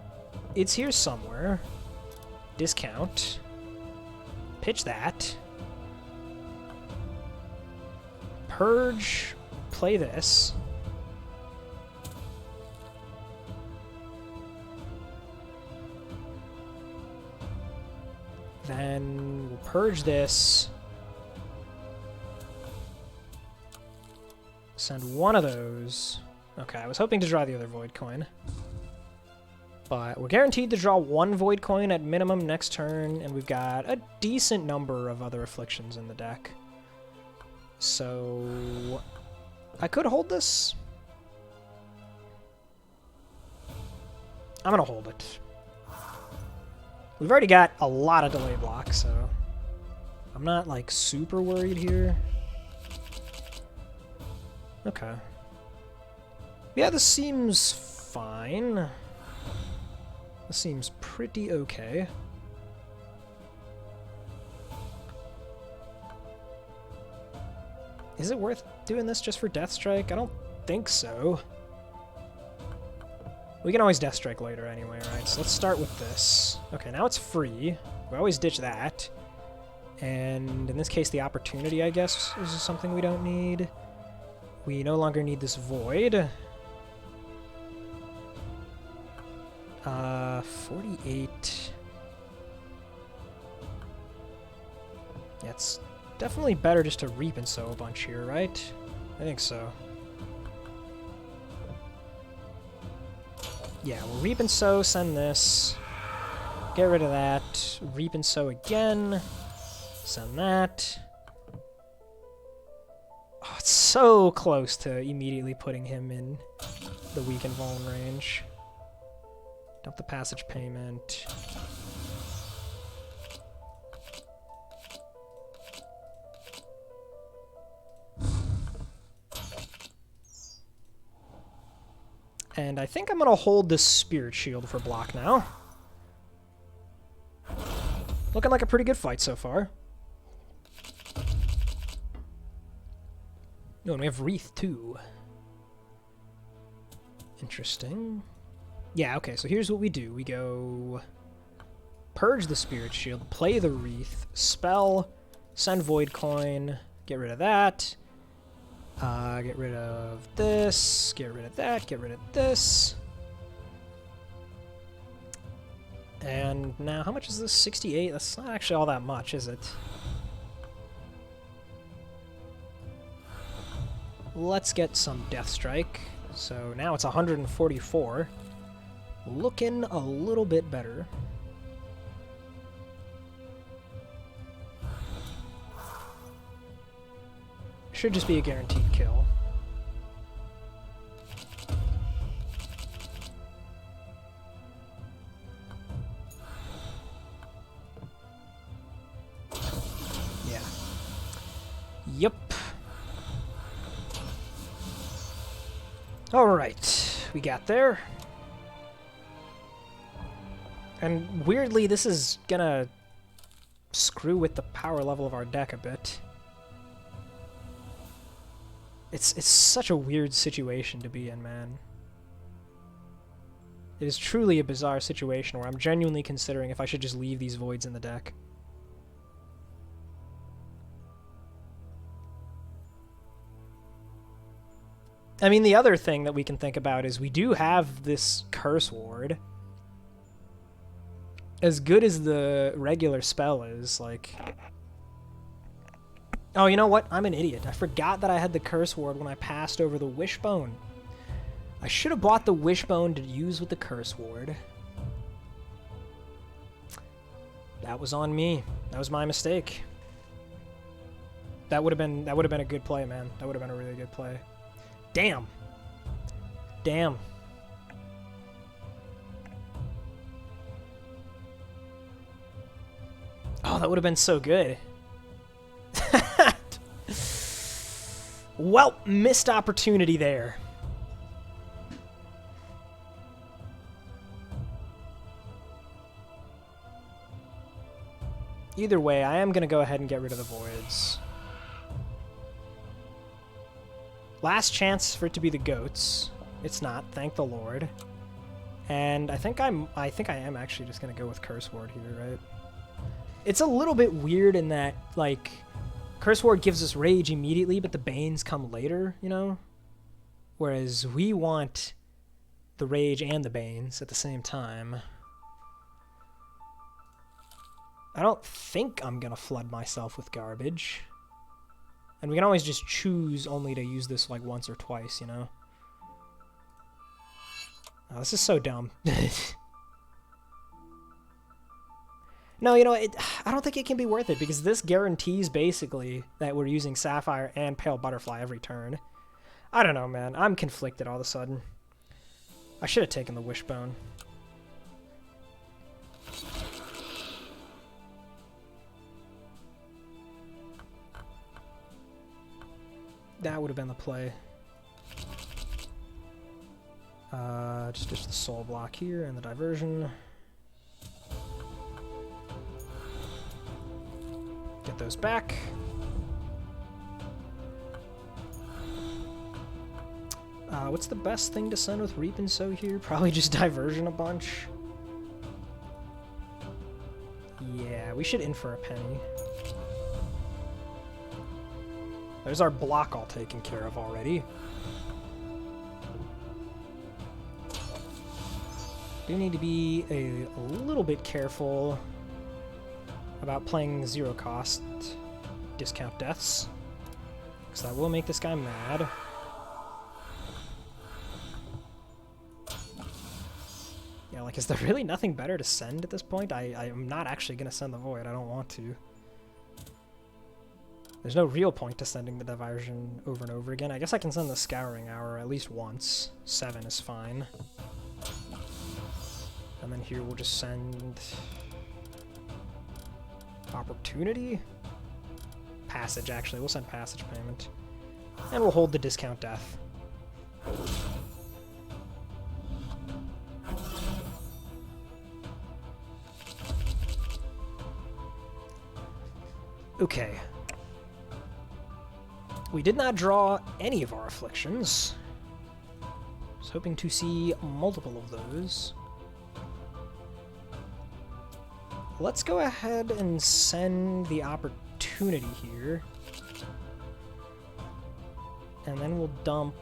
It's here somewhere. Discount. Pitch that. Purge. Play this. Then we'll purge this. Send one of those. Okay, I was hoping to draw the other Void Coin. But we're guaranteed to draw 1 Void Coin at minimum next turn, and we've got a decent number of other Afflictions in the deck. So... I could hold this. I'm gonna hold it. We've already got a lot of delay blocks, so... I'm not, like, super worried here. Okay. Yeah, this seems fine. This seems pretty okay. Is it worth doing this just for Death Strike? I don't think so. We can always Death Strike later anyway, right? So let's start with this. Okay, now it's free. We always ditch that. And in this case, the Opportunity, I guess, is something we don't need. We no longer need this Void. 48. Yeah, it's definitely better just to Reap and Sow a bunch here, right? I think so. Yeah, we'll Reap and Sow, send this. Get rid of that. Reap and Sow again. Send that. Oh, it's so close to immediately putting him in the weak and vuln range. Dump the Passage Payment. And I think I'm going to hold this Spirit Shield for block now. Looking like a pretty good fight so far. Oh, and we have Wreath too. Interesting. Yeah, okay, so here's what we do. We go purge the Spirit Shield, play the Wreath, spell, send Void Coin, get rid of that. Get rid of this, get rid of that, get rid of this. And now, how much is this? 68? That's not actually all that much, is it? Let's get some Death Strike. So now it's 144. Looking a little bit better. Should just be a guaranteed kill. Yeah. Yep. Alright, we got there. And weirdly, this is gonna screw with the power level of our deck a bit. It's such a weird situation to be in, man. It is truly a bizarre situation where I'm genuinely considering if I should just leave these voids in the deck. I mean, the other thing that we can think about is we do have this Curse Ward. As good as the regular spell is, like... Oh, you know what? I'm an idiot. I forgot that I had the Curse Ward when I passed over the Wishbone. I should have bought the Wishbone to use with the Curse Ward. That was on me. That was my mistake. That would have been a good play, man. That would have been a really good play. Damn. Damn. Oh, that would have been so good. Well, missed opportunity there. Either way, I am going to go ahead and get rid of the voids. Last chance for it to be the goats. It's not, thank the Lord. And I think I am actually just going to go with Curse Ward here, right? It's a little bit weird in that, like, Curse Ward gives us rage immediately, but the Banes come later, you know? Whereas we want the rage and the Banes at the same time. I don't think I'm gonna flood myself with garbage. And we can always just choose only to use this like once or twice, you know? Oh, this is so dumb. No, you know, I don't think it can be worth it, because this guarantees, basically, that we're using Sapphire and Pale Butterfly every turn. I don't know, man. I'm conflicted all of a sudden. I should have taken the Wishbone. That would have been the play. Just ditch the Soul Block here and the Diversion. Get those back. What's the best thing to send with Reap and Sow here? Probably just Diversion a bunch. Yeah, we should in for a penny. There's our block all taken care of already. Do need to be a little bit careful about playing zero cost discount deaths, because that will make this guy mad. Yeah, like, is there really nothing better to send at this point? I am not actually going to send the Void. I don't want to. There's no real point to sending the Diversion over and over again. I guess I can send the Scouring Hour at least once. 7 is fine. And then here we'll just send... Opportunity? Passage, actually. We'll send Passage Payment. And we'll hold the Discount Death. Okay. We did not draw any of our afflictions. I was hoping to see multiple of those. Let's go ahead and send the opportunity here. And then we'll dump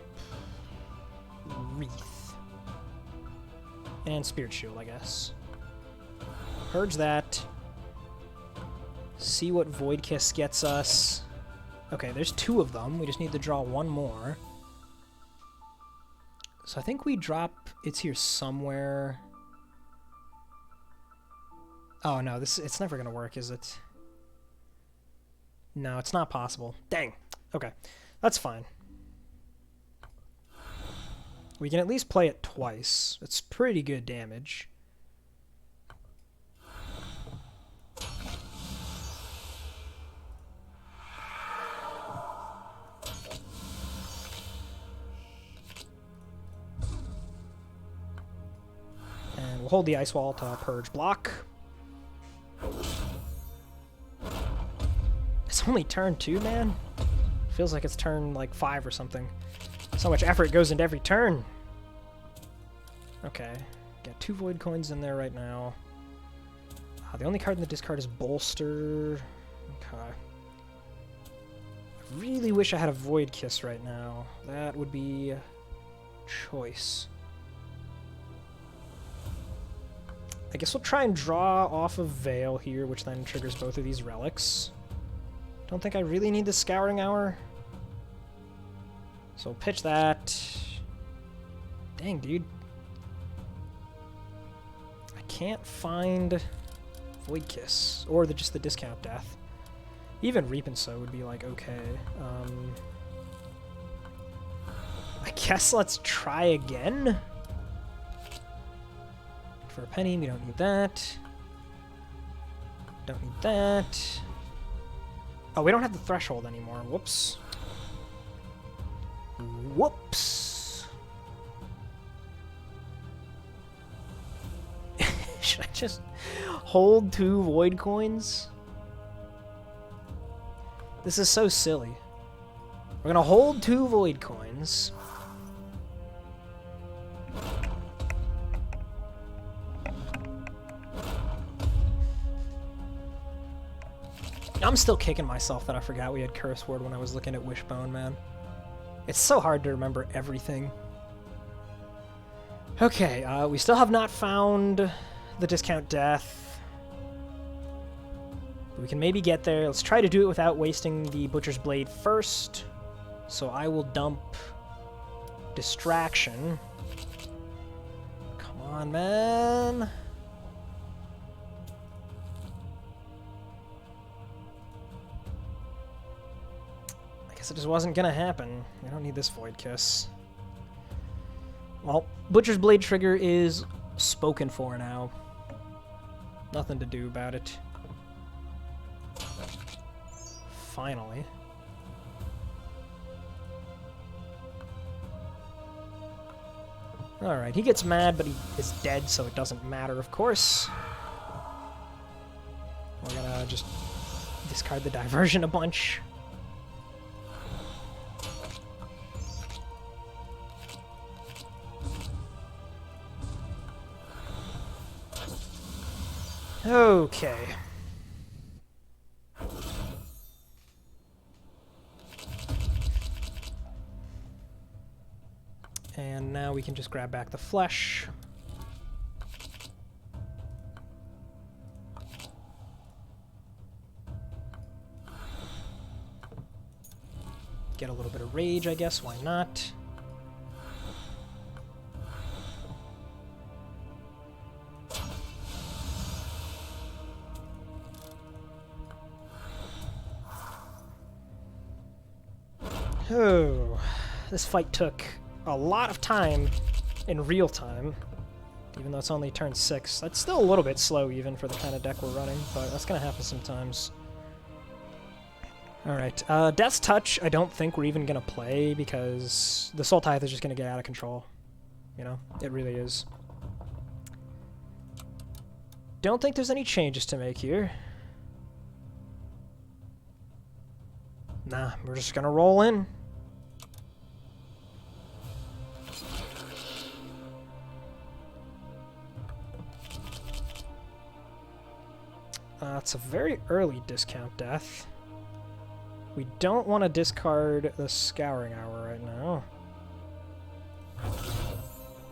Wreath. And Spirit Shield, I guess. Purge that. See what Void Kiss gets us. Okay, there's 2 of them. We just need to draw 1 more. So I think we drop... It's here somewhere. Oh, no, it's never going to work, is it? No, it's not possible. Dang. Okay, that's fine. We can at least play it twice. It's pretty good damage. And we'll hold the Ice Wall to purge block. It's only turn 2, man. Feels like it's turn, like, 5 or something. So much effort goes into every turn. Okay. Got 2 Void Coins in there right now. The only card in the discard is Bolster. Okay. I really wish I had a Void Kiss right now. That would be a choice. I guess we'll try and draw off of Veil here, which then triggers both of these relics. Don't think I really need the Scouring Hour. So we'll pitch that. Dang, dude. I can't find Void Kiss, or just the Discount Death. Even Reap and Sow would be like, okay. I guess let's try again. For a penny, we don't need that. Don't need that. Oh, we don't have the threshold anymore. Whoops. Whoops. Should I just hold 2 Void Coins? This is so silly. We're gonna hold 2 Void Coins. I'm still kicking myself that I forgot we had Curse Word when I was looking at Wishbone, man. It's so hard to remember everything. Okay, we still have not found the Discount Death. We can maybe get there. Let's try to do it without wasting the Butcher's Blade first. So I will dump Distraction. Come on, man. It just wasn't gonna happen. We don't need this Void Kiss. Well, Butcher's Blade trigger is spoken for now. Nothing to do about it. Finally. Alright, he gets mad, but he is dead, so it doesn't matter, of course. We're gonna just discard the Diversion a bunch. Okay. And now we can just grab back the flesh. Get a little bit of rage, I guess. Why not? Oh, this fight took a lot of time in real time, even though it's only turn 6. That's still a little bit slow even for the kind of deck we're running, but that's going to happen sometimes. Alright, Death's Touch I don't think we're even going to play because the Soul Tithe is just going to get out of control. You know, it really is. Don't think there's any changes to make here. Nah, we're just going to roll in. It's a very early discount death. We don't want to discard the Scouring Hour right now.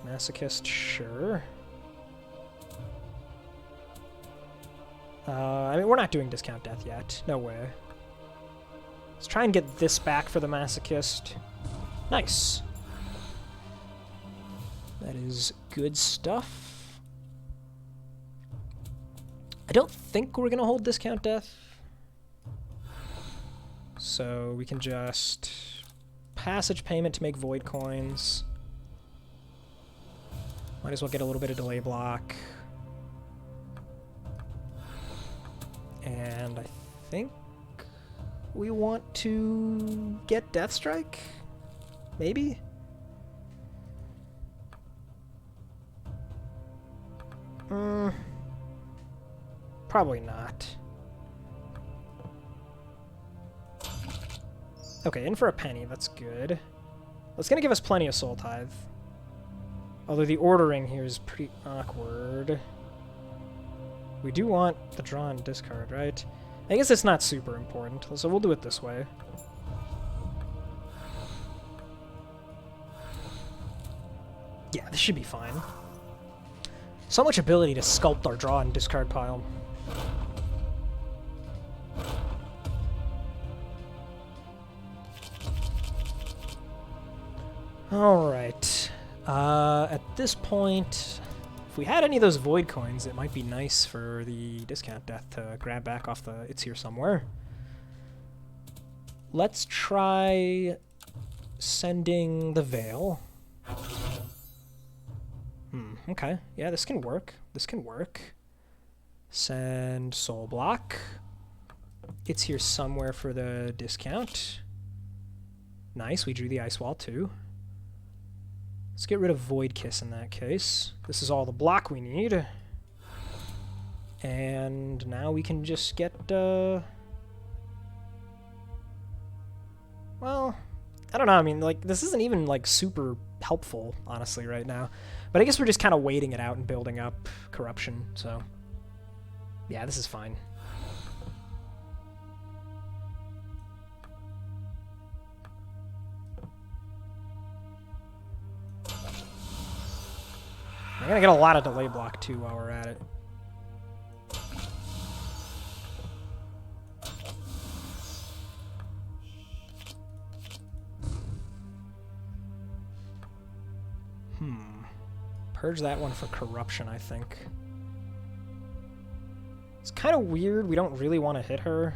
Masochist, sure. I mean, we're not doing discount death yet. No way. Let's try and get this back for the Masochist. Nice. That is good stuff. I don't think we're going to hold discount death. So we can just passage payment to make void coins. Might as well get a little bit of delay block. And I think we want to get Death Strike? Maybe? Probably not. Okay, in for a penny, that's good. That's gonna give us plenty of Soul Tithe. Although the ordering here is pretty awkward. We do want the draw and discard, right? I guess it's not super important, so we'll do it this way. Yeah, this should be fine. So much ability to sculpt our draw and discard pile. Alright. At this point, if we had any of those void coins, it might be nice for the discount death to grab back off the It's Here Somewhere. Let's try sending the Veil. Okay. Yeah, this can work. This can work. Send Soul Block. It's Here Somewhere for the discount. Nice, we drew the Ice Wall too. Let's get rid of Void Kiss in that case. This is all the block we need. And now we can just get, well, I don't know, I mean, like, this isn't even, like, super helpful, honestly, right now. But I guess we're just kind of waiting it out and building up Corruption, so... yeah, this is fine. I'm gonna get a lot of delay block too while we're at it. Purge that one for Corruption, I think. It's kind of weird. We don't really want to hit her.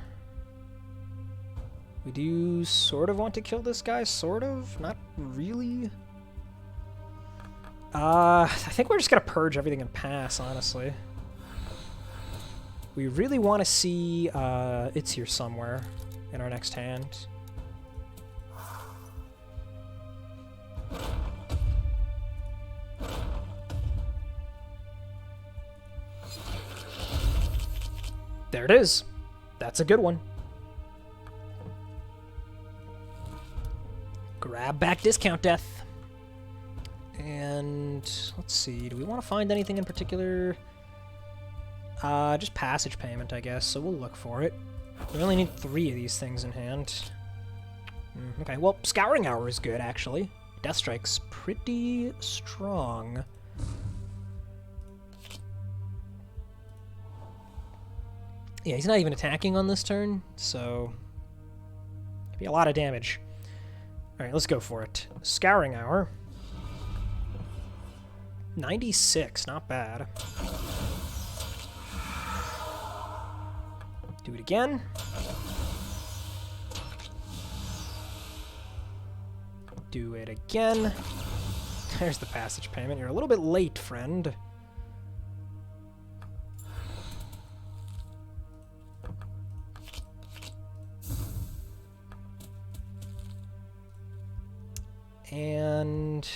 We do sort of want to kill this guy, sort of. Not really. I think we're just going to purge everything and pass, honestly. We really want to see It's Here Somewhere in our next hand. There it is. That's a good one. Grab back discount death. And let's see, do we want to find anything in particular? Just passage payment, I guess, so we'll look for it. We only need 3 of these things in hand. Okay, well, Scouring Hour is good, actually. Death Strike's pretty strong. Yeah, he's not even attacking on this turn, so... Could be a lot of damage. Alright, let's go for it. Scouring Hour. 96, not bad. Do it again. Do it again. There's the passage payment. You're a little bit late, friend. And...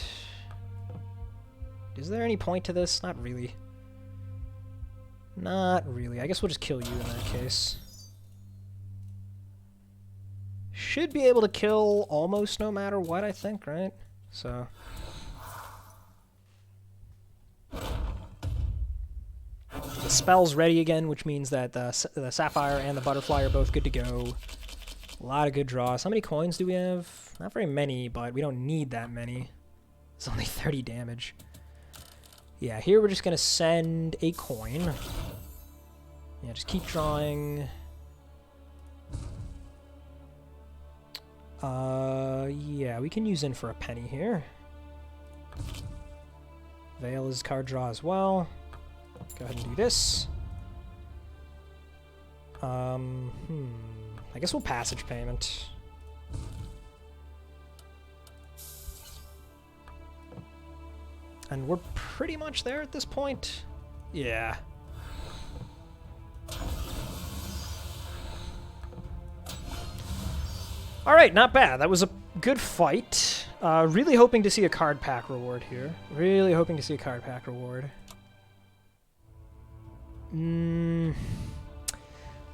is there any point to this? Not really. Not really. I guess we'll just kill you in that case. Should be able to kill almost no matter what, I think, right? So... the spell's ready again, which means that the Sapphire and the Butterfly are both good to go. A lot of good draws. How many coins do we have? Not very many, but we don't need that many. It's only 30 damage. Yeah, here we're just going to send a coin. Yeah, just keep drawing. Yeah, we can use in for a penny here. Veil is card draw as well. Go ahead and do this. I guess we'll passage payment. And we're pretty much there at this point. Yeah. Alright, not bad. That was a good fight. Really hoping to see a card pack reward here. Really hoping to see a card pack reward.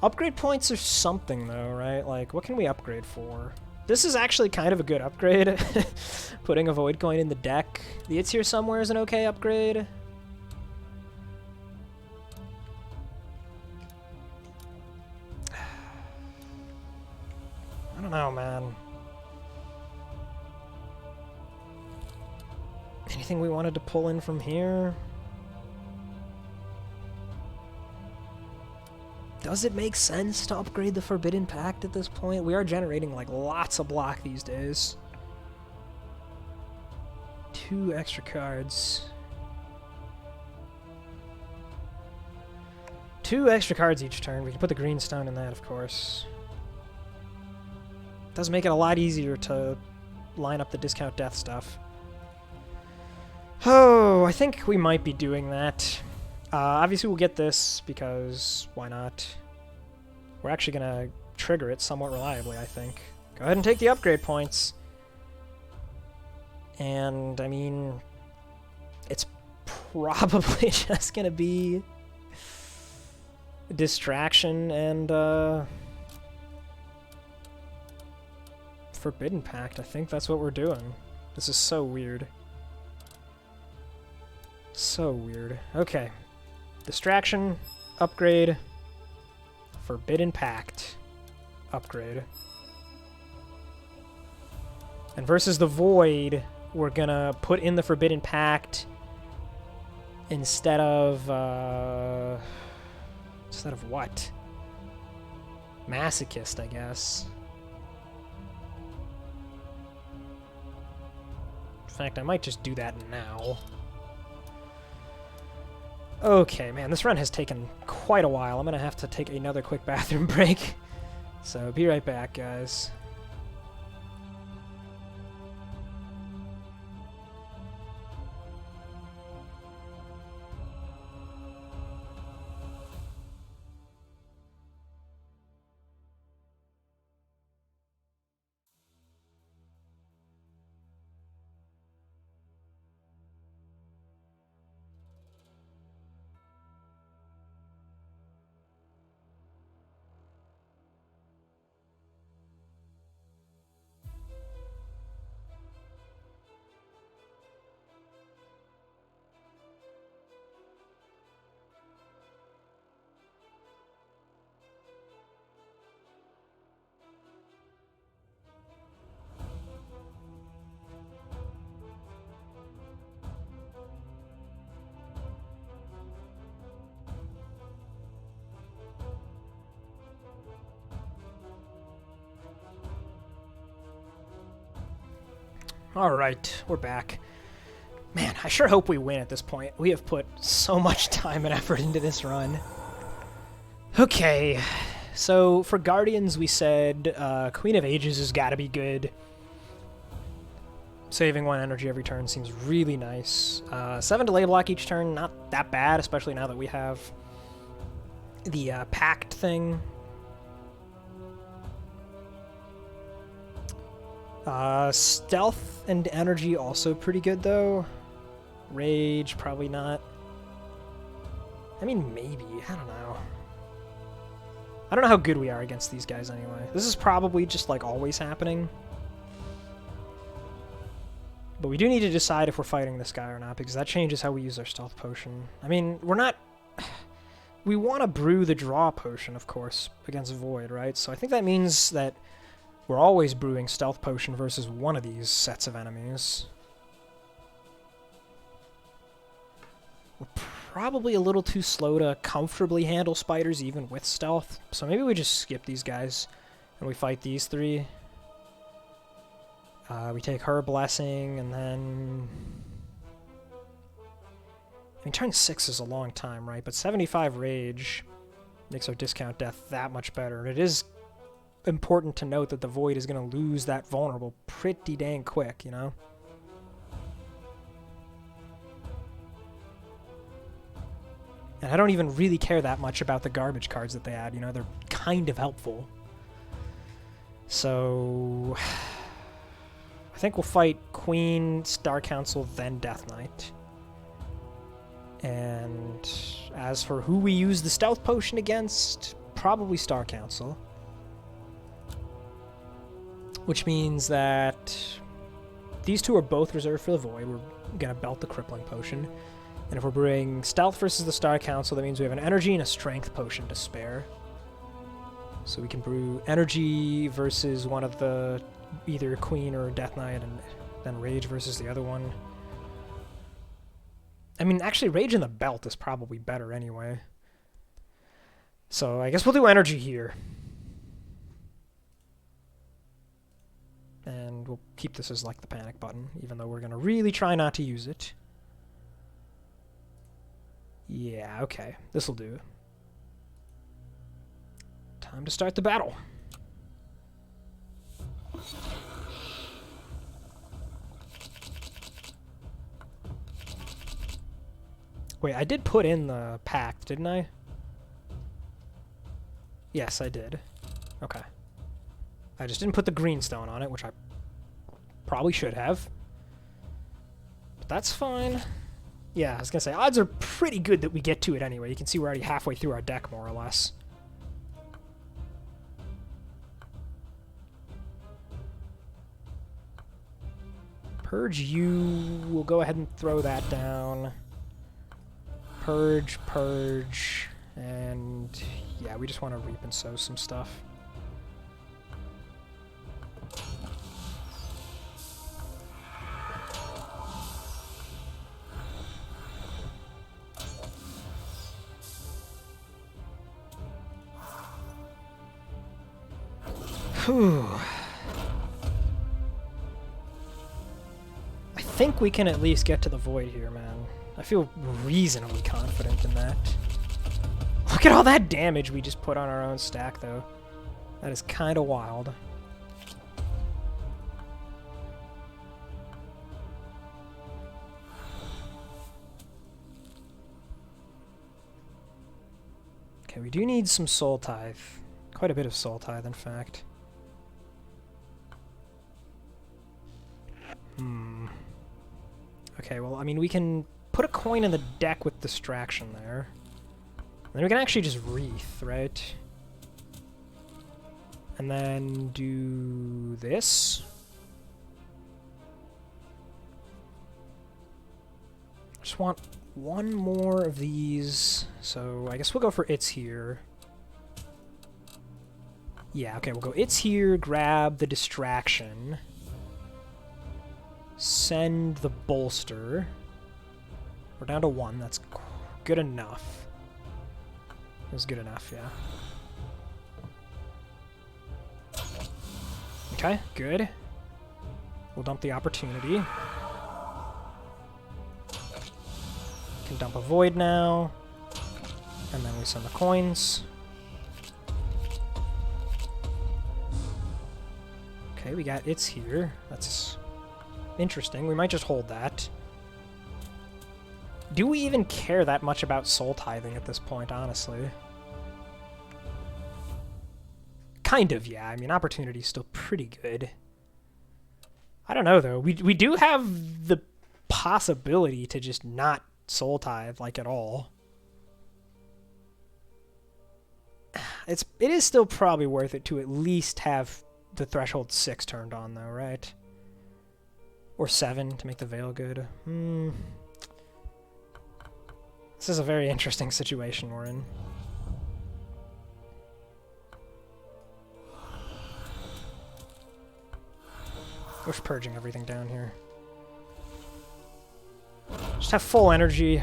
Upgrade points or something, though, right? Like, what can we upgrade for? This is actually kind of a good upgrade. Putting a Void Coin in the deck. The It's Here Somewhere is an okay upgrade. I don't know, man. Anything we wanted to pull in from here? Does it make sense to upgrade the Forbidden Pact at this point? We are generating, like, lots of block these days. 2 extra cards. 2 extra cards each turn. We can put the green stone in that, of course. Does make it a lot easier to line up the discount death stuff. Oh, I think we might be doing that. Obviously we'll get this, because why not? We're actually going to trigger it somewhat reliably, I think. Go ahead and take the upgrade points. And, I mean, it's probably just going to be distraction and Forbidden Pact. I think that's what we're doing. This is so weird. So weird. Okay. Distraction, upgrade, Forbidden Pact, upgrade. And versus the Void, we're gonna put in the Forbidden Pact instead of what? Masochist, I guess. In fact, I might just do that now. Okay, man, this run has taken quite a while. I'm gonna have to take another quick bathroom break. So, be right back, guys. Alright, we're back. Man, I sure hope we win at this point. We have put so much time and effort into this run. Okay, so for Guardians we said Queen of Ages has got to be good. Saving 1 energy every turn seems really nice. 7 delay block each turn, not that bad, especially now that we have the pact thing. Stealth and energy also pretty good though. Rage, probably not. I mean, maybe. I don't know. I don't know how good we are against these guys anyway. This is probably just like always happening. But we do need to decide if we're fighting this guy or not, because that changes how we use our stealth potion. I mean, we're not... We want to brew the draw potion, of course, against Void, right? So I think that means that we're always brewing stealth potion versus one of these sets of enemies. We're probably a little too slow to comfortably handle spiders even with stealth, so maybe we just skip these guys and we fight these 3. We take her blessing, and then... I mean, turn 6 is a long time, right? But 75 rage makes our discount death that much better. And it is important to note that the Void is going to lose that vulnerable pretty dang quick, you know? And I don't even really care that much about the garbage cards that they add, you know? They're kind of helpful. So... I think we'll fight Queen, Star Council, then Death Knight. And as for who we use the stealth potion against, probably Star Council. Which means that these 2 are both reserved for the Void. We're going to belt the crippling potion. And if we're brewing stealth versus the Star Council, that means we have an energy and a strength potion to spare. So we can brew energy versus one of the either Queen or Death Knight, and then Rage versus the other one. I mean, actually, Rage in the belt is probably better anyway. So I guess we'll do energy here. And we'll keep this as like the panic button, even though we're going to really try not to use it. Yeah, okay. This'll do. Time to start the battle. Wait, I did put in the pact, didn't I? Yes, I did. Okay. I just didn't put the green stone on it, which I probably should have. But that's fine. Yeah, I was gonna say, odds are pretty good that we get to it anyway. You can see we're already halfway through our deck, more or less. Purge you. We'll go ahead and throw that down. Purge, purge, and yeah, we just want to reap and sow some stuff. Whew. I think we can at least get to the Void here, man. I feel reasonably confident in that. Look at all that damage we just put on our own stack, though. That is kind of wild. Okay, we do need some Soul Tithe. Quite a bit of Soul Tithe, in fact. Okay, well, I mean, we can put a coin in the deck with Distraction there. And then we can actually just Wreath, right? And then do this. Just want one more of these, so I guess we'll go for It's Here. Yeah, okay, we'll go It's Here, grab the Distraction. Send the Bolster. We're down to 1, that's good enough. That's good enough, yeah. Okay, good. We'll dump the opportunity. Can dump a void now. And then we send the coins. Okay, we got it's here. That's interesting. We might just hold that. Do we even care that much about soul tithing at this point, honestly? Kind of, yeah. I mean, opportunity's still pretty good. I don't know, though. We do have the possibility to just not soul tithe, like, at all. It is still probably worth it to at least have the threshold 6 turned on, though, right? Or 7 to make the veil good. This is a very interesting situation we're in. We're just purging everything down here. Just have full energy.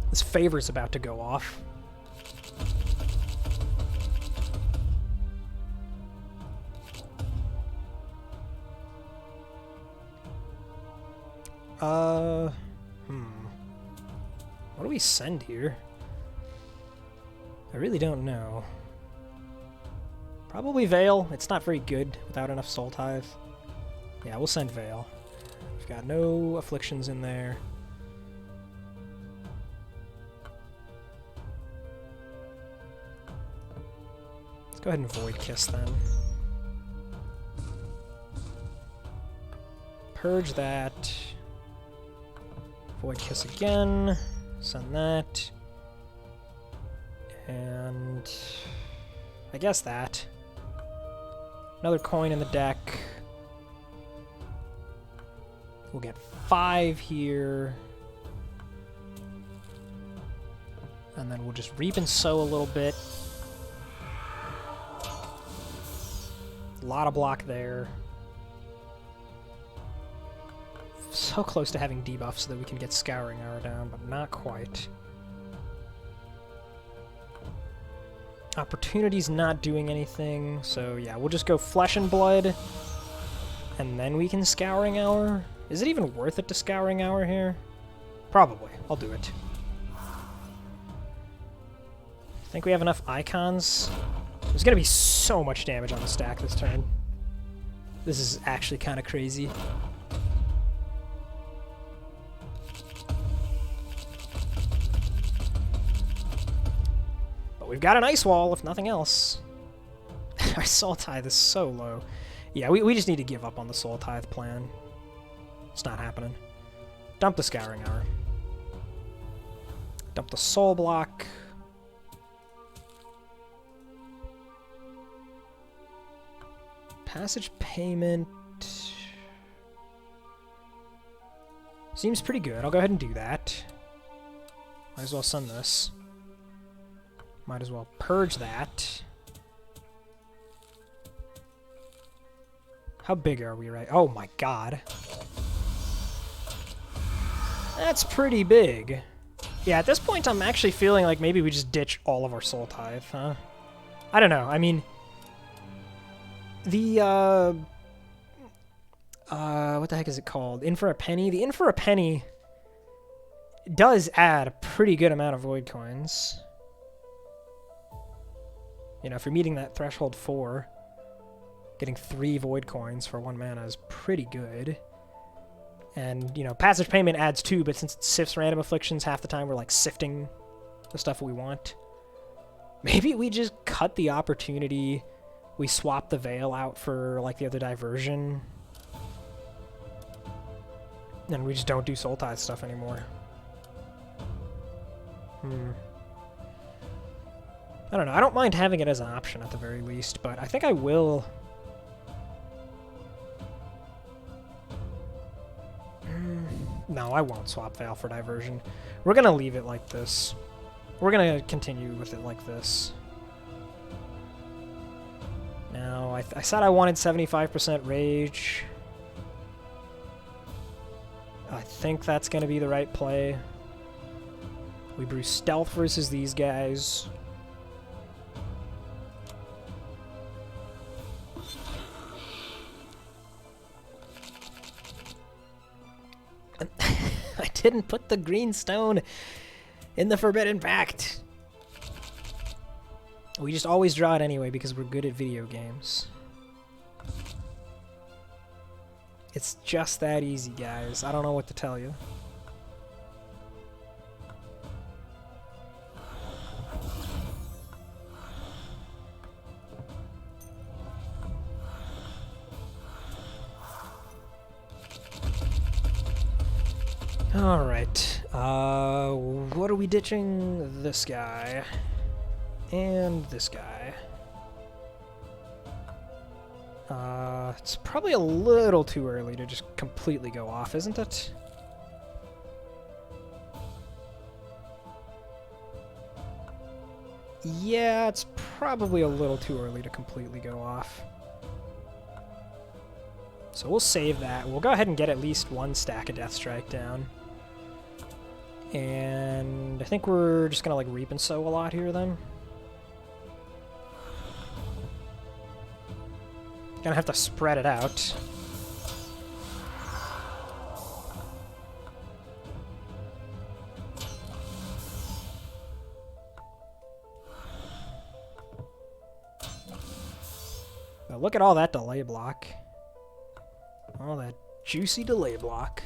This favor's about to go off. What do we send here? I really don't know. Probably Veil. It's not very good without enough Soul Tithe. Yeah, we'll send Veil. We've got no afflictions in there. Let's go ahead and Void Kiss then. Purge that. Void Kiss again. Send that. And I guess that. Another coin in the deck. We'll get 5 here. And then we'll just reap and sow a little bit. A lot of block there. So close to having debuff so that we can get Scouring Hour down, but not quite. Opportunity's not doing anything, so yeah, we'll just go Flesh and Blood, and then we can Scouring Hour. Is it even worth it to Scouring Hour here? Probably. I'll do it. Think we have enough icons? There's gonna be so much damage on the stack this turn. This is actually kind of crazy. We've got an Ice Wall, if nothing else. Our Soul Tithe is so low. Yeah, we just need to give up on the Soul Tithe plan. It's not happening. Dump the Scouring Hour. Dump the Soul Block. Passage Payment. Seems pretty good. I'll go ahead and do that. Might as well send this. Might as well purge that. How big are we, right? Oh my god. That's pretty big. Yeah, at this point I'm actually feeling like maybe we just ditch all of our Soul Tithe, huh? I don't know. I mean, the, what the heck is it called? In for a Penny? The In for a Penny does add a pretty good amount of Void Coins. You know, if you're meeting that threshold 4, getting 3 Void Coins for 1 mana is pretty good. And, you know, Passage Payment adds 2, but since it sifts random afflictions half the time, we're, like, sifting the stuff we want. Maybe we just cut the opportunity, we swap the Veil out for, like, the other Diversion, and we just don't do Soul Tithe stuff anymore. I don't know. I don't mind having it as an option at the very least, but I think I will. No, I won't swap Veil for Diversion. We're going to leave it like this. We're going to continue with it like this. Now, I said I wanted 75% Rage. I think that's going to be the right play. We brew Stealth versus these guys. I didn't put the green stone in the Forbidden Pact. We just always draw it anyway because we're good at video games. It's just that easy, guys. I don't know what to tell you. Alright, what are we ditching? This guy. And this guy. It's probably a little too early to just completely go off, isn't it? Yeah, it's probably a little too early to completely go off. So we'll save that. We'll go ahead and get at least one stack of Death Strike down. And I think we're just gonna like reap and sow a lot here then. Gonna have to spread it out. Now look at all that delay block. All that juicy delay block.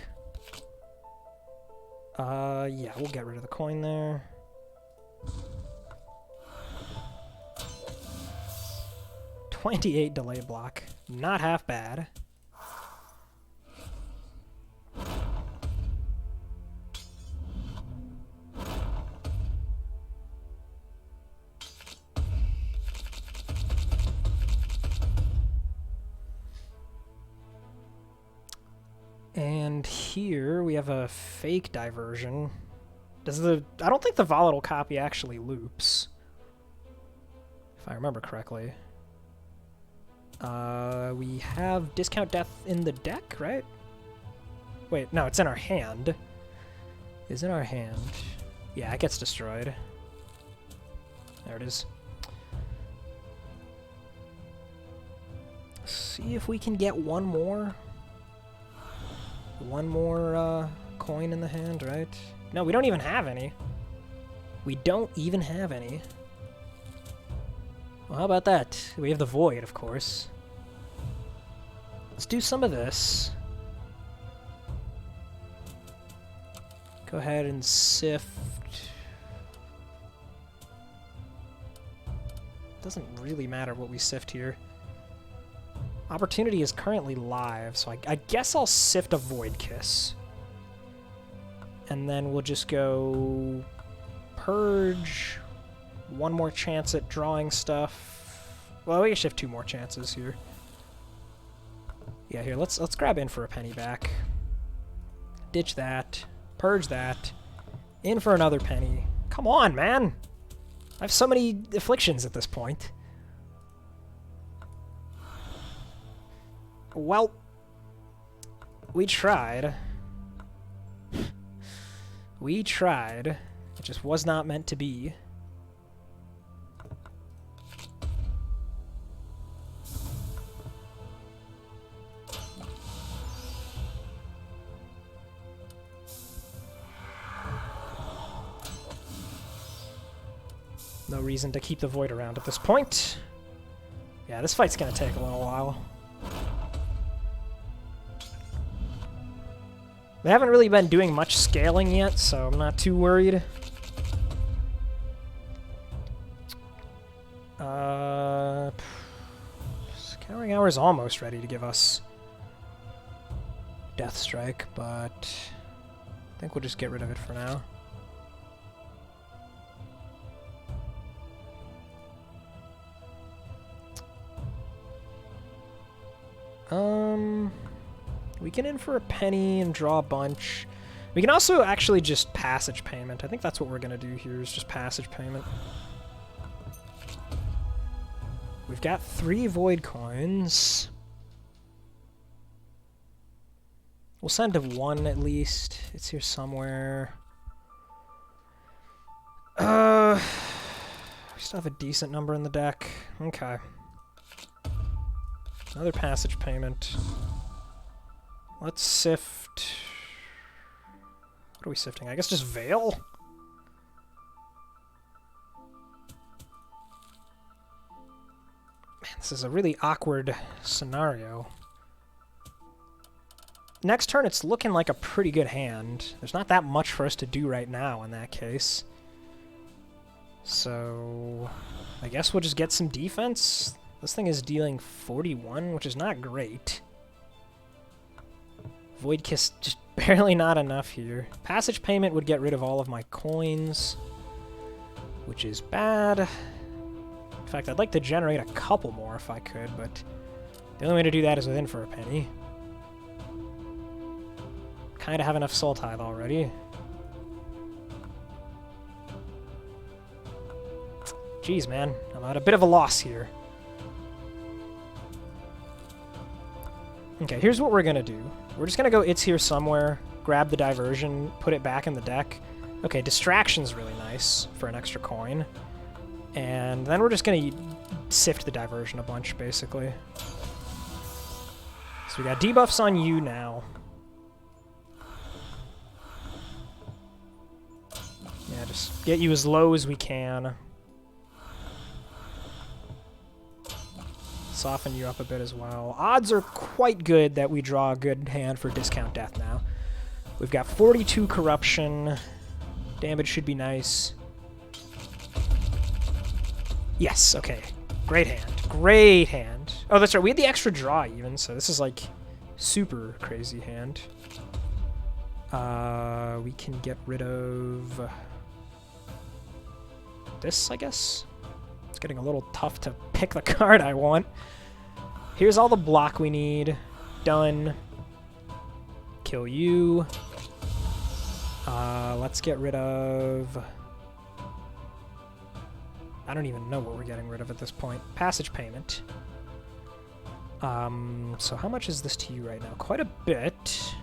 Yeah, we'll get rid of the coin there. $28 delay block. Not half bad. And here we have a fake diversion. I don't think the volatile copy actually loops, if I remember correctly. We have discount death in the deck, right? Wait, no, it's in our hand. It's in our hand. Yeah, it gets destroyed. There it is. See if we can get one more. One more coin in the hand, right? No, we don't even have any. We don't even have any. Well, how about that? We have the Void, of course. Let's do some of this. Go ahead and sift. Doesn't really matter what we sift here. Opportunity is currently live, so I guess I'll sift a Void Kiss. And then we'll just go Purge. One more chance at drawing stuff. Well, we should have two more chances here. Yeah, here, let's grab in for a penny back. Ditch that. Purge that. In for another penny. Come on, man! I have so many afflictions at this point. Well, we tried. We tried. It just was not meant to be. No reason to keep the Void around at this point. Yeah, this fight's gonna take a little while. They haven't really been doing much scaling yet, so I'm not too worried. Scouring Hour is almost ready to give us Death Strike, but I think we'll just get rid of it for now. We can in for a penny and draw a bunch. We can also actually just passage payment. I think that's what we're gonna do here, is just passage payment. We've got 3 Void coins. We'll send to 1 at least. It's here somewhere. We still have a decent number in the deck. Okay. Another passage payment. Let's sift What are we sifting? I guess just Veil? Man, this is a really awkward scenario. Next turn, it's looking like a pretty good hand. There's not that much for us to do right now in that case. So I guess we'll just get some defense. This thing is dealing 41, which is not great. Void Kiss, just barely not enough here. Passage Payment would get rid of all of my coins, which is bad. In fact, I'd like to generate a couple more if I could, but the only way to do that is with In for a Penny. Kinda have enough Soul Tithe already. Jeez, man, I'm at a bit of a loss here. Okay, here's what we're gonna do. We're just gonna go It's Here Somewhere, grab the Diversion, put it back in the deck. Okay, Distraction's really nice for an extra coin. And then we're just gonna sift the Diversion a bunch, basically. So we got debuffs on you now. Yeah, just get you as low as we can. Soften you up a bit as well. Odds are quite good that we draw a good hand for Discount Death now. We've got 42 Corruption. Damage should be nice. Yes, okay. Great hand. Great hand. Oh, that's right. We had the extra draw even, so this is like super crazy hand. We can get rid of this, I guess. It's getting a little tough to pick the card I want. Here's all the block we need. Done. Kill you. Let's get rid of... I don't even know what we're getting rid of at this point. Passage Payment. So how much is this to you right now? Quite a bit.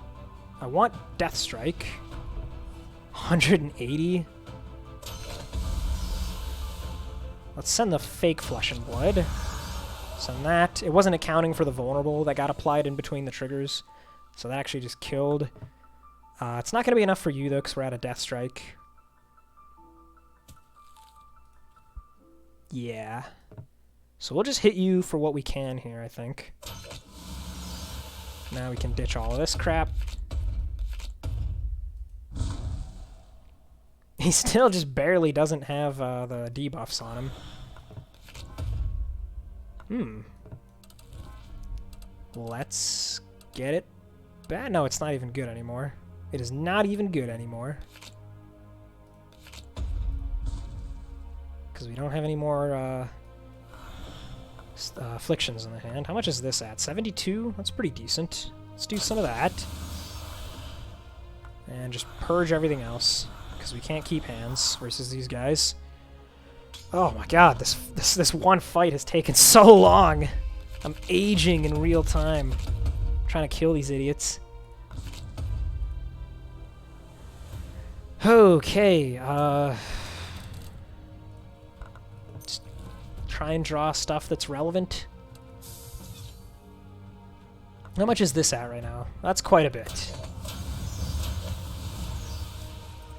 I want Death Strike. 180. Let's send the fake Flesh and Blood. Send that. It wasn't accounting for the vulnerable that got applied in between the triggers, so that actually just killed. It's not going to be enough for you, though, because we're at a Death Strike. Yeah. So we'll just hit you for what we can here, I think. Now we can ditch all of this crap. He still just barely doesn't have the debuffs on him. Let's get it back. No, it's not even good anymore. It is not even good anymore. Because we don't have any more afflictions in the hand. How much is this at? 72? That's pretty decent. Let's do some of that. And just purge everything else. Because we can't keep hands versus these guys. Oh my god, this one fight has taken so long. I'm aging in real time. I'm trying to kill these idiots. Okay, just try and draw stuff that's relevant. How much is this at right now? That's quite a bit.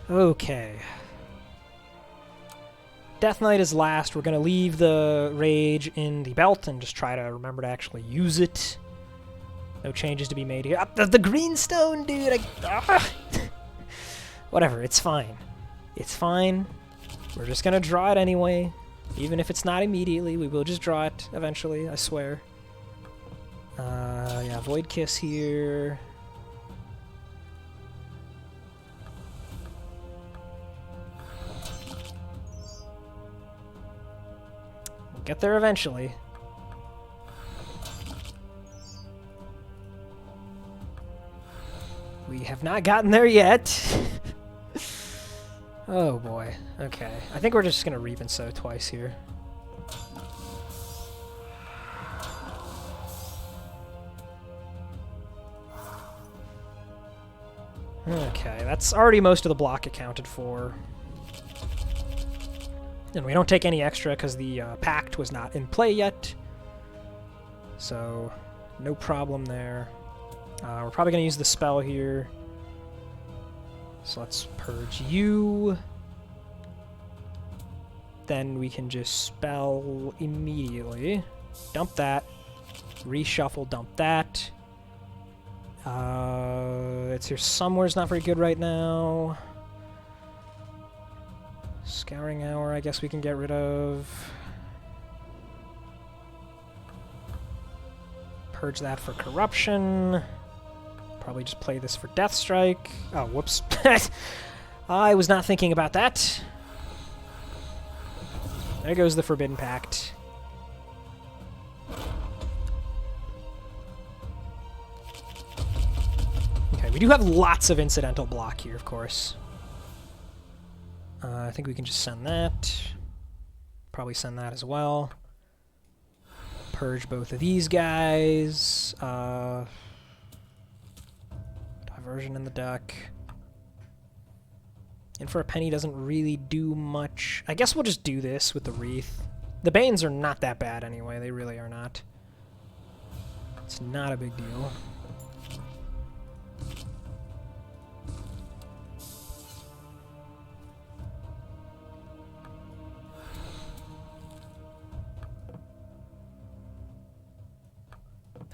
Okay. Death Knight is last. We're going to leave the Rage in the belt and just try to remember to actually use it. No changes to be made here. The greenstone, dude! Whatever, it's fine. It's fine. We're just going to draw it anyway. Even if it's not immediately, we will just draw it eventually, I swear. Yeah, Void Kiss here. Get there eventually. We have not gotten there yet. Oh boy. Okay. I think we're just gonna Reap and Sow twice here. Okay, that's already most of the block accounted for. And we don't take any extra because the Pact was not in play yet. So, no problem there. We're probably going to use the spell here. So let's purge you. Then we can just spell immediately. Dump that. Reshuffle, dump that. It's here somewhere. It's not very good right now. Scouring Hour, I guess we can get rid of. Purge that for corruption. Probably just play this for Death Strike. Oh, whoops. I was not thinking about that. There goes the Forbidden Pact. Okay, we do have lots of incidental block here, of course. I think we can just send that. Probably send that as well. Purge both of these guys. Diversion in the deck. And for a penny doesn't really do much. I guess we'll just do this with the Wreath. The Banes are not that bad anyway. They really are not. It's not a big deal.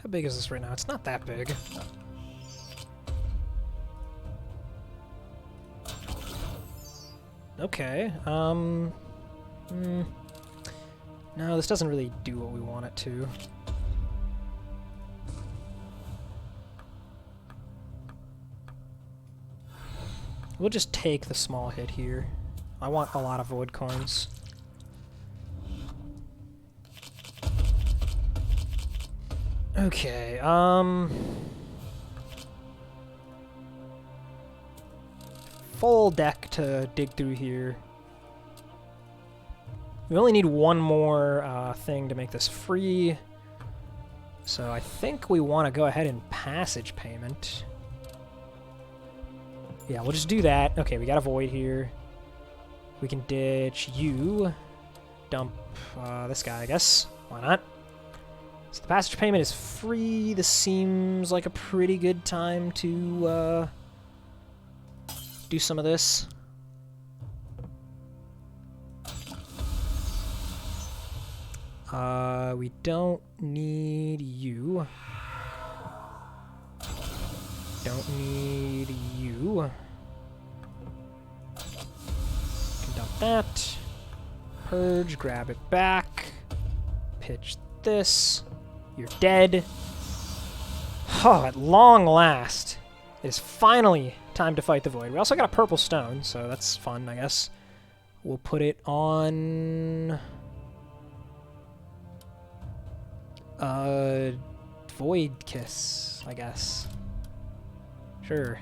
How big is this right now? It's not that big. Okay, no, this doesn't really do what we want it to. We'll just take the small hit here. I want a lot of void coins. Okay, full deck to dig through here. We only need one more thing to make this free. So I think we want to go ahead and passage payment. Yeah, we'll just do that. Okay, we got a void here. We can ditch you. Dump this guy, I guess. Why not? So the passage payment is free. This seems like a pretty good time to do some of this. We don't need you. Don't need you. Can dump that. Purge, grab it back. Pitch this. You're dead. Oh, at long last. It is finally time to fight the void. We also got a purple stone, so that's fun, I guess. We'll put it on... Void Kiss, I guess. Sure.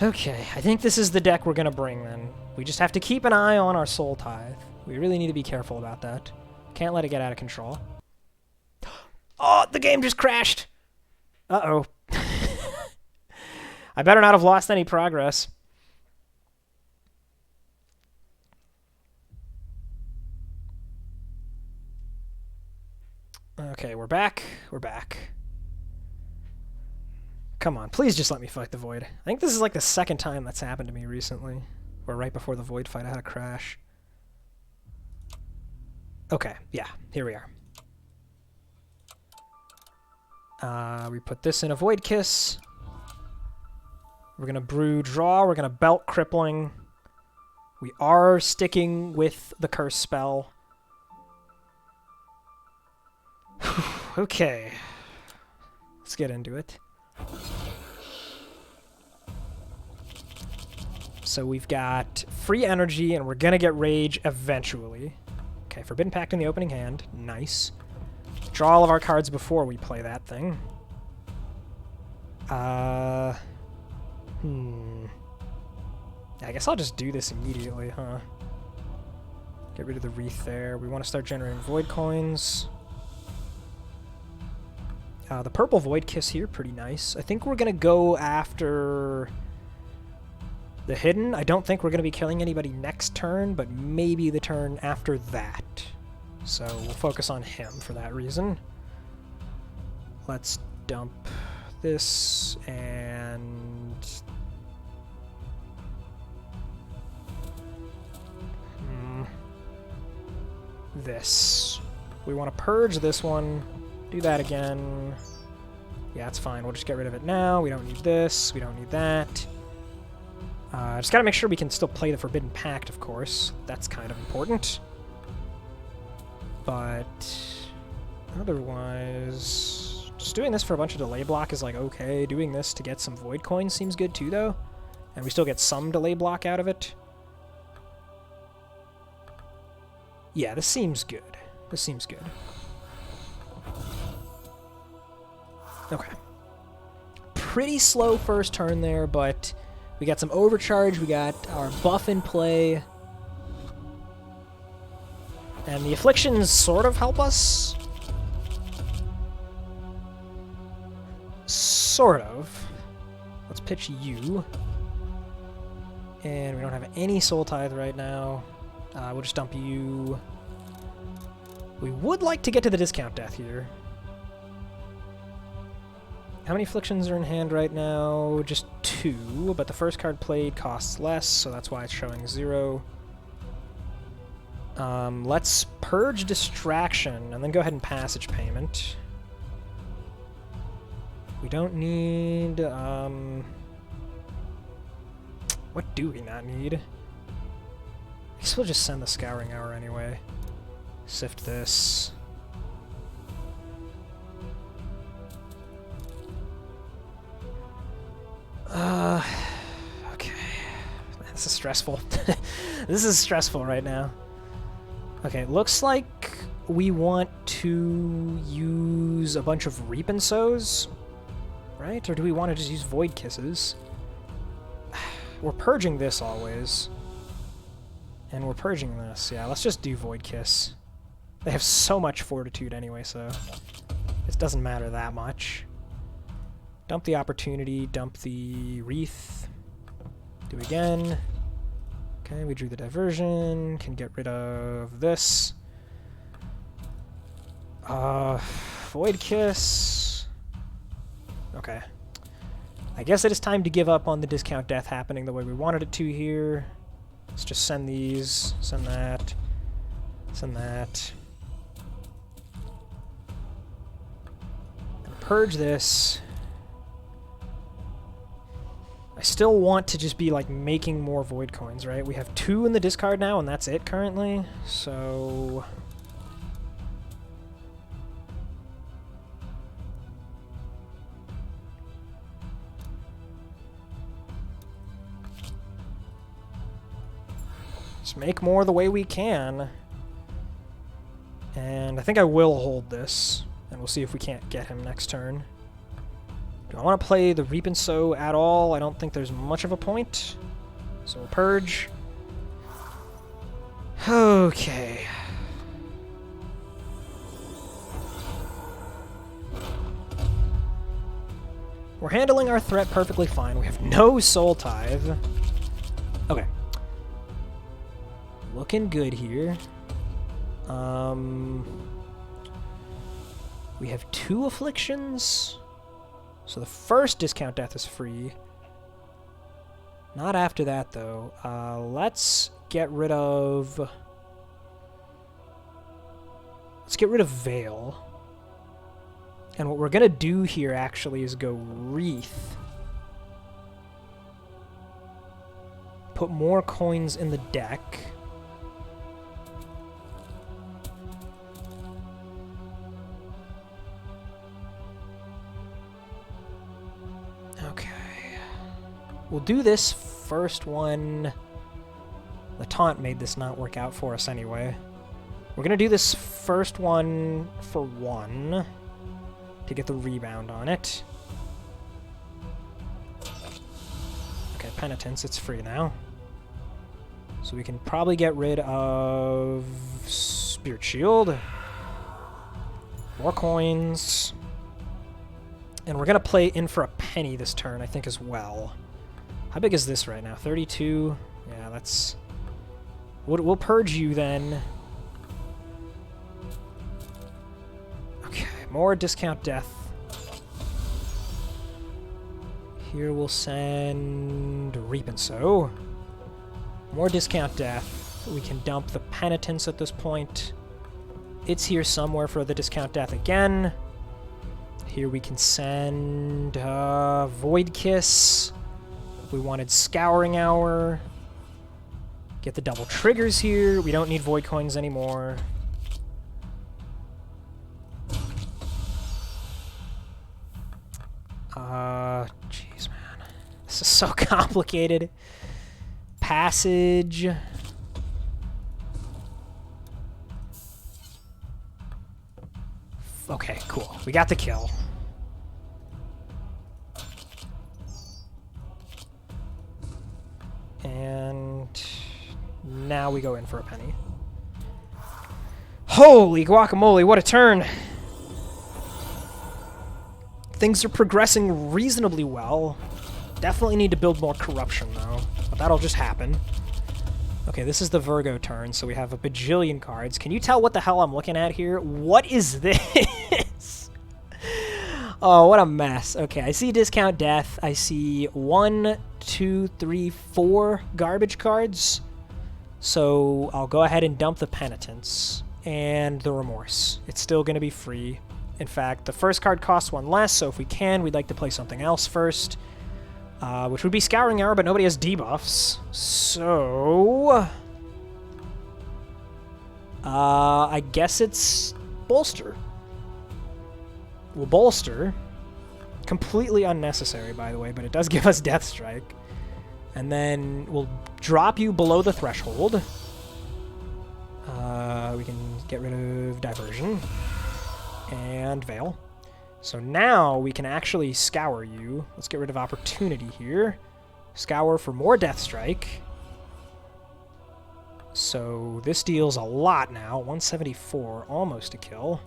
Okay, I think this is the deck we're gonna bring, then. We just have to keep an eye on our Soul Tithe. We really need to be careful about that. Can't let it get out of control. Oh, the game just crashed! Uh-oh. I better not have lost any progress. Okay, we're back. We're back. Come on, please just let me fight the void. I think this is like the second time that's happened to me recently. Or right before the void fight, I had a crash. Okay, yeah, here we are. We put this in a Void Kiss. We're going to brew draw. We're going to belt crippling. We are sticking with the curse spell. Okay. Let's get into it. So we've got free energy, and we're going to get rage eventually. Okay, Forbidden Pact in the opening hand. Nice. Draw all of our cards before we play that thing. I guess I'll just do this immediately, huh? Get rid of the Wreath there. We want to start generating Void Coins. The purple Void Kiss here, pretty nice. I think we're going to go after the Hidden. I don't think we're going to be killing anybody next turn, but maybe the turn after that. So we'll focus on him for that reason. Let's dump this, and... this. We want to purge this one. Do that again. Yeah, that's fine. We'll just get rid of it now. We don't need this. We don't need that. Just gotta make sure we can still play the Forbidden Pact, of course. That's kind of important. But otherwise, just doing this for a bunch of delay block is like okay. Doing this to get some void coins seems good too, though. And we still get some delay block out of it. Yeah, this seems good. This seems good. Okay. Pretty slow first turn there, but we got some overcharge. We got our buff in play. And the afflictions sort of help us. Sort of. Let's pitch you. And we don't have any Soul Tithe right now. We'll just dump you. We would like to get to the discount death here. How many afflictions are in hand right now? Just 2, but the first card played costs less, so that's why it's showing 0. Let's purge distraction and then go ahead and passage payment. We don't need, what do we not need? I guess we'll just send the Scouring Hour anyway. Sift this. Okay. This is stressful. This is stressful right now. Okay, looks like we want to use a bunch of Reap and Sows, right? Or do we want to just use Void Kisses? We're purging this always. And we're purging this. Yeah, let's just do Void Kiss. They have so much fortitude anyway, so it doesn't matter that much. Dump the opportunity, dump the wreath. Do again. Okay, we drew the diversion. Can get rid of this. Void Kiss. Okay. I guess it is time to give up on the discount death happening the way we wanted it to here. Let's just send these, send that, send that. And purge this. I still want to just be like making more void coins, right? We have 2 in the discard now, and that's it currently. So let's make more the way we can. And I think I will hold this, and we'll see if we can't get him next turn. Do I want to play the Reap and Sow at all? I don't think there's much of a point. So we'll purge. Okay. We're handling our threat perfectly fine. We have no Soul Tithe. Okay. Looking good here. We have 2 afflictions. So the first discount death is free. Not after that, though. Let's get rid of... Let's get rid of Veil. And what we're going to do here, actually, is go Wreath. Put more coins in the deck. We'll do this first one. The taunt made this not work out for us anyway. We're going to do this first one for 1 to get the rebound on it. Okay, Penitence, it's free now. So we can probably get rid of Spirit Shield. More coins. And we're going to play in for a penny this turn, I think, as well. How big is this right now? 32? Yeah, that's... We'll purge you then. Okay, more discount death. Here we'll send Reap and Sow. More discount death. We can dump the Penitence at this point. It's here somewhere for the discount death again. Here we can send Void Kiss. We wanted Scouring Hour. Get the double triggers here. We don't need Void Coins anymore. Jeez, man. This is so complicated. Passage. Okay, cool. We got the kill. And now we go in for a penny. Holy guacamole, what a turn! Things are progressing reasonably well. Definitely need to build more corruption, though. But that'll just happen. Okay, this is the Virgo turn, so we have a bajillion cards. Can you tell what the hell I'm looking at here? What is this? Oh, what a mess. Okay, I see Discount Death. I see 1, 2, 3, 4 garbage cards. So I'll go ahead and dump the Penitence and the Remorse. It's still going to be free. In fact, the first card costs 1 less, so if we can, we'd like to play something else first. Which would be Scouring Hour, but nobody has debuffs. So... I guess it's Bolster. We'll Bolster. Completely unnecessary, by the way, but it does give us Death Strike. And then we'll drop you below the threshold. We can get rid of Diversion. And Veil. So now we can actually Scour you. Let's get rid of Opportunity here. Scour for more Death Strike. So this deals a lot now. 174, almost a kill.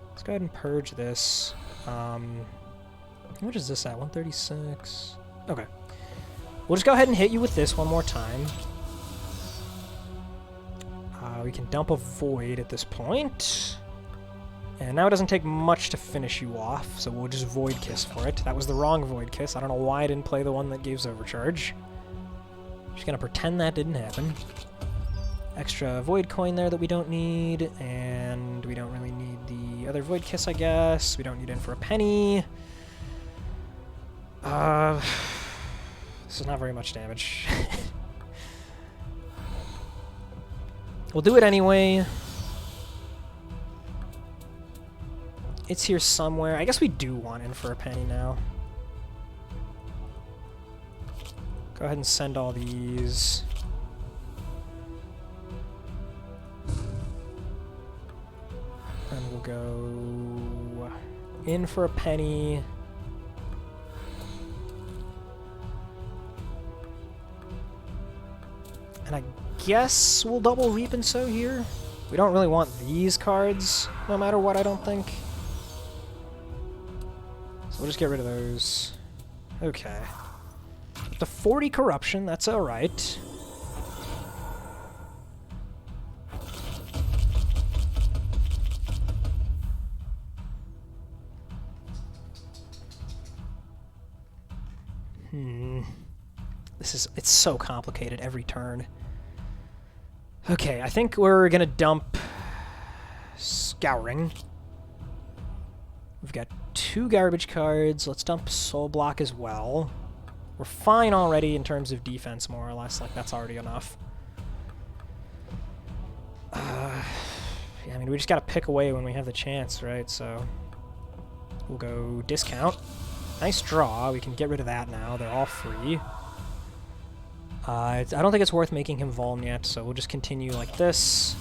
Let's go ahead and purge this. How much is this at? 136. Okay. We'll just go ahead and hit you with this one more time. We can dump a Void at this point. And now it doesn't take much to finish you off, so we'll just Void Kiss for it. That was the wrong Void Kiss. I don't know why I didn't play the one that gives Overcharge. Just gonna pretend that didn't happen. Extra Void Coin there that we don't need, and we don't really need the other Void Kiss, I guess. We don't need in for a penny. This is not very much damage. We'll do it anyway. It's here somewhere. I guess we do want in for a penny now. Go ahead and send all these. And we'll go in for a penny. And I guess we'll double Reap and Sow here. We don't really want these cards, no matter what, I don't think. So we'll just get rid of those. Okay. The 40 corruption, that's alright. It's so complicated every turn. Okay, I think we're gonna dump Scouring. We've got 2 garbage cards. Let's dump Soul Block as well. We're fine already in terms of defense, more or less. Like, that's already enough. Yeah, I mean, we just gotta pick away when we have the chance, right? So we'll go Discount. Nice draw. We can get rid of that now. They're all free. I don't think it's worth making him Vuln yet, so we'll just continue like this.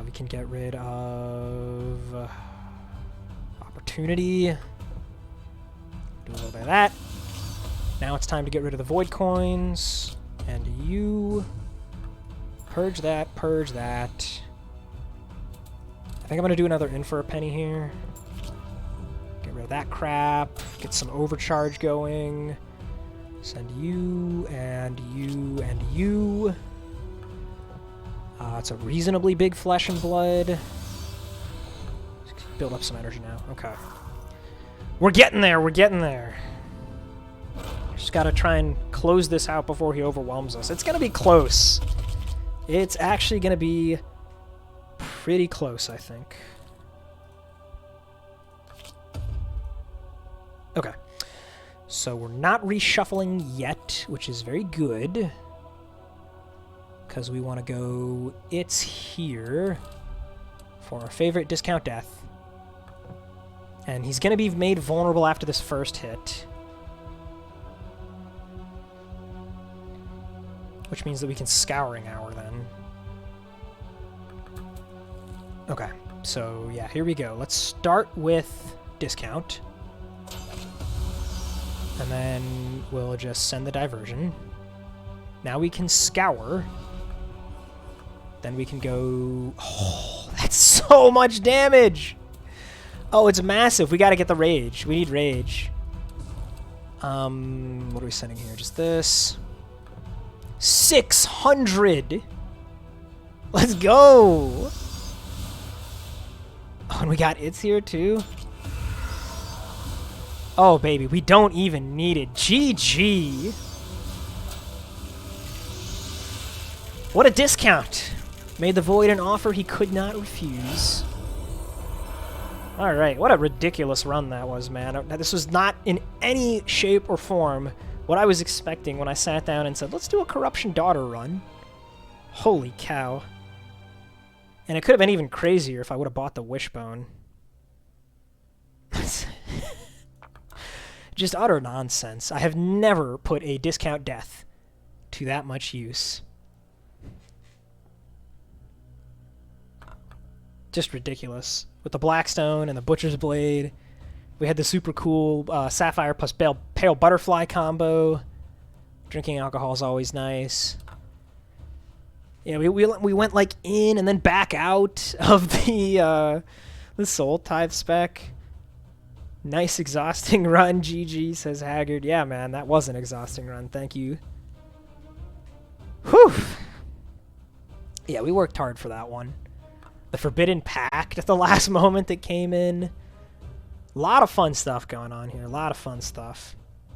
We can get rid of Opportunity. Do a little bit of that. Now it's time to get rid of the Void Coins. And you. Purge that, purge that. I think I'm going to do another in for a penny here. Get rid of that crap. Get some overcharge going. Send you, and you, and you. It's a reasonably big Flesh and Blood. Build up some energy now. Okay. We're getting there, we're getting there. Just gotta try and close this out before he overwhelms us. It's gonna be close. It's actually gonna be pretty close, I think. Okay. So we're not reshuffling yet, which is very good. Because we want to go it's here for our favorite discount death. And he's going to be made vulnerable after this first hit. Which means that we can Scouring Hour then. Okay, so yeah, here we go. Let's start with discount. And then we'll just send the diversion. Now we can Scour. Then we can go... Oh, that's so much damage! Oh, it's massive. We gotta get the Rage. We need Rage. What are we sending here? Just this. 600! Let's go! Oh, and we got It's here too? Oh, baby, we don't even need it. GG! What a discount! Made the Void an offer he could not refuse. Alright, what a ridiculous run that was, man. This was not in any shape or form what I was expecting when I sat down and said, let's do a Corruption Daughter run. Holy cow. And it could have been even crazier if I would have bought the Wishbone. Just utter nonsense. I have never put a discount death to that much use. Just ridiculous. With the Blackstone and the Butcher's Blade, we had the super cool Sapphire plus Pale Butterfly combo. Drinking alcohol is always nice. Yeah, we went like in and then back out of the Soul Tithe spec. Nice exhausting run, GG, says Haggard. Yeah, man, that was an exhausting run. Thank you. Whew. Yeah, we worked hard for that one. The Forbidden Pact at the last moment that came in. A lot of fun stuff going on here. A lot of fun stuff.